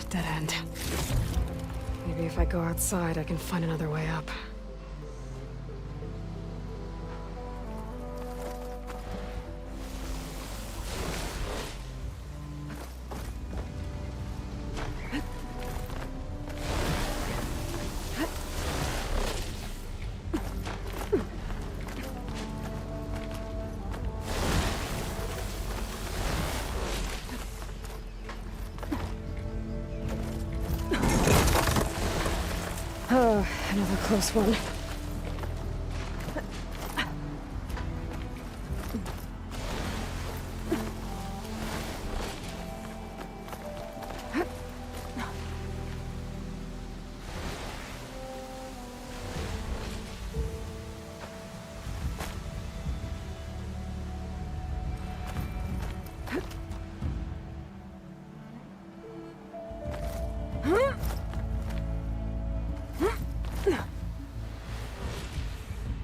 Dead end. Maybe if I go outside, I can find another way up. Oh, another close one.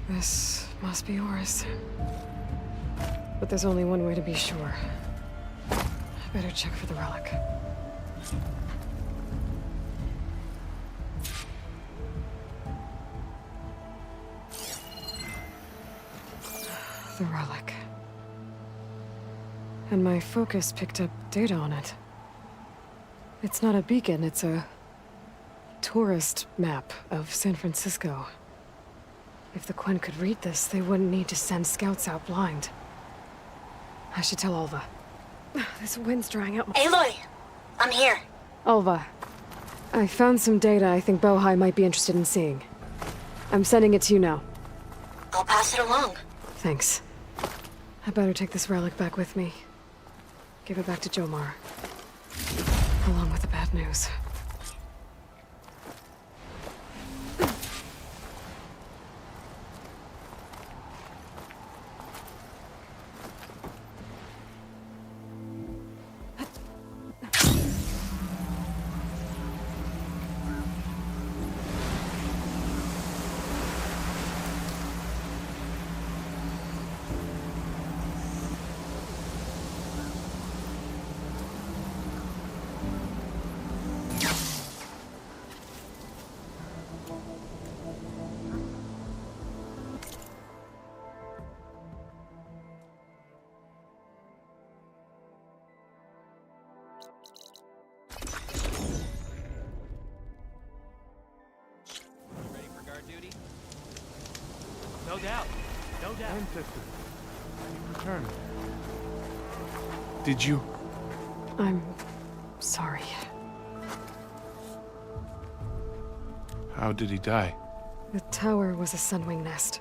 This must be Horus. But there's only one way to be sure. I better check for the relic. The relic. And my focus picked up data on it. It's not a beacon, it's a tourist map of San Francisco. If the Quen could read this, they wouldn't need to send scouts out blind. I should tell Alva. This wind's drying out my— Aloy! I'm here. Alva, I found some data I think Bohai might be interested in seeing. I'm sending it to you now. I'll pass it along. Thanks. I better take this relic back with me. Give it back to Jomar. Along with the bad news. No doubt. No doubt. Ancestor, you returned. Did you? I'm sorry. How did he die? The tower was a sunwing nest.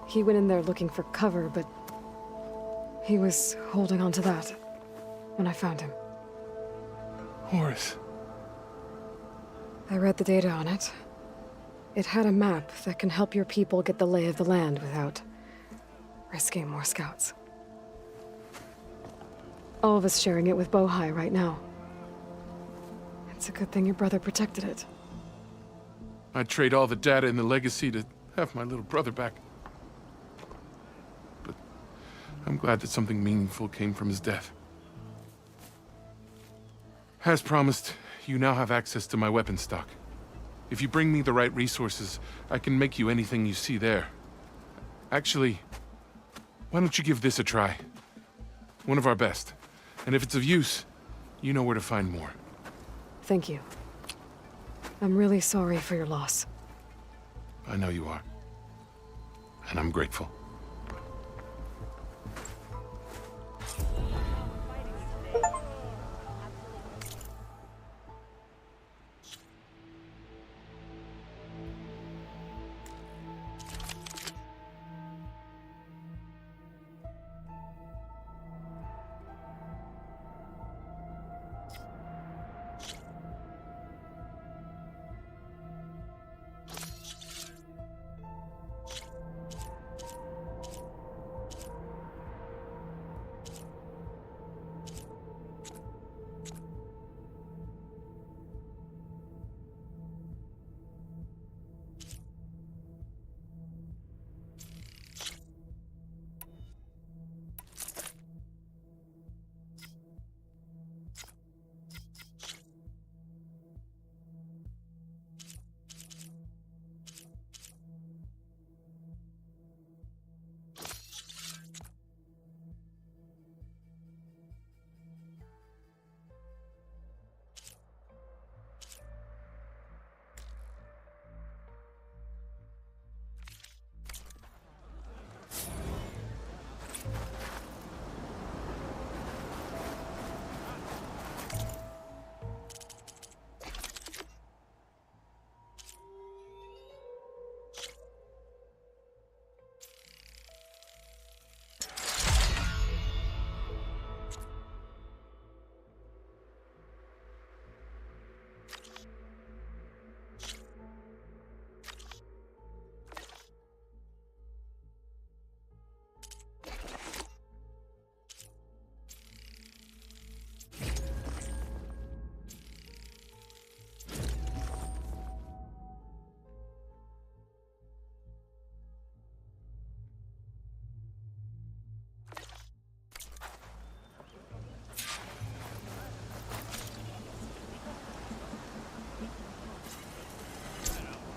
He went in there looking for cover, but he was holding on to that when I found him. Horus. I read the data on it. It had a map that can help your people get the lay of the land without risking more scouts. All of us sharing it with Bohai right now. It's a good thing your brother protected it. I'd trade all the data in the legacy to have my little brother back. But I'm glad that something meaningful came from his death. As promised, you now have access to my weapon stock. If you bring me the right resources, I can make you anything you see there. Actually, why don't you give this a try? One of our best. And if it's of use, you know where to find more. Thank you. I'm really sorry for your loss. I know you are. And I'm grateful.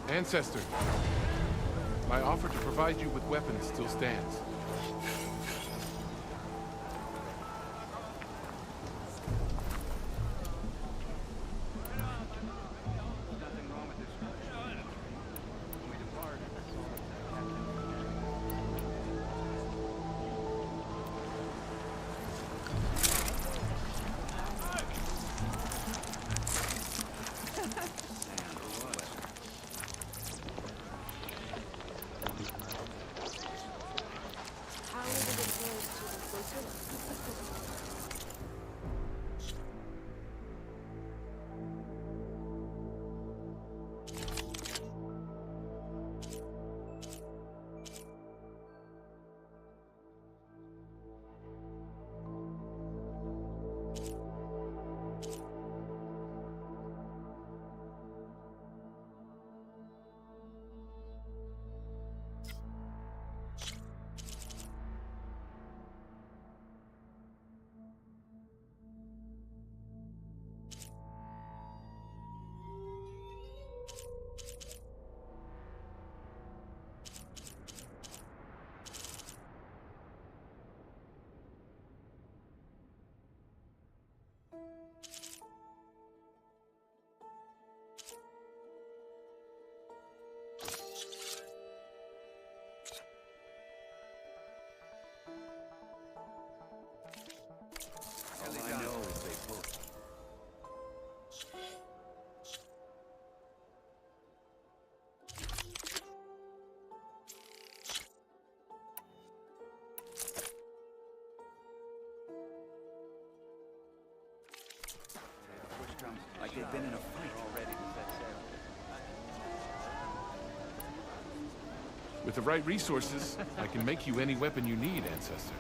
Ancestor, my offer to provide you with weapons still stands. Like they've been in a fight already. With the right resources, I can make you any weapon you need, Ancestor.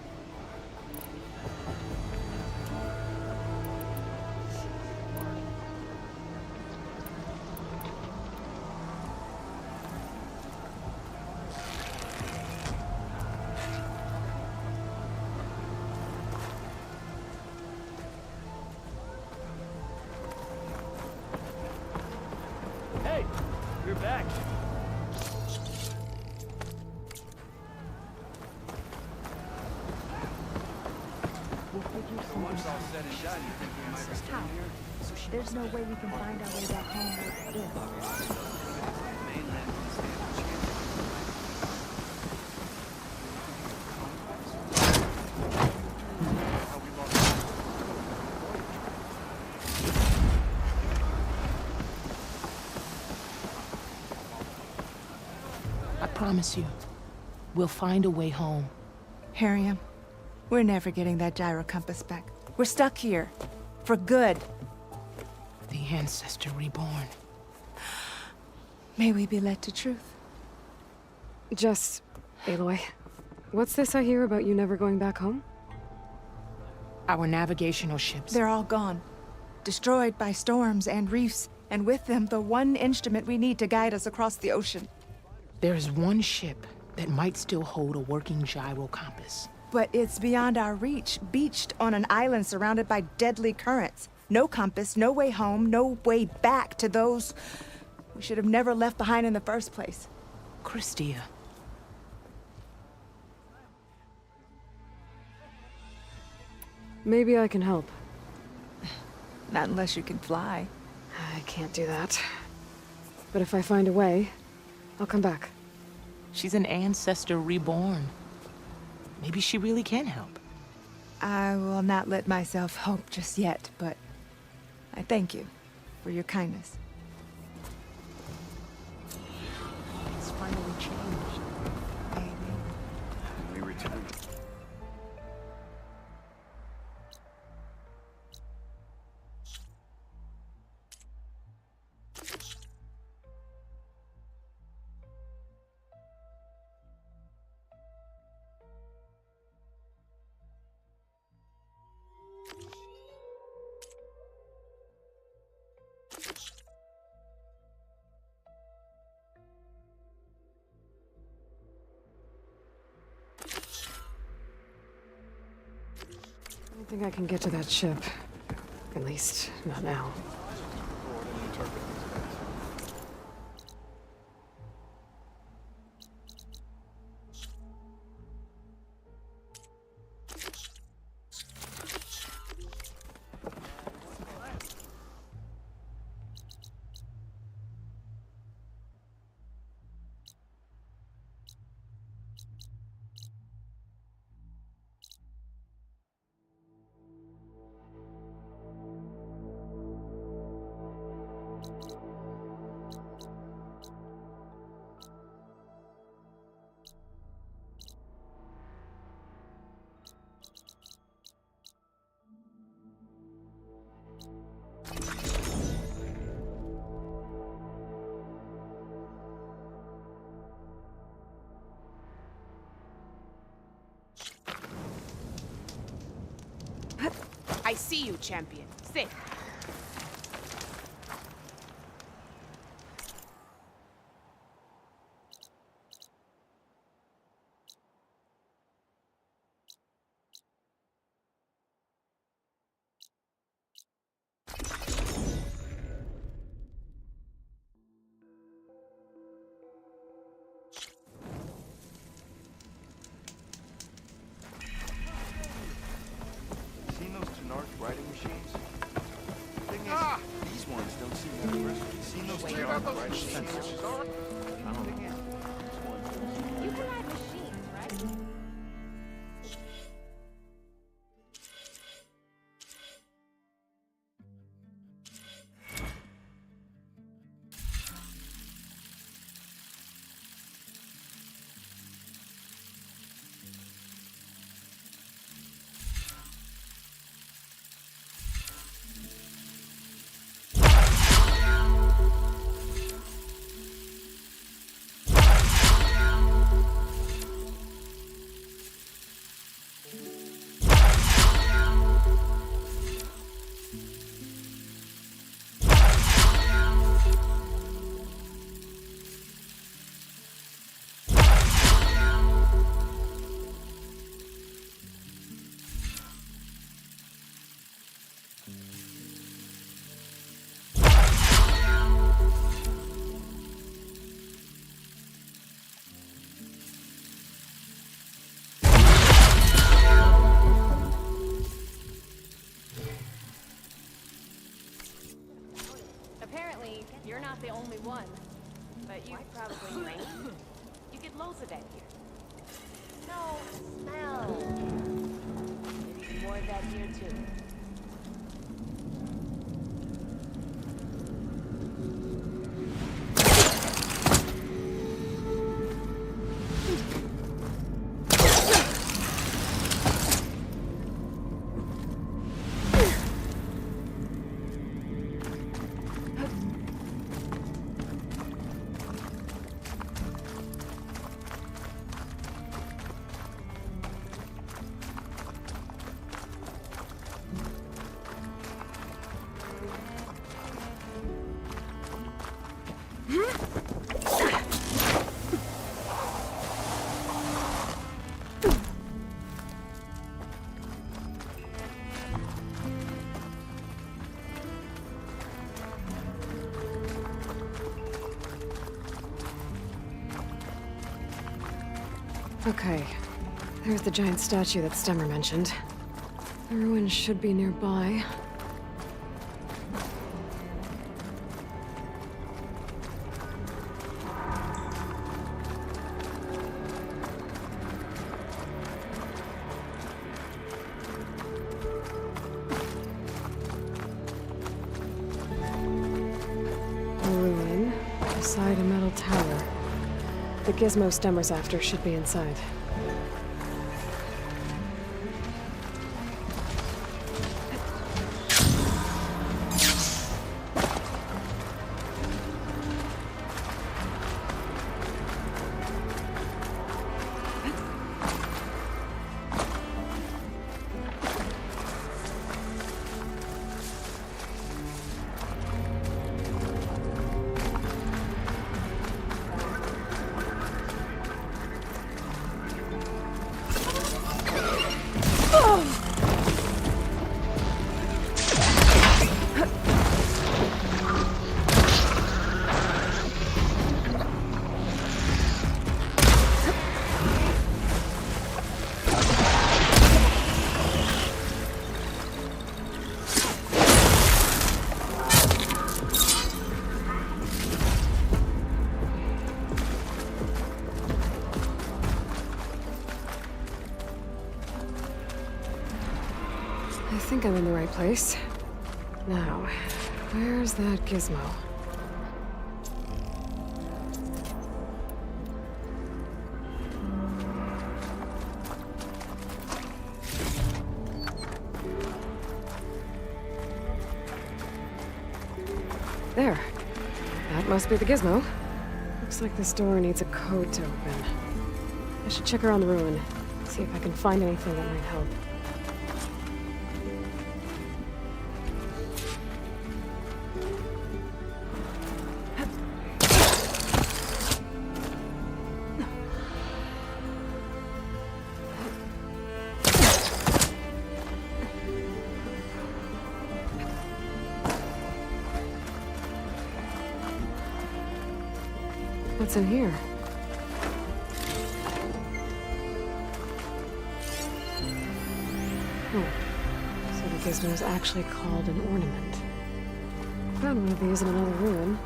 How? There's no way we can find our way back home like this. I promise you, we'll find a way home. Harriam, we're never getting that gyro compass back. We're stuck here. For good. The ancestor reborn. May we be led to truth. Just, Aloy, what's this I hear about you never going back home? Our navigational ships. They're all gone. Destroyed by storms and reefs, and with them the one instrument we need to guide us across the ocean. There's one ship that might still hold a working gyro compass. But it's beyond our reach, beached on an island surrounded by deadly currents. No compass, no way home, no way back to those we should have never left behind in the first place. Christia. Maybe I can help. Not unless you can fly. I can't do that. But if I find a way, I'll come back. She's an ancestor reborn. Maybe she really can help. I will not let myself hope just yet, but I thank you for your kindness. It's finally changed. We return. I don't think I can get to that ship. At least, not now. I see you, champion. Sit. Writing machines? Thing is, these ones don't seem that aggressive. Seen those Tenark writing machines? You can write machines, right? You're not the only one. But you probably drink. You get loads of that here. No, smell. Maybe more of that here too. Okay, there's the giant statue that Stemmer mentioned. The ruins should be nearby. A ruin beside a metal tower. The gizmo Stemmer's after should be inside. I think I'm in the right place. Now, where's that gizmo? There. That must be the gizmo. Looks like this door needs a code to open. I should check around the ruin, see if I can find anything that might help. What's in here? Oh, so the gizmo is actually called an ornament. Found one of these in another ruin.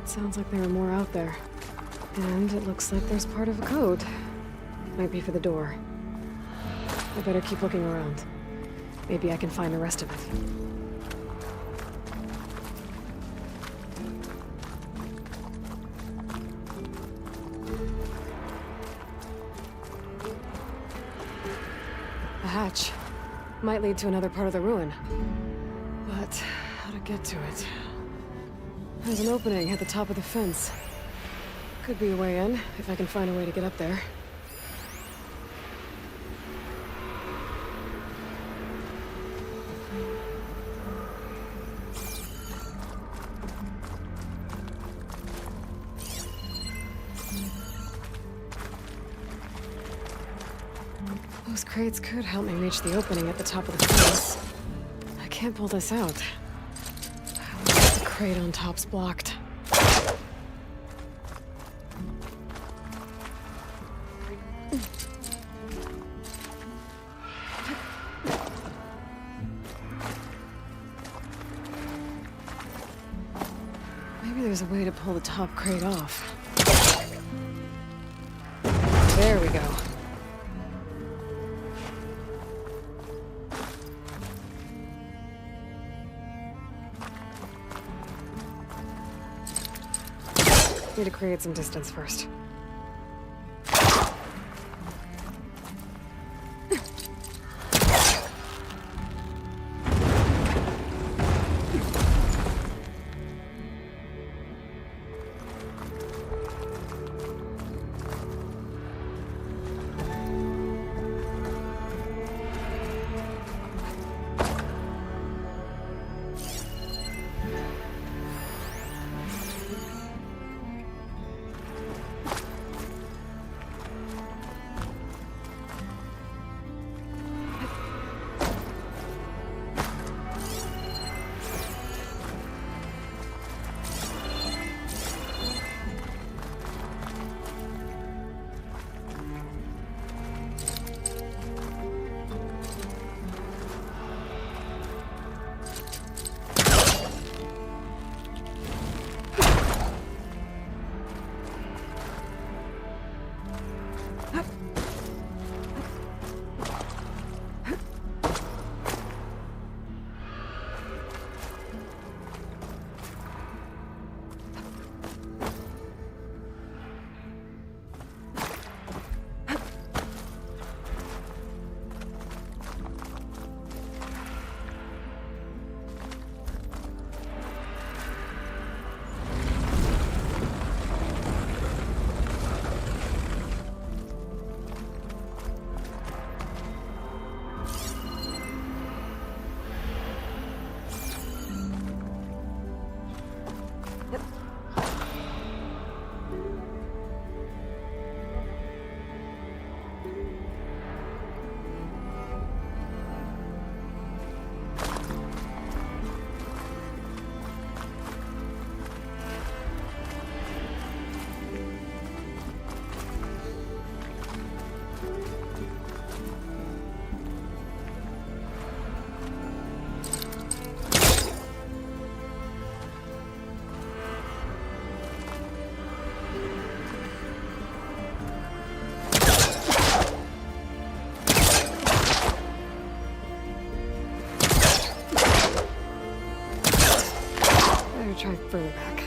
It sounds like there are more out there. And it looks like there's part of a code. Might be for the door. I better keep looking around. Maybe I can find the rest of it. A hatch. Might lead to another part of the ruin. But how to get to it? There's an opening at the top of the fence. Could be a way in, if I can find a way to get up there. Those crates could help me reach the opening at the top of the fence. I can't pull this out. The crate on top's blocked. Maybe there's a way to pull the top crate off. There we go. Need to create some distance first. Try further back.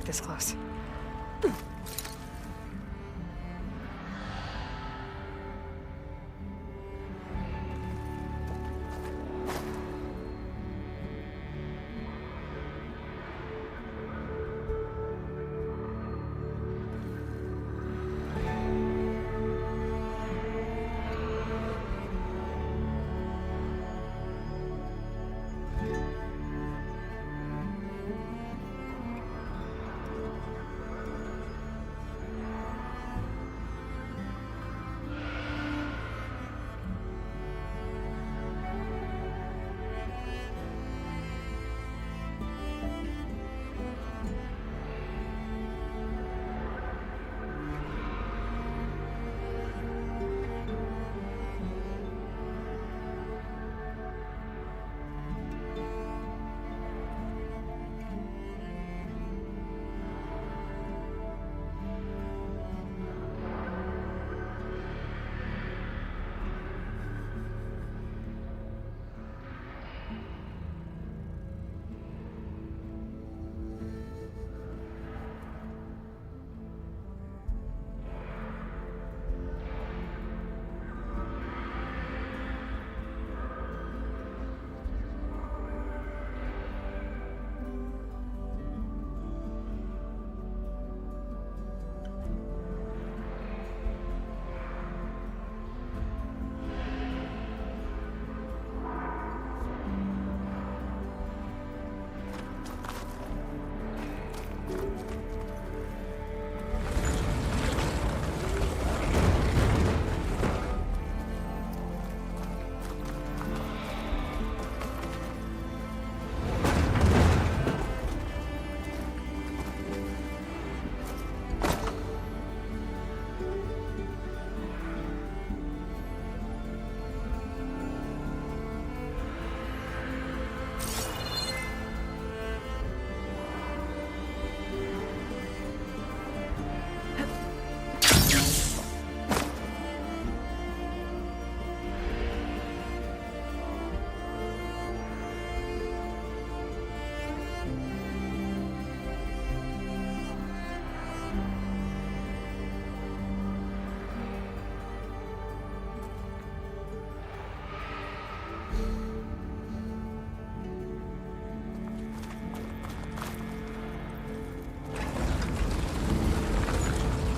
this close.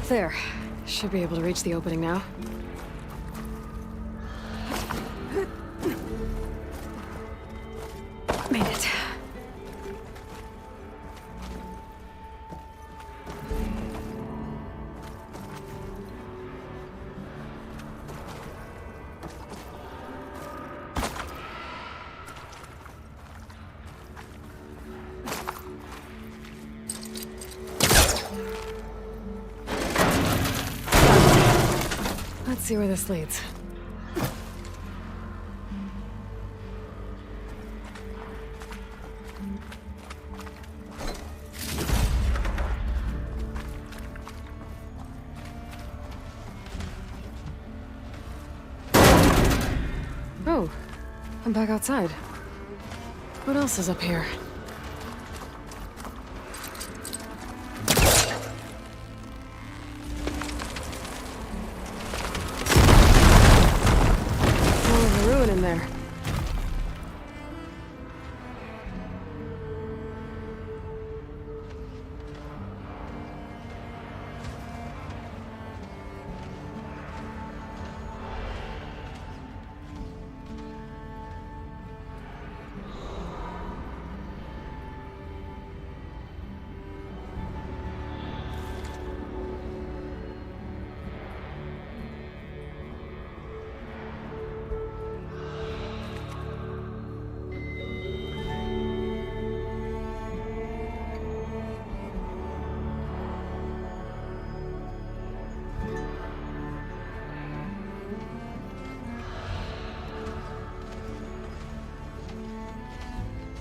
There. Should be able to reach the opening now. Made it. Let's see where this leads. Oh, I'm back outside. What else is up here? In there.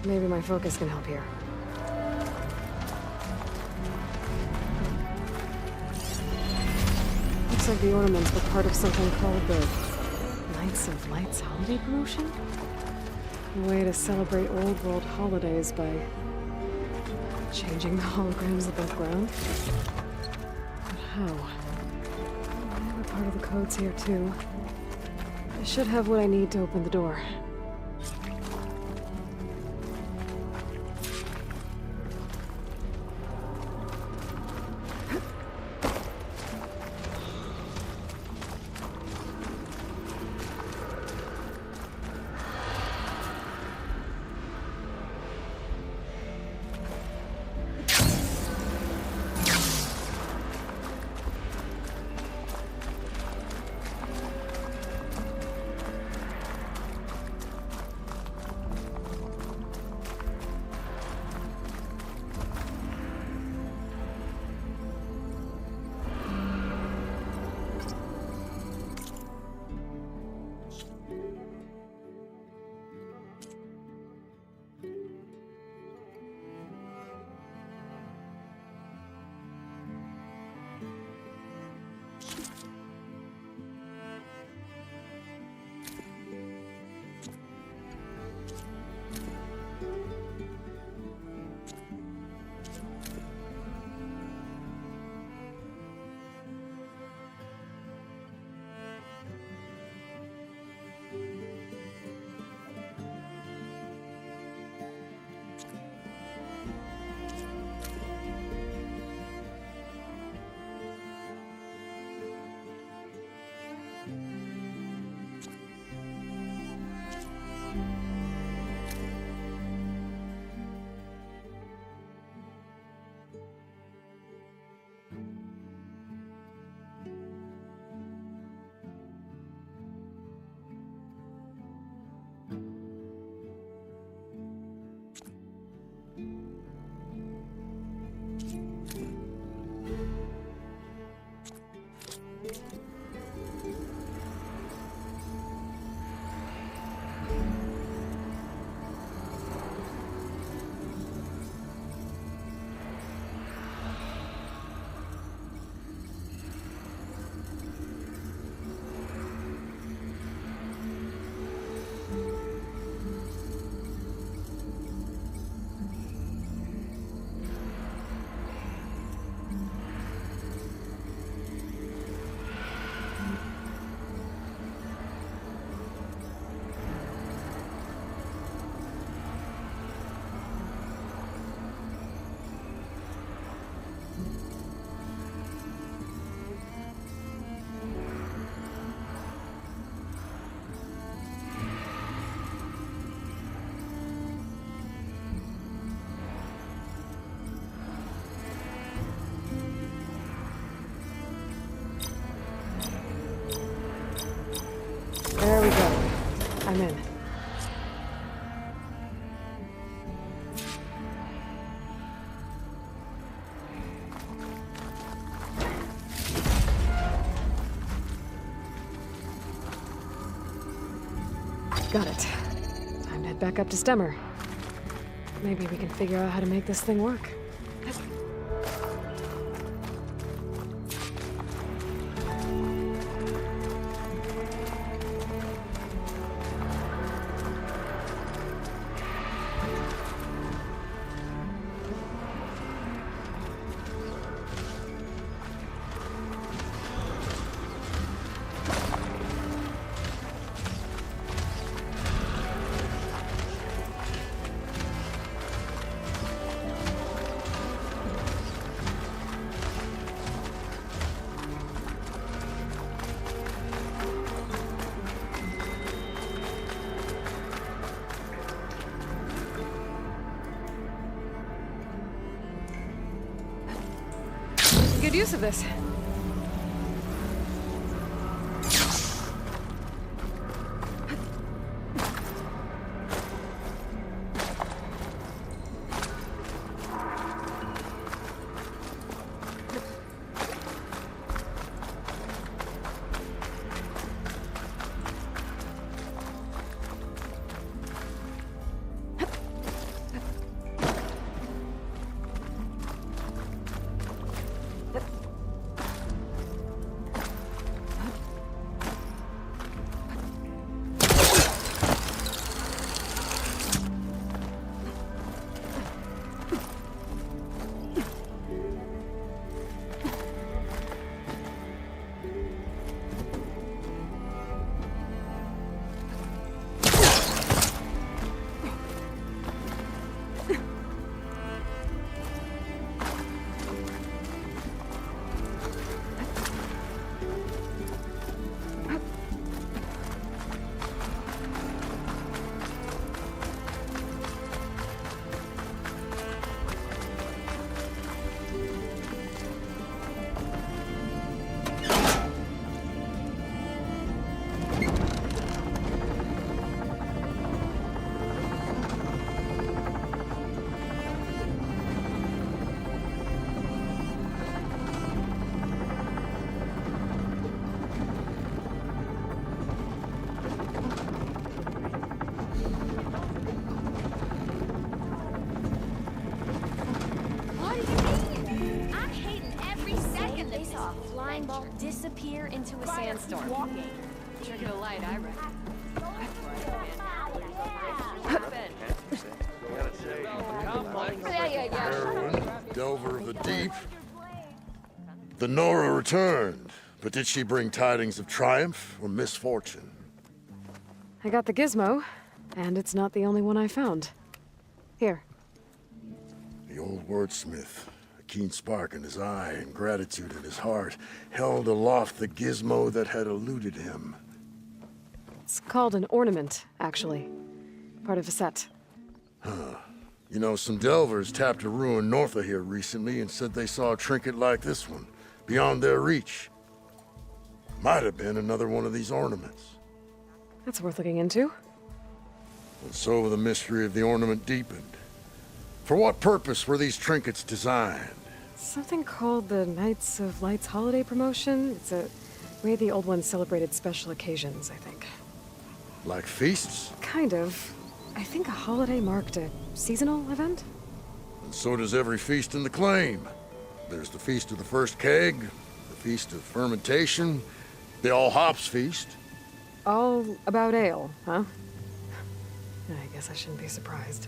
Maybe my focus can help here. Looks like the ornaments were part of something called the Knights of Light's holiday promotion? A way to celebrate old world holidays by Changing the holograms above ground? But how? The other part of the code's here too. I should have what I need to open the door. There we go. I'm in. Got it. Time to head back up to Stemmer. Maybe we can figure out how to make this thing work. Good use of this. disappear into a sandstorm. Trigger the light, I reckon. Heroine, delver of the deep. The Nora returned, but did she bring tidings of triumph or misfortune? I got the gizmo, and it's not the only one I found. Here. The old wordsmith, a keen spark in his eye and gratitude in his heart, held aloft the gizmo that had eluded him. It's called an ornament, actually. Part of a set. Huh. You know, some delvers tapped a ruin north of here recently and said they saw a trinket like this one, beyond their reach. Might have been another one of these ornaments. That's worth looking into. And so the mystery of the ornament deepened. For what purpose were these trinkets designed? Something called the Knights of Light's holiday promotion. It's a way the old ones celebrated special occasions, I think. Like feasts? Kind of. I think a holiday marked a seasonal event? And so does every feast in the claim. There's the Feast of the First Keg, the Feast of Fermentation, the All Hops Feast. All about ale, huh? I guess I shouldn't be surprised.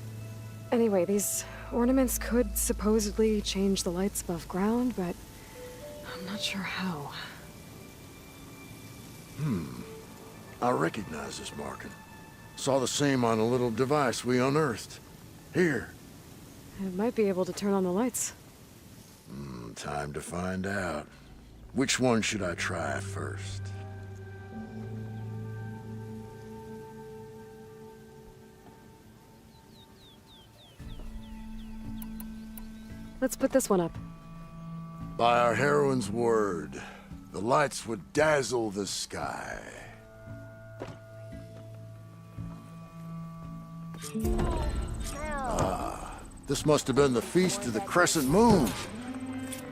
Anyway, these ornaments could supposedly change the lights above ground, but I'm not sure how. I recognize this marking. Saw the same on a little device we unearthed. Here. It might be able to turn on the lights. Time to find out. Which one should I try first? Let's put this one up. By our heroine's word, the lights would dazzle the sky. This must have been the Feast of the Crescent Moon.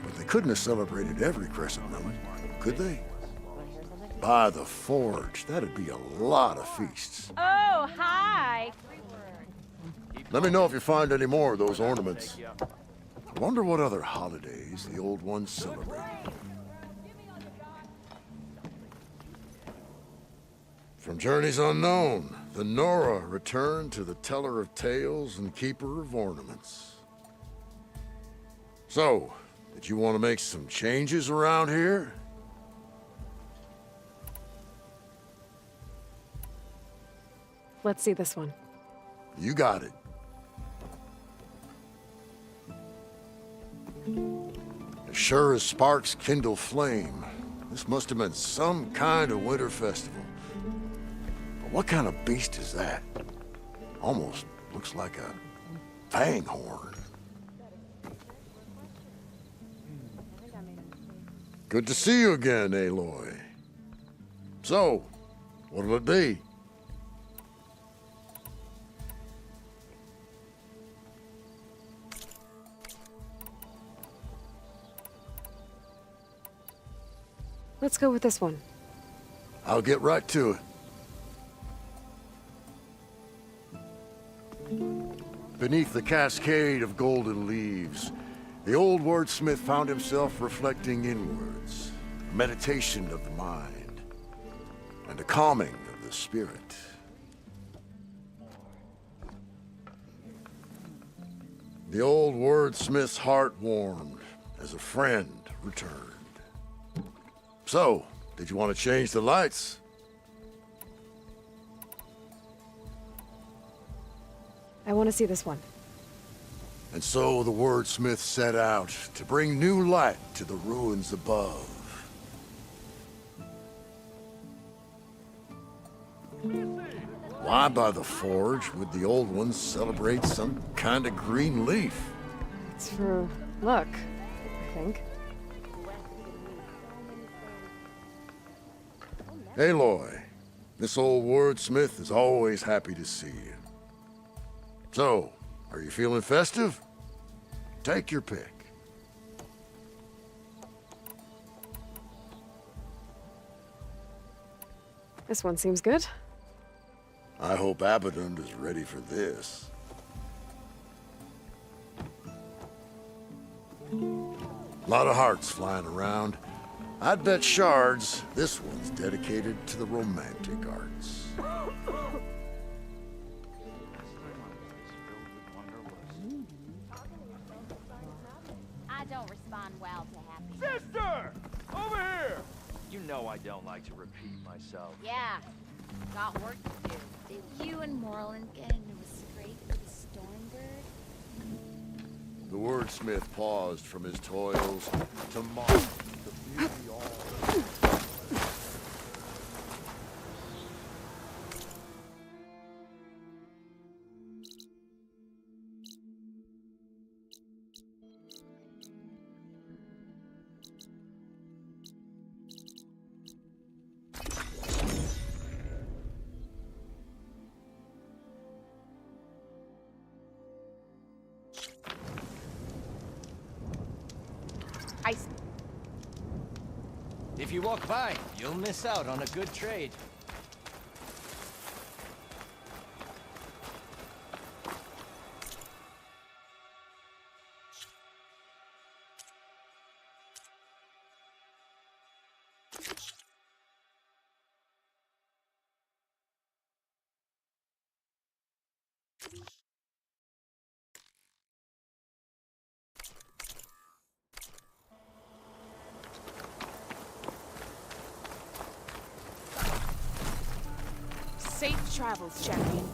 But they couldn't have celebrated every crescent moon, could they? By the Forge, that'd be a lot of feasts. Oh, hi! Let me know if you find any more of those ornaments. I wonder what other holidays the old ones celebrated. From journeys unknown, the Nora returned to the teller of tales and keeper of ornaments. So, did you want to make some changes around here? Let's see this one. You got it. As sure as sparks kindle flame, this must have been some kind of winter festival. But what kind of beast is that? Almost looks like a fang horn. Good to see you again, Aloy. So, what'll it be? Let's go with this one. I'll get right to it. Beneath the cascade of golden leaves, the old wordsmith found himself reflecting inwards, a meditation of the mind, and a calming of the spirit. The old wordsmith's heart warmed as a friend returned. So, did you want to change the lights? I want to see this one. And so the wordsmith set out to bring new light to the ruins above. Why by the Forge would the old ones celebrate some kind of green leaf? It's for luck, I think. Aloy, this old wordsmith is always happy to see you. So, are you feeling festive? Take your pick. This one seems good. I hope Editon is ready for this. A lot of hearts flying around. I'd bet shards this one's dedicated to the romantic arts. I don't respond well to happy. Sister! Over here! You know I don't like to repeat myself. Yeah, got work to do. Did you and Moreland get into a scrape with the Stormbird? The wordsmith paused from his toils to mock the beauty all. If you walk by, you'll miss out on a good trade. Safe travels, champion.